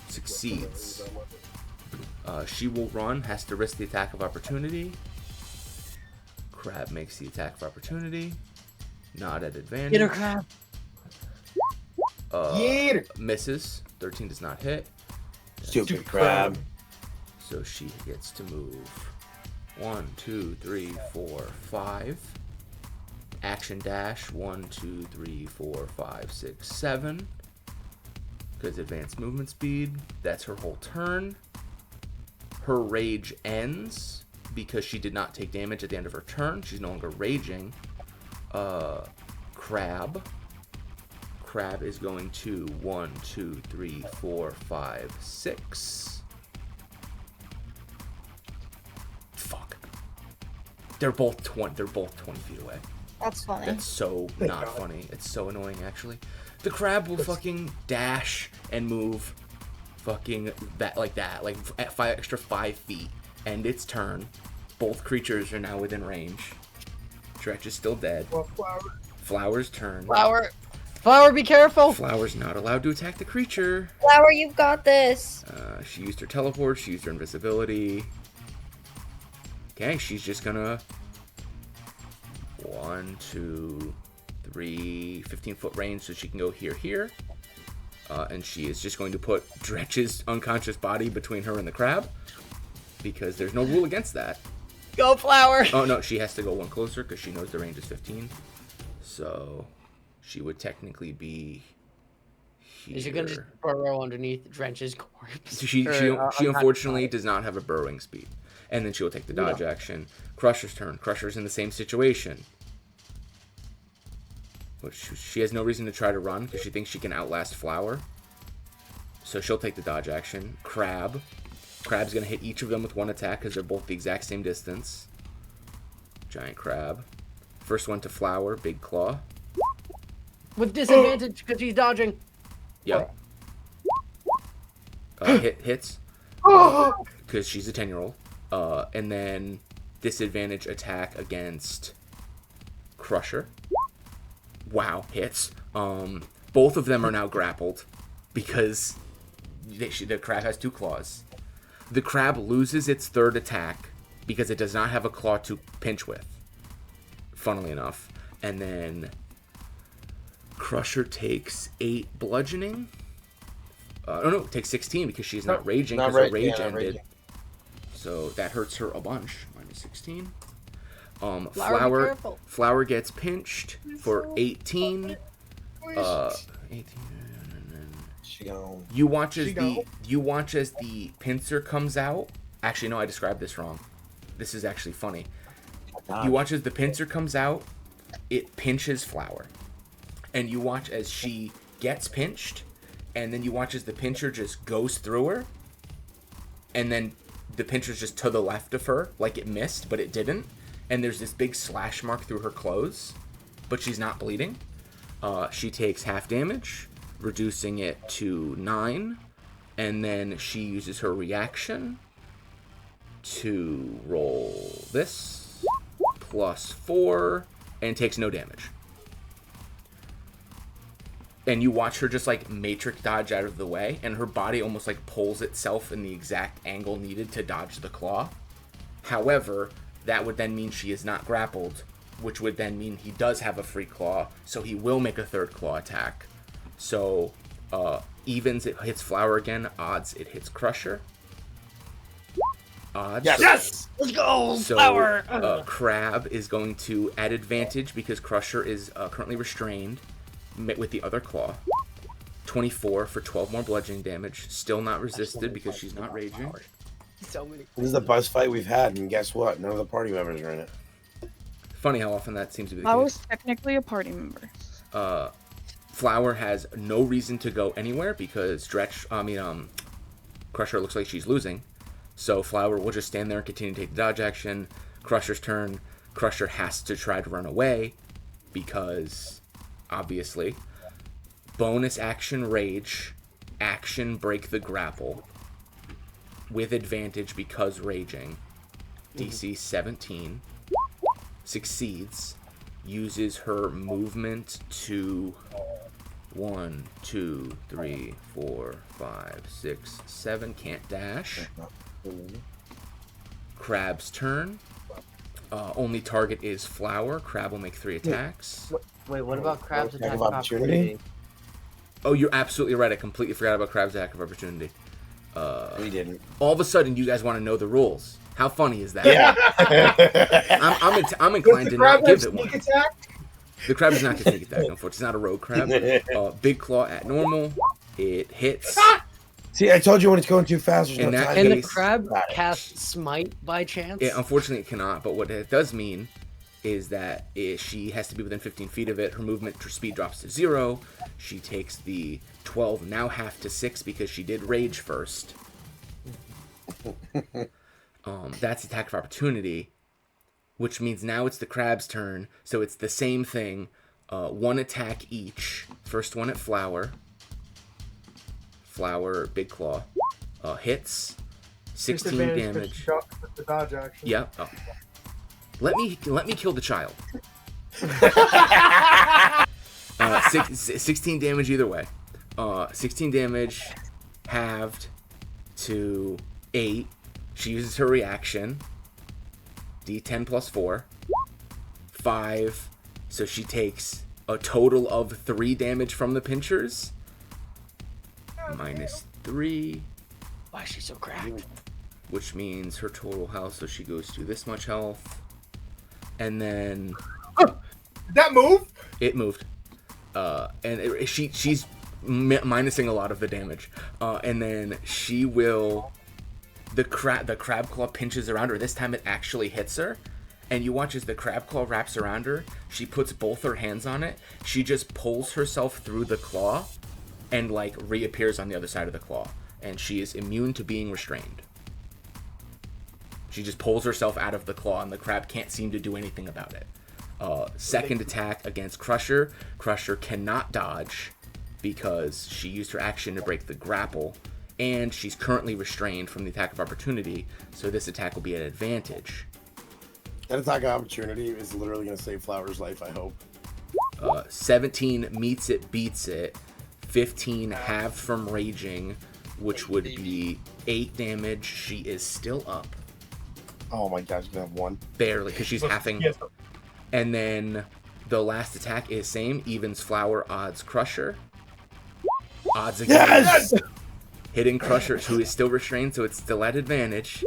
Succeeds. She will run, has to risk the attack of opportunity. Crab makes the attack of opportunity. Not at advantage. Get her, Crab. Get her. Misses. 13 does not hit. Stupid crab. So she gets to move 1, 2, 3, 4, 5. Action dash 1, 2, 3, 4, 5, 6, 7. Because advanced movement speed. That's her whole turn. Her rage ends because she did not take damage at the end of her turn. She's no longer raging. Crab. Crab is going to 1, 2, 3, 4, 5, 6. Fuck. They're both 20 feet away. That's funny. That's so not funny. It's so annoying, actually. The crab will fucking dash and move fucking that, like at extra 5 feet. End its turn. Both creatures are now within range. Dretch is still dead. Flower's turn. Flower, be careful. Flower's not allowed to attack the creature. Flower, you've got this. She used her teleport. She used her invisibility. Okay, she's just gonna 1, 2, 3, 15-foot range, so she can go here. And she is just going to put Dretch's unconscious body between her and the crab, because there's no rule against that. Go, Flower. Oh no, she has to go one closer because she knows the range is 15. So she would technically be here. Is she gonna just burrow underneath Drench's corpse? She unfortunately does not have a burrowing speed. And then she will take the dodge action. Crusher's turn. Crusher's in the same situation. But she has no reason to try to run because she thinks she can outlast Flower. So she'll take the dodge action. Crab's going to hit each of them with one attack because they're both the exact same distance. Giant crab. First one to Flower, big claw. With disadvantage because he's dodging. Yep. Hits. Because she's a 10-year-old. And then disadvantage attack against Crusher. Wow, hits. Both of them are now grappled because the crab has 2 claws. The crab loses its third attack because it does not have a claw to pinch with, funnily enough. And then Crusher takes 8 bludgeoning. It takes 16 because she's not raging because her rage ended. Raging. So that hurts her a bunch. Minus 16. Flower gets pinched for 18. 18. You watch as the pincer comes out. Actually, no, I described this wrong. This is actually funny. You watch as the pincer comes out. It pinches Flower, and you watch as she gets pinched, and then you watch as the pincher just goes through her, and then the pincher's just to the left of her, like it missed, but it didn't. And there's this big slash mark through her clothes, but she's not bleeding. She takes half damage, reducing it to 9. And then she uses her reaction to roll this, +4, and takes no damage. And you watch her just like matrix dodge out of the way, and her body almost like pulls itself in the exact angle needed to dodge the claw. However, that would then mean she is not grappled, which would then mean he does have a free claw, so he will make a third claw attack. So Evens, it hits Flower again. Odds, it hits Crusher. Odds. Yes! Let's go, So, Flower! Crab is going to add advantage because Crusher is currently restrained with the other claw. 24 for 12 more bludgeoning damage. Still not resisted because she's not raging. So many. This is the best fight we've had, and guess what? None of the party members are in it. Funny how often that seems to be the I case. was technically a party member. Flower has no reason to go anywhere because Crusher looks like she's losing. So Flower will just stand there and continue to take the dodge action. Crusher's turn. Crusher has to try to run away because, obviously, bonus action rage, action break the grapple with advantage because raging. DC 17. Succeeds. Uses her movement to 1, 2, 3, 4, 5, 6, 7. Can't dash. Crab's turn. Only target is Flower. Crab will make 3 attacks. Wait, what about Crab's Attack attack of of opportunity? opportunity? Oh, you're absolutely right. I completely forgot about Crab's attack of opportunity. We didn't. All of a sudden, you guys want to know the rules. How funny is that? Yeah. I'm inclined to not give it one. Attack? The crab does not get sneak attack, unfortunately. It's not a rogue crab. Big claw at normal. It hits. See, I told you when it's going too fast, there's In no that time. Can the case- crab cast Smite by chance? Unfortunately, it cannot. But what it does mean is that she has to be within 15 feet of it. Her movement speed drops to 0. She takes the 12, now half to 6 because she did rage first. That's attack of opportunity, which means now it's the crab's turn. So it's the same thing. 1 attack each. First one at Flower. Flower, big claw. Hits. 16 damage. The dodge action. Yep. Oh. Let me kill the child. 16 damage either way. 16 damage halved to 8. She uses her reaction. D10 plus 4. 5. So she takes a total of 3 damage from the pinchers. Minus 3. Why is she so cracked? Which means her total health, so she goes to this much health. And then Did that move? it moved. She's minusing a lot of the damage. And then she will... The crab claw pinches around her. This time it actually hits her. And you watch as the crab claw wraps around her. She puts both her hands on it. She just pulls herself through the claw and, like, reappears on the other side of the claw. And she is immune to being restrained. She just pulls herself out of the claw, and the crab can't seem to do anything about it. Second attack against Crusher. Crusher cannot dodge because she used her action to break the grapple. And she's currently restrained from the attack of opportunity, so this attack will be at advantage. That attack of opportunity is literally going to save Flower's life, I hope. 17 meets it, beats it. 15 halved from raging, which would be 8 damage. She is still up. Oh my god, she's going to have 1. Barely, because she's halving. Yes. And then the last attack is same. Evens Flower, odds Crusher. Odds again. Yes! Hitting Crusher, who is still restrained, so it's still at advantage.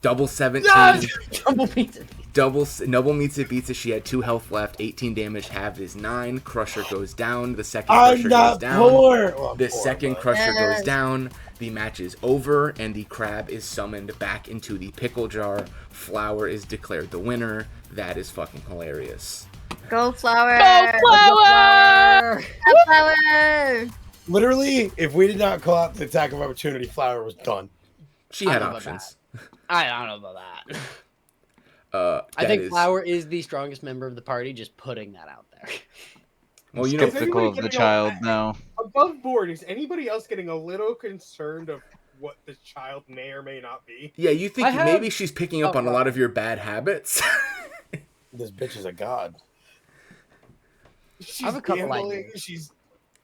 Double 17. Yes! Double pizza. Double meets it, beats it. She had 2 health left. 18 damage. Halved is 9. Crusher goes down. The second Crusher goes down. Poor. Well, The poor, second but- Crusher goes Yes. down. The match is over, and the crab is summoned back into the pickle jar. Flower is declared the winner. That is fucking hilarious. Go flower! Go Flower! Go flower! Literally, if we did not call out the attack of opportunity, Flower was done. She I had don't know options. I don't know about that. I That think is- Flower is the strongest member of the party, just putting that out there. Well, you know, Is Skeptical of anybody the getting child a- now. Above board, is anybody else getting a little concerned of what the child may or may not be? yeah, you think I have- maybe she's picking up Oh, on a lot of your bad habits. This bitch is a god. She's have a couple gambling, ideas.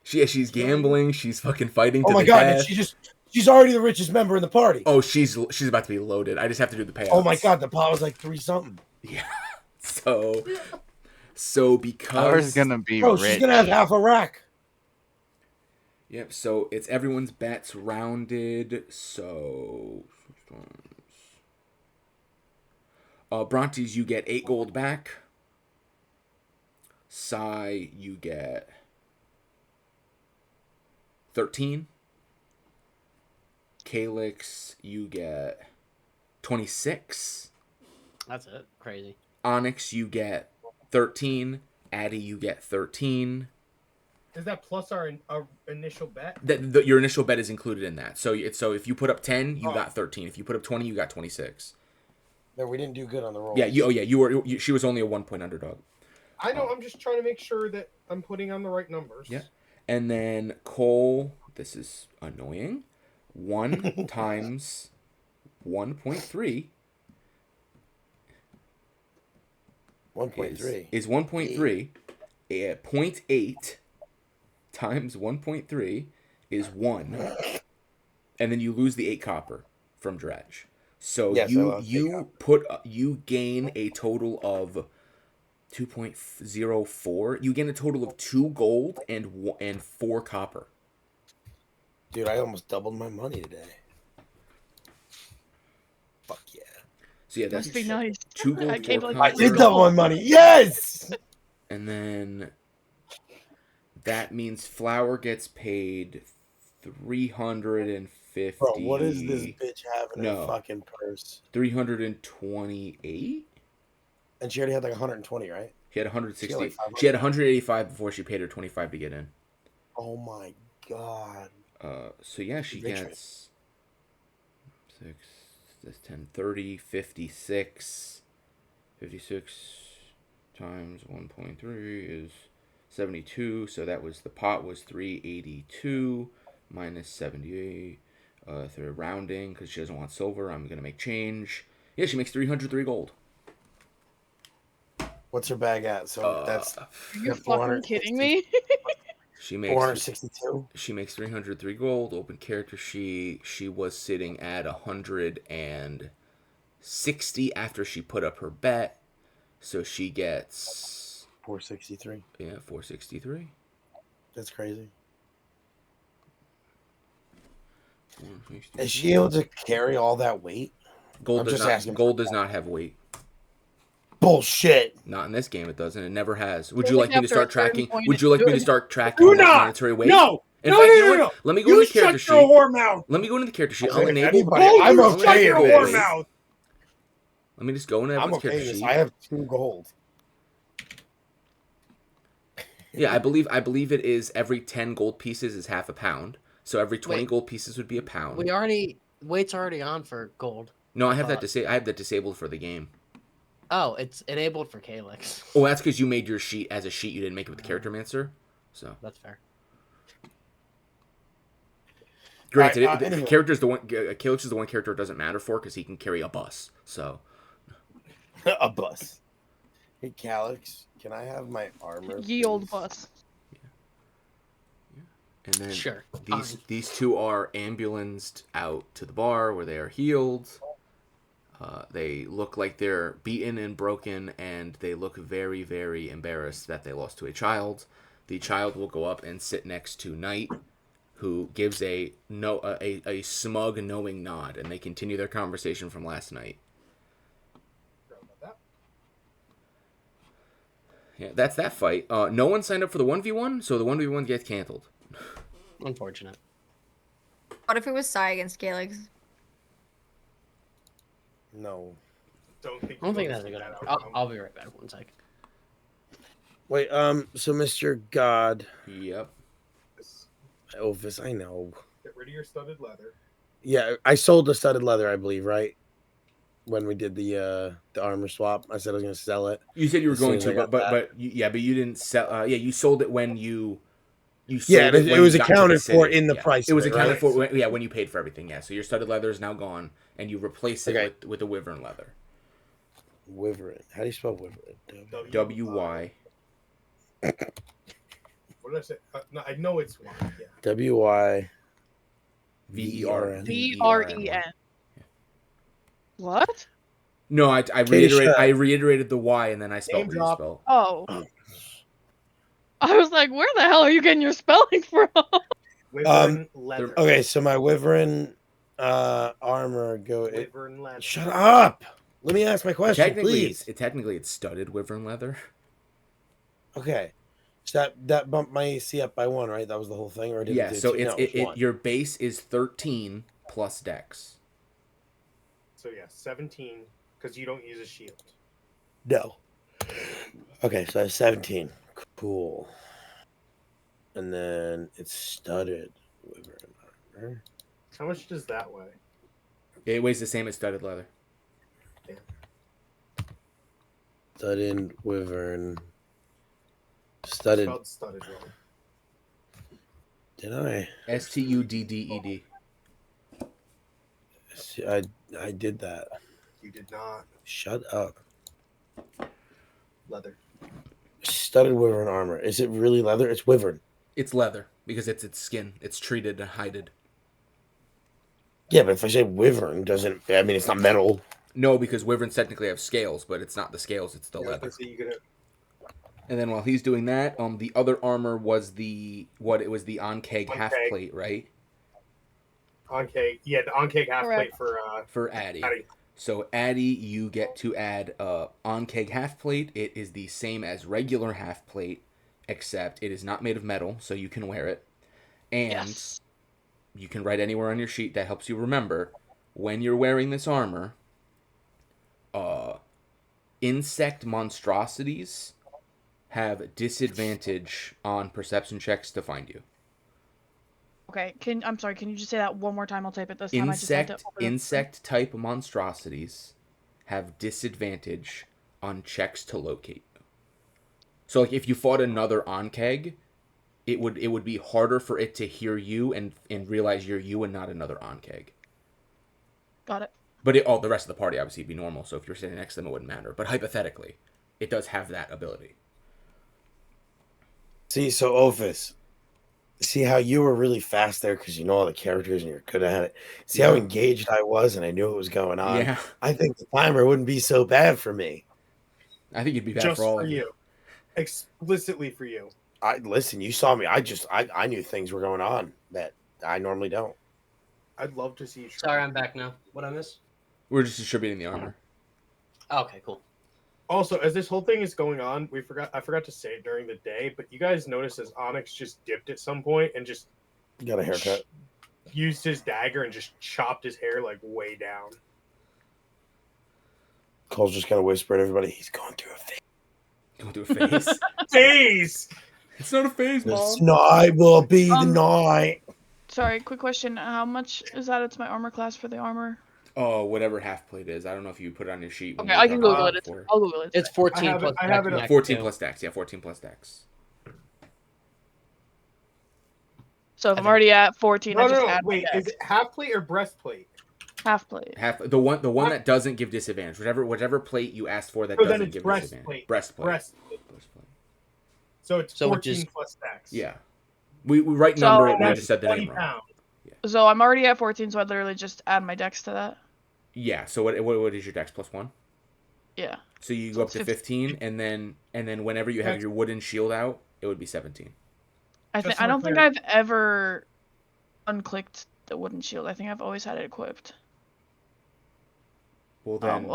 She's gambling. She's fucking fighting to Oh my the god, death. and she's already the richest member in the party. Oh, she's about to be loaded. I just have to do the payouts. Oh my god, the pot was like 3 something. Yeah. So because Power's gonna be Bro, rich. she's gonna have half a rack. Yep, so it's everyone's bets rounded, so... Brontes, you get 8 gold back. Sai, you get 13. Calyx, you get 26. That's it. Crazy. Onyx, you get 13. Addy, you get 13. Is that plus our initial bet? Your initial bet is included in that. So if you put up 10, you got 13. If you put up 20, you got 26. No, we didn't do good on the rolls. Yeah, she was only a 1-point underdog. I know. I'm just trying to make sure that I'm putting on the right numbers. Yeah. And then Cole, this is annoying. 1 times 1.3 1.3 is 1.3. 0.8 times 1.3 is 1. And then you lose the 8 copper from Dredge. So yes, you gain a total of 2.04. You gain a total of 2 gold and 4 copper. Dude, I almost doubled my money today. Fuck yeah. So yeah, Must that's be nice. 2 gold, I gave 4 like copper. I did double my money. Yes. And then that means Flower gets paid 350. Bro, what does this bitch have in her fucking purse? 328. And she already had like 120, right? She had 160. She had 185 before she paid her 25 to get in. Oh my god. So yeah, she gets 6, that's 10, 30, 56. 56 times 1.3 is 72. So that was, the pot was 382 minus 78. Through rounding, because she doesn't want silver, I'm going to make change. Yeah, she makes 303 gold. What's her bag at? So that's... Are you fucking kidding me? She makes 462. She makes 303 gold. Open character. She was sitting at 160 after she put up her bet, so she gets 463. Yeah, 463. That's crazy. Is she able to carry all that weight? Gold does not have weight. Bullshit. Not in this game, it doesn't. It never has. Would you like me to start tracking? Would you Do like me to start tracking that monetary weight? No. In fact, you know what? Let me go into the character sheet. Whore mouth. Let me go into the character sheet. I'm I'll enable. I'm okay your with whore this. mouth. Let me just go into I'm the okay character with this. sheet. I have 2 gold. Yeah, I believe it is every 10 gold pieces is half a pound. So every 20 Wait. gold pieces would be a pound. Weight's already on for gold. No, I have that disabled for the game. Oh, it's enabled for Calyx. Oh, that's because you made your sheet as a sheet. You didn't make it with the character mancer. So That's fair. granted, anyway. character's the one. Calyx is the one character it doesn't matter for because he can carry a bus. So A bus. Hey, Calyx, can I have my armor? Ye old please? bus. and then Sure. these two are ambulanced out to the bar where they are healed. They look like they're beaten and broken, and they look very, very embarrassed that they lost to a child. The child will go up and sit next to Knight, who gives a smug, knowing nod, and they continue their conversation from last night. Yeah, that's that fight. No one signed up for the 1v1, so the 1v1 gets canceled. Unfortunate. What if it was Sai against Calyx? No. I don't think that's a good idea. I'll be right back. 1 sec. Wait, so Mr. God. Yep. Ophis, I know. Get rid of your studded leather. Yeah, I sold the studded leather, I believe, right? When we did the armor swap, I said I was going to sell it. You said you were As soon going as I to, got but you didn't sell. You sold it when you sold it when was you got to the accounted for city. in the price. It was of accounted right? for when you paid for everything. Yeah, so your studded leather is now gone, and you replace it with the wyvern leather. Wyvern. How do you spell wyvern? W-Y. What did I say? No, I know it's one. Yeah. W-Y. V-E-R-N. V-R-E-N. What? No, I reiterated the Y, and then I spelled what you spelled. Oh. I was like, where the hell are you getting your spelling from? Wyvern leather. Okay, so my wyvern armor Wyvern leather. Shut up! Let me ask my question, please. Technically it's studded wyvern leather. Okay. So that bumped my AC up by 1, right? That was the whole thing, or did Yeah, it do so 2? No, it was 1. your base is 13 plus dex. So yeah, 17 because you don't use a shield. No. Okay, so I have 17. Cool. And then it's studded wyvern armor. How much does that weigh? It weighs the same as studded leather. Studded wyvern. I Studded. spelled studded wrong. Did I? STUDDED. See, I did that. You did not. Shut up. Leather. Studded wyvern armor. Is it really leather? It's wyvern. It's leather because it's its skin. It's treated and hided. Yeah, but if I say wyvern, doesn't I mean it's not metal? No, because wyverns technically have scales, but it's not the scales, it's the leather. So you could And then while he's doing that, the other armor was it was the onceg half Onceg. plate, right? Onceg. Yeah, the onceg half plate For Addy. Addy. So Addy, you get to add onceg half plate. It is the same as regular half plate, except it is not made of metal, so you can wear it. And you can write anywhere on your sheet that helps you remember when you're wearing this armor. Insect monstrosities have disadvantage on perception checks to find you. Okay, I'm sorry, can you just say that one more time? I'll type it this time. I just had to open Insect type monstrosities have disadvantage on checks to locate you. So like if you fought another onceg, it would be harder for it to hear you and realize you're you and not another onceg. Got it. But the rest of the party obviously would be normal, so if you're sitting next to them, it wouldn't matter. But hypothetically, it does have that ability. See, so Ophis, see how you were really fast there because you know all the characters and you're good at it. See how engaged I was and I knew what was going on. Yeah. I think the timer wouldn't be so bad for me. I think it'd be bad just for all for of you. Explicitly for you. Listen, you saw me. I knew things were going on that I normally don't. I'd love to see you try. Sorry, I'm back now. What I miss? We're just distributing the armor. Okay, cool. Also, as this whole thing is going on, I forgot to say it during the day, but you guys noticed as Onyx just dipped at some point and just got a haircut. Used his dagger and just chopped his hair like way down. Cole's just gonna whisper at everybody, he's going through a phase. Going through a phase? Phase! It's not a phase, Mom. The night will be the night. Sorry, quick question. How much is added to my armor class for the armor? Oh, whatever half plate is. I don't know if you put it on your sheet. Okay, I can Google it. I'll Google it. It's 14 plus dex. 14 plus dex. Yeah, 14 plus dex. So if I'm already at 14, I just add wait, my dex. is it half plate or breastplate? Half plate. The one that doesn't give disadvantage. Whatever plate you asked for that doesn't give disadvantage. Breastplate. So it's 14 plus dex. Yeah. We write number and we just said the name wrong. Yeah. So I'm already at 14, so I literally just add my dex to that. Yeah. So what is your dex plus 1? Yeah. So you go up to 15, and then whenever you have your wooden shield out, it would be 17. I don't think I've ever unclicked the wooden shield. I think I've always had it equipped. Well then.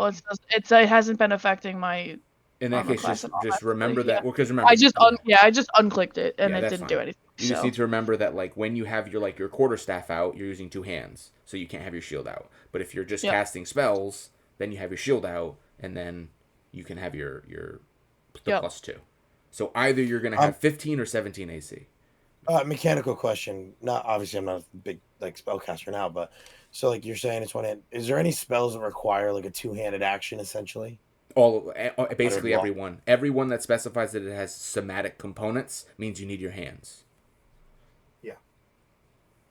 It hasn't been affecting my. In that case, just remember that. Well, because remember. I just unclicked it and it didn't do anything. You just need to remember that, like, when you have your quarterstaff out, you're using 2 hands, so you can't have your shield out. But if you're just casting spells, then you have your shield out, and then you can have your plus 2. So either you're gonna have 15 or 17 AC. Mechanical question. Not obviously, I'm not a big spellcaster now, but so like you're saying it's one hand. Is there any spells that require like a 2-handed action essentially? Basically everyone that specifies that it has somatic components means you need your hands. Yeah.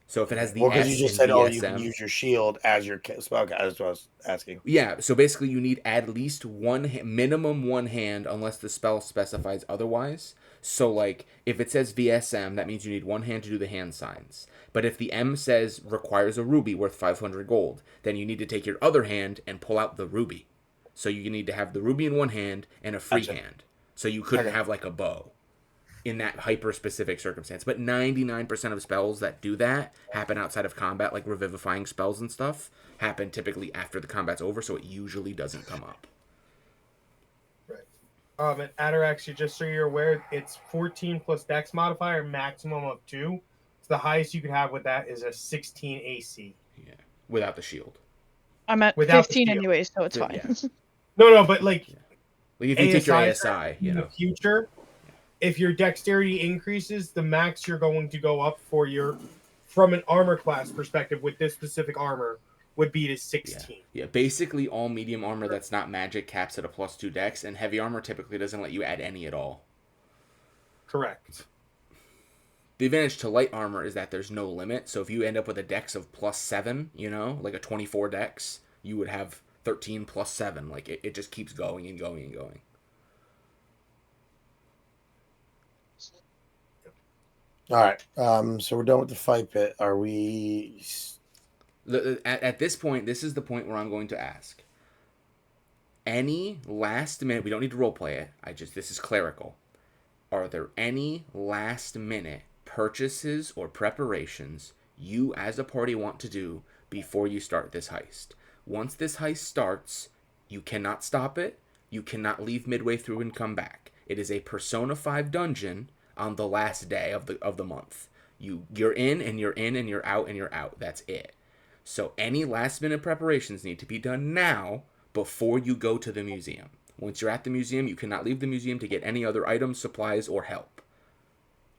So if it has the because you just said, VSM, you can use your shield as your spell. That's what I was asking. Yeah. So basically, you need at least minimum one hand, unless the spell specifies otherwise. So like, if it says VSM, that means you need one hand to do the hand signs. But if the M says requires a ruby worth 500 gold, then you need to take your other hand and pull out the ruby. So you need to have the ruby in one hand and a free hand. So you couldn't have like a bow. in that hyper-specific circumstance. But 99% of spells that do that happen outside of combat, like revivifying spells and stuff, happen typically after the combat's over, so it usually doesn't come up. And Atarax, just so you're aware, it's 14 plus Dex modifier, maximum of 2. So the highest you could have with that is a 16 AC. Yeah, without the shield. I'm at Without the 15 shield. anyway, so it's So, fine. yeah. No, but like if you take your ASI, in the future, if your dexterity increases, the max you're going to go up for from an armor class perspective with this specific armor would be to 16. Yeah, basically all medium armor that's not magic caps at a +2 dex, and heavy armor typically doesn't let you add any at all. Correct. The advantage to light armor is that there's no limit, so if you end up with a dex of +7, like a 24 dex, you would have 13 +7. Like, it just keeps going and going and going. All right. So we're done with the fight pit. Are we? At this point, this is the point where I'm going to ask. Any last minute, we don't need to roleplay it. This is clerical. Are there any last minute purchases or preparations you as a party want to do before you start this heist? Once this heist starts, you cannot stop it. You cannot leave midway through and come back. It is a Persona 5 dungeon on the last day of the month. You're in and you're in and you're out and you're out. That's it. So any last minute preparations need to be done now before you go to the museum. Once you're at the museum, you cannot leave the museum to get any other items, supplies, or help.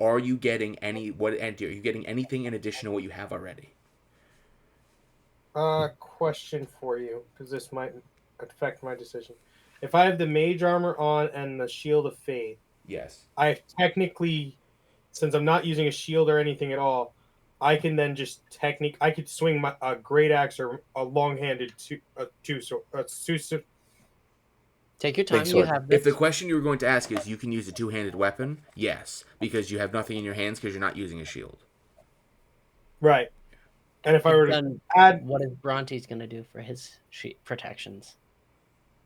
Are you getting are you getting anything in addition to what you have already? Question for you, because this might affect my decision. If I have the mage armor on and the shield of faith, Yes. I technically, since I'm not using a shield or anything at all, I can then just I could swing a great axe or a long-handed Take your time. You have this. If the question you were going to ask is you can use a two-handed weapon, yes, because you have nothing in your hands because you're not using a shield. Right. And if I were to add... What is Bronte's going to do for his protections?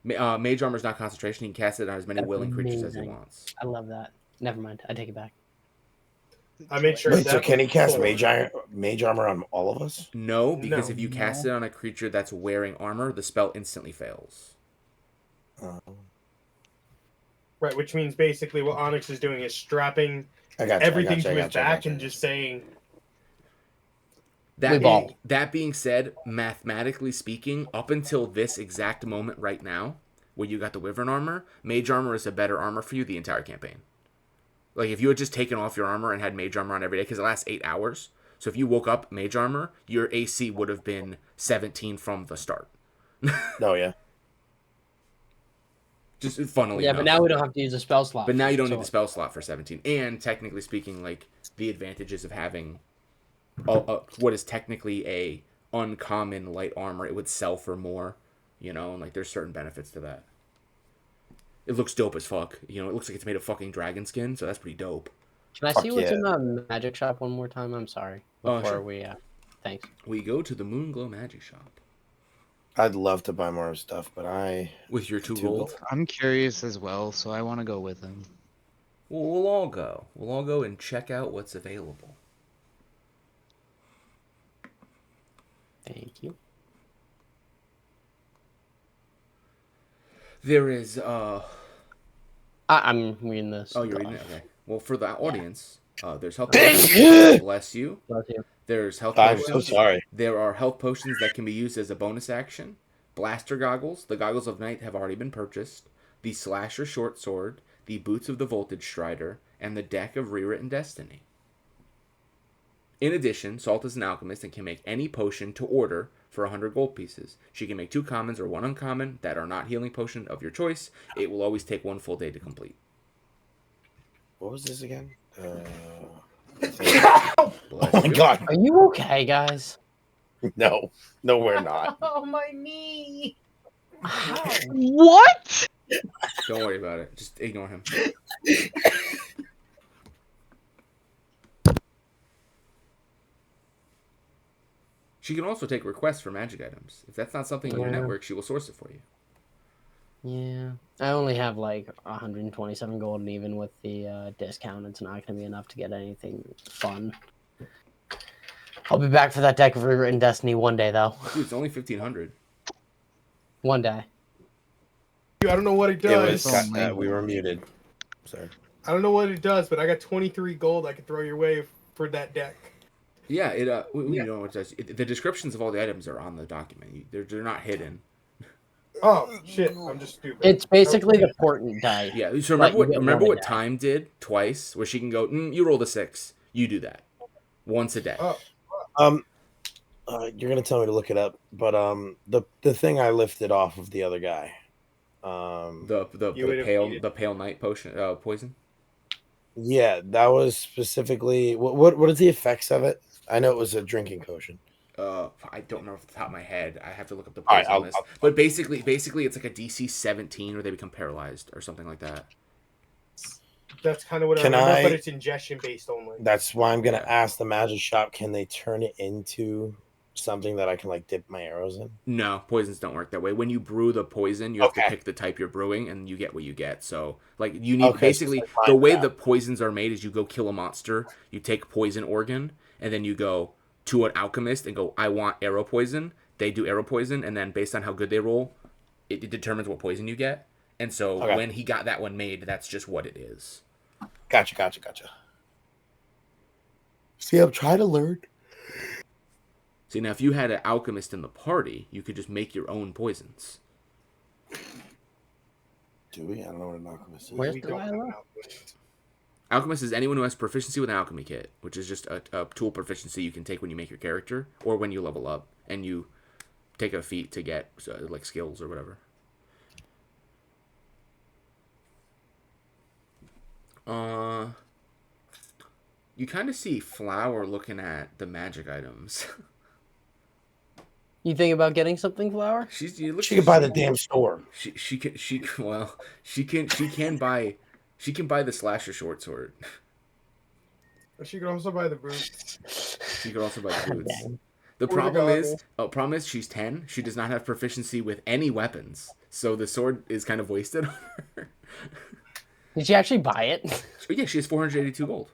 Mage armor is not concentration. He can cast it on as many willing creatures as he wants. I love that. Never mind. I take it back. I made sure. Wait, so can he cast mage armor on all of us? No, because if you cast it on a creature that's wearing armor, the spell instantly fails. Right, which means basically what Onyx is doing is strapping everything to his back and just saying... That being said, mathematically speaking, up until this exact moment right now, where you got the Wyvern armor, mage armor is a better armor for you the entire campaign. Like, if you had just taken off your armor and had mage armor on every day, because it lasts 8 hours, so if you woke up mage armor, your AC would have been 17 from the start. Oh, yeah. Just funnily enough. But now we don't have to use a spell slot. But now you don't need the spell slot for 17. And technically speaking, like, the advantages of having what is technically a uncommon light armor, it would sell for more, and like there's certain benefits to that. It looks dope as fuck. It looks like it's made of fucking dragon skin, so that's pretty dope. Can I see what's in the magic shop one more time? I'm sorry. Before we thanks. We go to the Moonglow Magic Shop. I'd love to buy more stuff, but with your 2 gold? I'm curious as well, so I want to go with him. Well, we'll all go. We'll all go and check out what's available. Thank you. There is I'm reading this. Oh, you're reading it? Okay. Well, for the audience, there's health potions. Bless you. Bless you. There's health potions. I'm so sorry. There are health potions that can be used as a bonus action. Blaster goggles. The goggles of night have already been purchased. The slasher short sword. The boots of the voltage strider. And the deck of rewritten destiny. In addition, Salt is an alchemist and can make any potion to order for 100 gold pieces. She can make 2 commons or 1 uncommon that are not healing potion of your choice. It will always take 1 full day to complete. What was this again? Oh my god. Are you okay, guys? No, we're not. Oh, my knee! What? Don't worry about it. Just ignore him. She can also take requests for magic items. If that's not something in your network, she will source it for you. Yeah, I only have like 127 gold, and even with the discount, it's not going to be enough to get anything fun. I'll be back for that deck of Rewritten Destiny one day, though. Dude, it's only 1,500. One day. I don't know what it It does. was we were muted. Sorry. I don't know what it does, but I got 23 gold I could throw your way for that deck. Yeah, you know what it does. The descriptions of all the items are on the document. They're not hidden. Oh shit! I'm just stupid. It's basically the portent die. Yeah. So But remember you what get one a day. Time did twice, where she can go. You rolled a 6. You do that once a day. Oh, You're gonna tell me to look it up, but the thing I lifted off of the other guy, You would have needed- the pale night potion poison. yeah, that was specifically what is the effects of it? I know it was a drinking potion. I don't know off the top of my head. I have to look up the All right, poison list. But basically, it's like a DC 17 where they become paralyzed or something like that. that's kind of what Can I remember, I- but it's ingestion based only. That's why I'm gonna Yeah. ask the magic shop. Can they turn it into something that I can like dip my arrows in? No, poisons don't work that way. When you brew the poison, you have to Okay. pick the type you're brewing, and you get what you get. So, like, you need Okay, so basically it's like the way Minecraft. the poisons are made is you go kill a monster, you take poison organ, and then you go to an alchemist and go, I want arrow poison. They do arrow poison, and then based on how good they roll, it determines what poison you get. And so Okay. when he got that one made, that's just what it is. Gotcha. See, I'm trying to learn. See, now if you had an alchemist in the party, you could just make your own poisons. Do we? I don't know what an alchemist is. Where's We the don't have an dialogue? alchemist. Alchemist is anyone who has proficiency with an alchemy kit, which is just a tool proficiency you can take when you make your character or when you level up and you take a feat to get like skills or whatever. You kind of see Flower looking at the magic items. You think about getting something, Flower? She can buy the damn store. She can buy the slasher short sword. But she could also buy the boots. She could also buy the boots. Dang. The Or the problem is she's 10. She does not have proficiency with any weapons, so the sword is kind of wasted on her. Did she actually buy it? Yeah, she has 482 gold.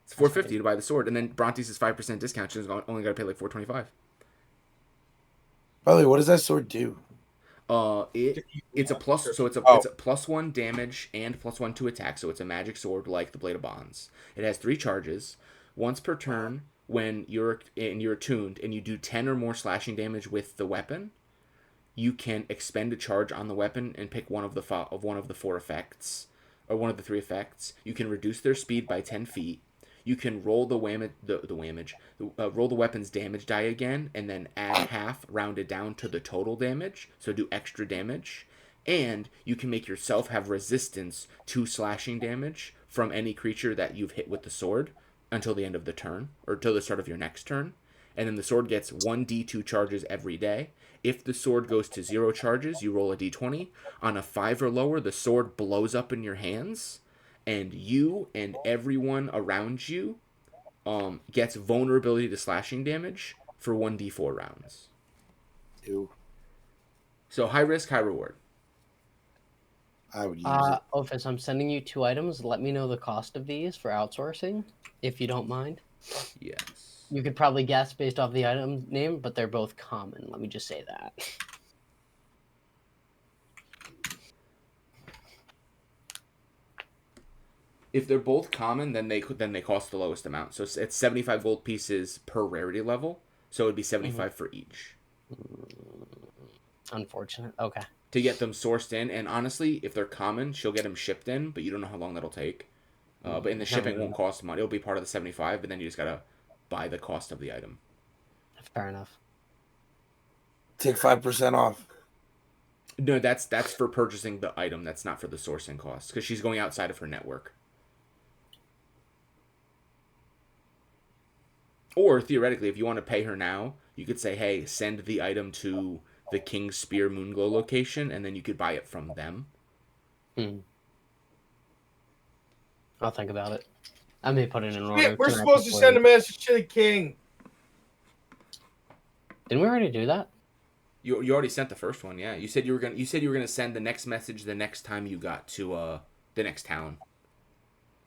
It's 450 to buy the sword, and then Bronte's is 5% discount. She's only got to pay like 425. By the way, what does that sword do? It's a plus, so it's a +1 damage and +1 to attack. So it's a magic sword like the Blade of Bonds. It has 3 charges. Once per turn, when you're attuned and you do 10 or more slashing damage with the weapon, you can expend a charge on the weapon and pick one of the 4 effects or one of the 3 effects. You can reduce their speed by 10 feet. You can roll roll the weapon's damage die again, and then add half, rounded down to the total damage, so do extra damage. And you can make yourself have resistance to slashing damage from any creature that you've hit with the sword until the end of the turn, or till the start of your next turn. And then the sword gets 1d2 charges every day. If the sword goes to 0 charges, you roll a d20. On a 5 or lower, the sword blows up in your hands, and you and everyone around you gets vulnerability to slashing damage for 1d4 rounds. Ew. So high risk, high reward. I would use it. Ophis, I'm sending you 2 items. Let me know the cost of these for outsourcing, if you don't mind. Yes. You could probably guess based off the item name, but they're both common. Let me just say that. If they're both common, then they cost the lowest amount. So it's 75 gold pieces per rarity level. So it would be 75 for each. Unfortunate. Okay. To get them sourced in, and honestly, if they're common, she'll get them shipped in, but you don't know how long that'll take. But in the shipping won't cost money. It'll be part of the 75, but then you just gotta buy the cost of the item. Fair enough. Take 5% off. No, that's for purchasing the item. That's not for the sourcing cost, because she's going outside of her network. Or theoretically, if you want to pay her now, you could say, "Hey, send the item to the King's Spear Moonglow location," and then you could buy it from them. I'll think about it. I may put it in order. Yeah, we're supposed to send a message to the king. Didn't we already do that? You already sent the first one, yeah. You said you were gonna send the next message the next time you got to the next town.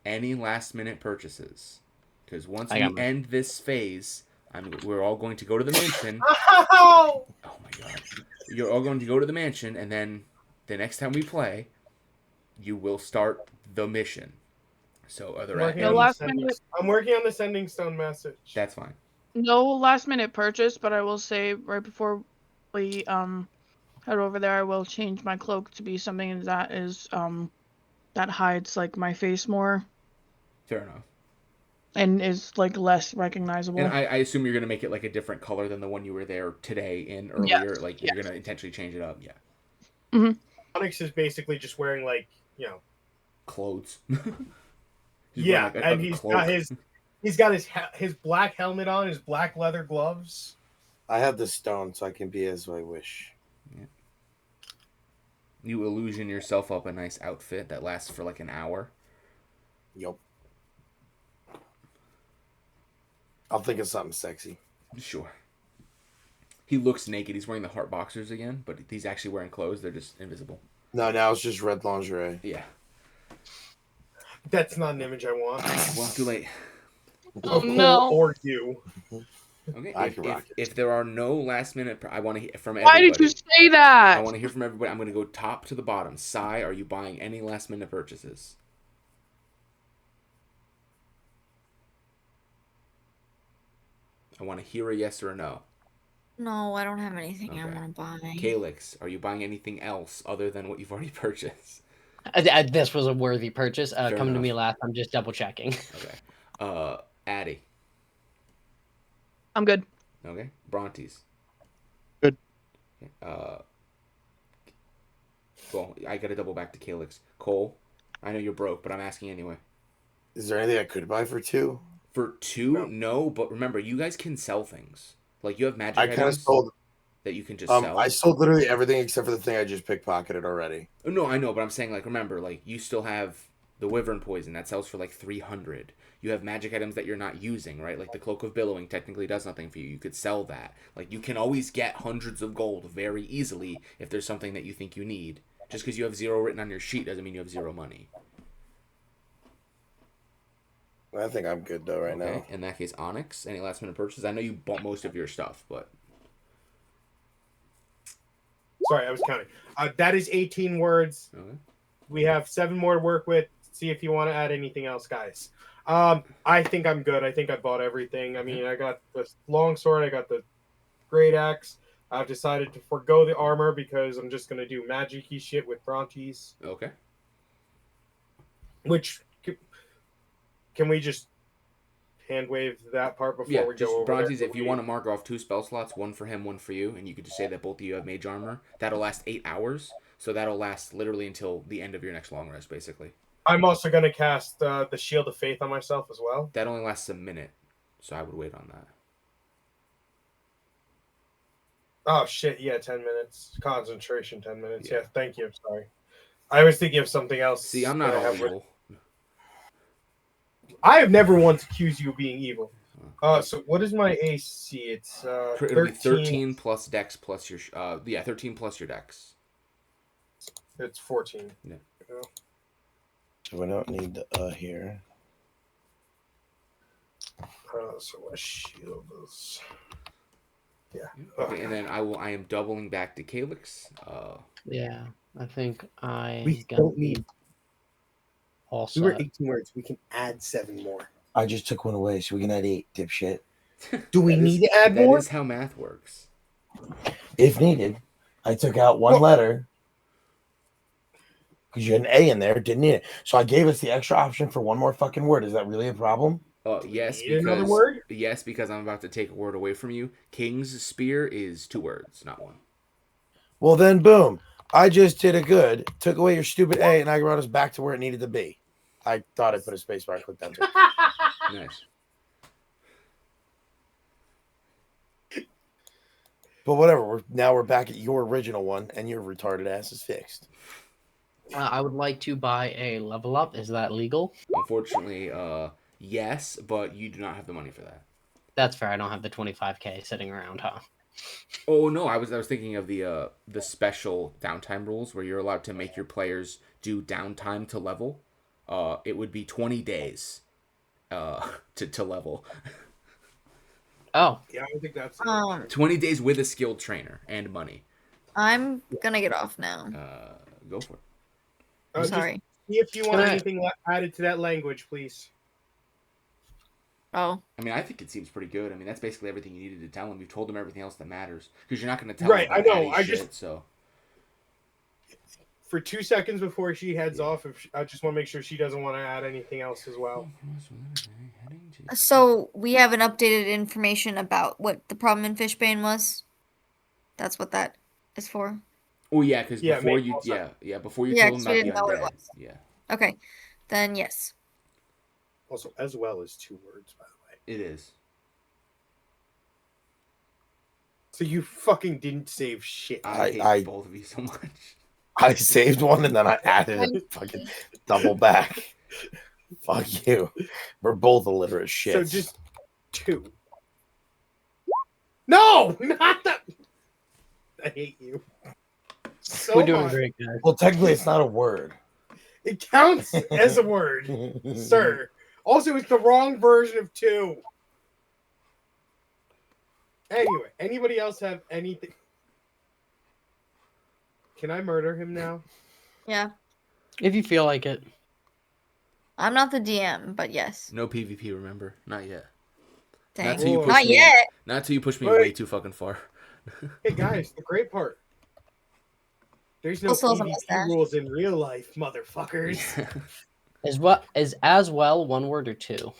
Any last minute purchases? Because once I we got mine. end this phase, we're all going to go to the mansion. Ow! Oh my god. You're all going to go to the mansion, and then the next time we play, you will start the mission. So are there Working No on the last sending, minute. I'm working on the sending stone message. That's fine. No last minute purchase, but I will say right before we head over there, I will change my cloak to be something that is that hides like my face more Fair enough. and is like less recognizable. And I assume you're gonna make it like a different color than the one you were there today in earlier. Yes, Like you're gonna intentionally change it up. Yeah. Mm-hmm. Onyx is basically just wearing like Clothes. yeah, wearing and a he's cloak. got his black helmet on, his black leather gloves. I have the stone, so I can be as I wish. Yeah. You illusion yourself up a nice outfit that lasts for like an hour. Yup. I'll think of something sexy. Sure. He looks naked. He's wearing the heart boxers again, but he's actually wearing clothes. They're just invisible. No, now it's just red lingerie. Yeah. That's not an image I want. Well, too late. Oh Of Cole no! or you. Okay. I can rock it. If there are no last minute, I want to hear from Why everybody. did you say that? I want to hear from everybody. I'm going to go top to the bottom. Sai, are you buying any last minute purchases? I want to hear a yes or a no. No, I don't have anything I Okay. want to buy. Calyx, are you buying anything else other than what you've already purchased? This was a worthy purchase. Fair Coming to enough. me last. I'm just double checking. Okay. Addie. I'm good. Okay. Brontes. Good. Okay. Well, I got to double back to Calyx. Cole, I know you're broke, but I'm asking anyway. Is there anything I could buy for 2? For 2, no, but remember, you guys can sell things. Like, you have magic I kind of items sold. that you can just sell. I sold literally everything except for the thing I just pickpocketed already. No, I know, but I'm saying, like, remember, like, you still have the wyvern poison that sells for like 300. You have magic items that you're not using, right? Like the cloak of billowing technically does nothing for you. You could sell that. Like, you can always get hundreds of gold very easily if there's something that you think you need. Just because you have 0 written on your sheet doesn't mean you have 0 money. I think I'm good though right now. In that case, Onyx, any last minute purchases? I know you bought most of your stuff, but Sorry, I was counting. That is 18 words. okay. We have 7 more to work with. See if you want to add anything else, guys. I think I'm good. I think I bought everything. I mean, I got the long sword. I got the great axe. I've decided to forego the armor because I'm just gonna do magic-y shit with Brontes. Okay. Which can we just hand wave that part before we just go over Brontes, there? if you want to mark off 2 spell slots, 1 for him, 1 for you, and you could just say that both of you have mage armor. That'll last 8 hours, so that'll last literally until the end of your next long rest, basically. I'm also gonna cast the Shield of Faith on myself as well. That only lasts a minute, so I would wait on that. Oh shit! Yeah, 10 minutes concentration. 10 minutes. Yeah, thank you. Sorry, I was thinking of something else. See, I'm not all evil. I have never once accused you of being evil. So what is my AC? It's It'll be 13 plus dex plus your 13 plus your dex. It's 14. Yeah. So we don't need here. So my shield is. Yeah. Okay, and then I am doubling back to Calyx. Yeah, I think We gonna don't be need. also. We were 18 words. We can add 7 more. I just took one away, so we can add 8, dipshit. Do we need to add more? That is how math works. If needed. I took out one letter because you had an A in there, didn't need it. So I gave us the extra option for one more fucking word. Is that really a problem? Yes, Need another because word? yes, because I'm about to take a word away from you. King's spear is 2 words, not 1. Well, then, boom. I just did a good. Took away your stupid A, and I brought us back to where it needed to be. I thought I put a space bar. I clicked enter. Nice. But whatever. We're back at your original one, and your retarded ass is fixed. I would like to buy a level up. Is that legal? Unfortunately, yes, but you do not have the money for that. That's fair. I don't have the 25k sitting around, huh? Oh no, I was thinking of the special downtime rules where you're allowed to make your players do downtime to level. It would be 20 days to level. Yeah, I don't think that's Um, 20 days with a skilled trainer and money. I'm gonna get off now. Go for it. Just Sorry. see if you want Can I- anything added to that language, please. Oh, I mean, I think it seems pretty good. I mean, that's basically everything you needed to tell him. You've told him everything else that matters because you're not going to tell Right, him I about know, Addie's I shit. just- So For 2 seconds before she heads Yeah. off, I just want to make sure she doesn't want to add anything else as well. so we have an updated information about what the problem in Fishbane was. That's what that is for. Oh yeah, because Yeah, before make you more sense. before you Yeah, told him 'cause we about the didn't know what it undead. was. Yeah, Okay, then yes. Also, as well as 2 words, by the way. it is. So you fucking didn't save shit. I hate I- both of you so much. I saved one and then I added it. Fucking double back. Fuck you. We're both illiterate shits. So just 2. No, not that. I hate you. So We're doing much. great, guys. Well, technically, it's not a word. It counts as a word, sir. Also, it's the wrong version of 2. Anyway, anybody else have anything? Can I murder him now? Yeah, If you feel like it. I'm not the DM, but yes. No PvP, remember? Not yet. Dang. Not till you Whoa. push Not me. yet. Not till you push me Wait. way too fucking far. Hey guys, the great part. There's no Also has a PvP mustache. rules in real life, motherfuckers. Is as well one word or 2?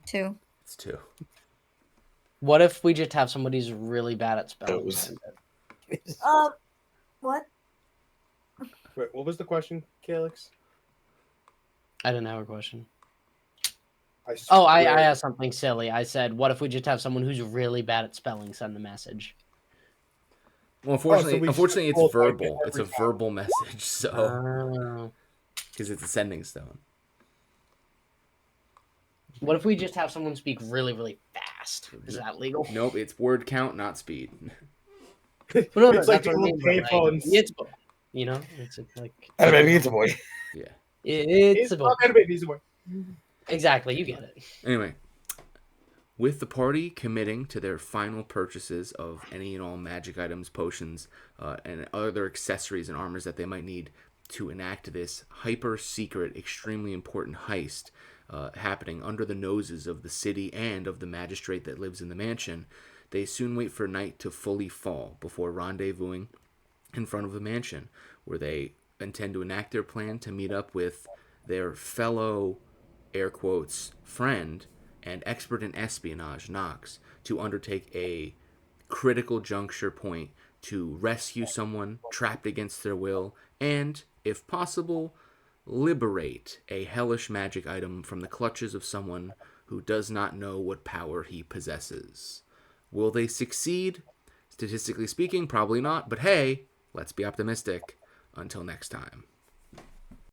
2. It's 2. What if we just have somebody who's really bad at spelling? Those. What? Wait, what was the question, Calix? I didn't have a question. I Oh, I swear- asked something silly. I said, what if we just have someone who's really bad at spelling send the message? Well, so we just unfortunately, it's roll like verbal. it It's a every time. verbal message, so Oh. because it's a sending stone. What if we just have someone speak really, really fast? Is that legal? Nope, it's word count, not speed. Well, no, It's like that's the what I old mean, but, payphones. it's you know, it's like And maybe it's a boy. Yeah. it's a book. not gonna be easy way. Exactly, you get it. Anyway, with the party committing to their final purchases of any and all magic items, potions, and other accessories and armors that they might need to enact this hyper secret, extremely important heist happening under the noses of the city and of the magistrate that lives in the mansion, they soon wait for night to fully fall before rendezvousing in front of the mansion, where they intend to enact their plan to meet up with their fellow, air quotes, friend and expert in espionage, Knox, to undertake a critical juncture point to rescue someone trapped against their will and, if possible, liberate a hellish magic item from the clutches of someone who does not know what power he possesses. Will they succeed? Statistically speaking, probably not, but hey, let's be optimistic. Until next time.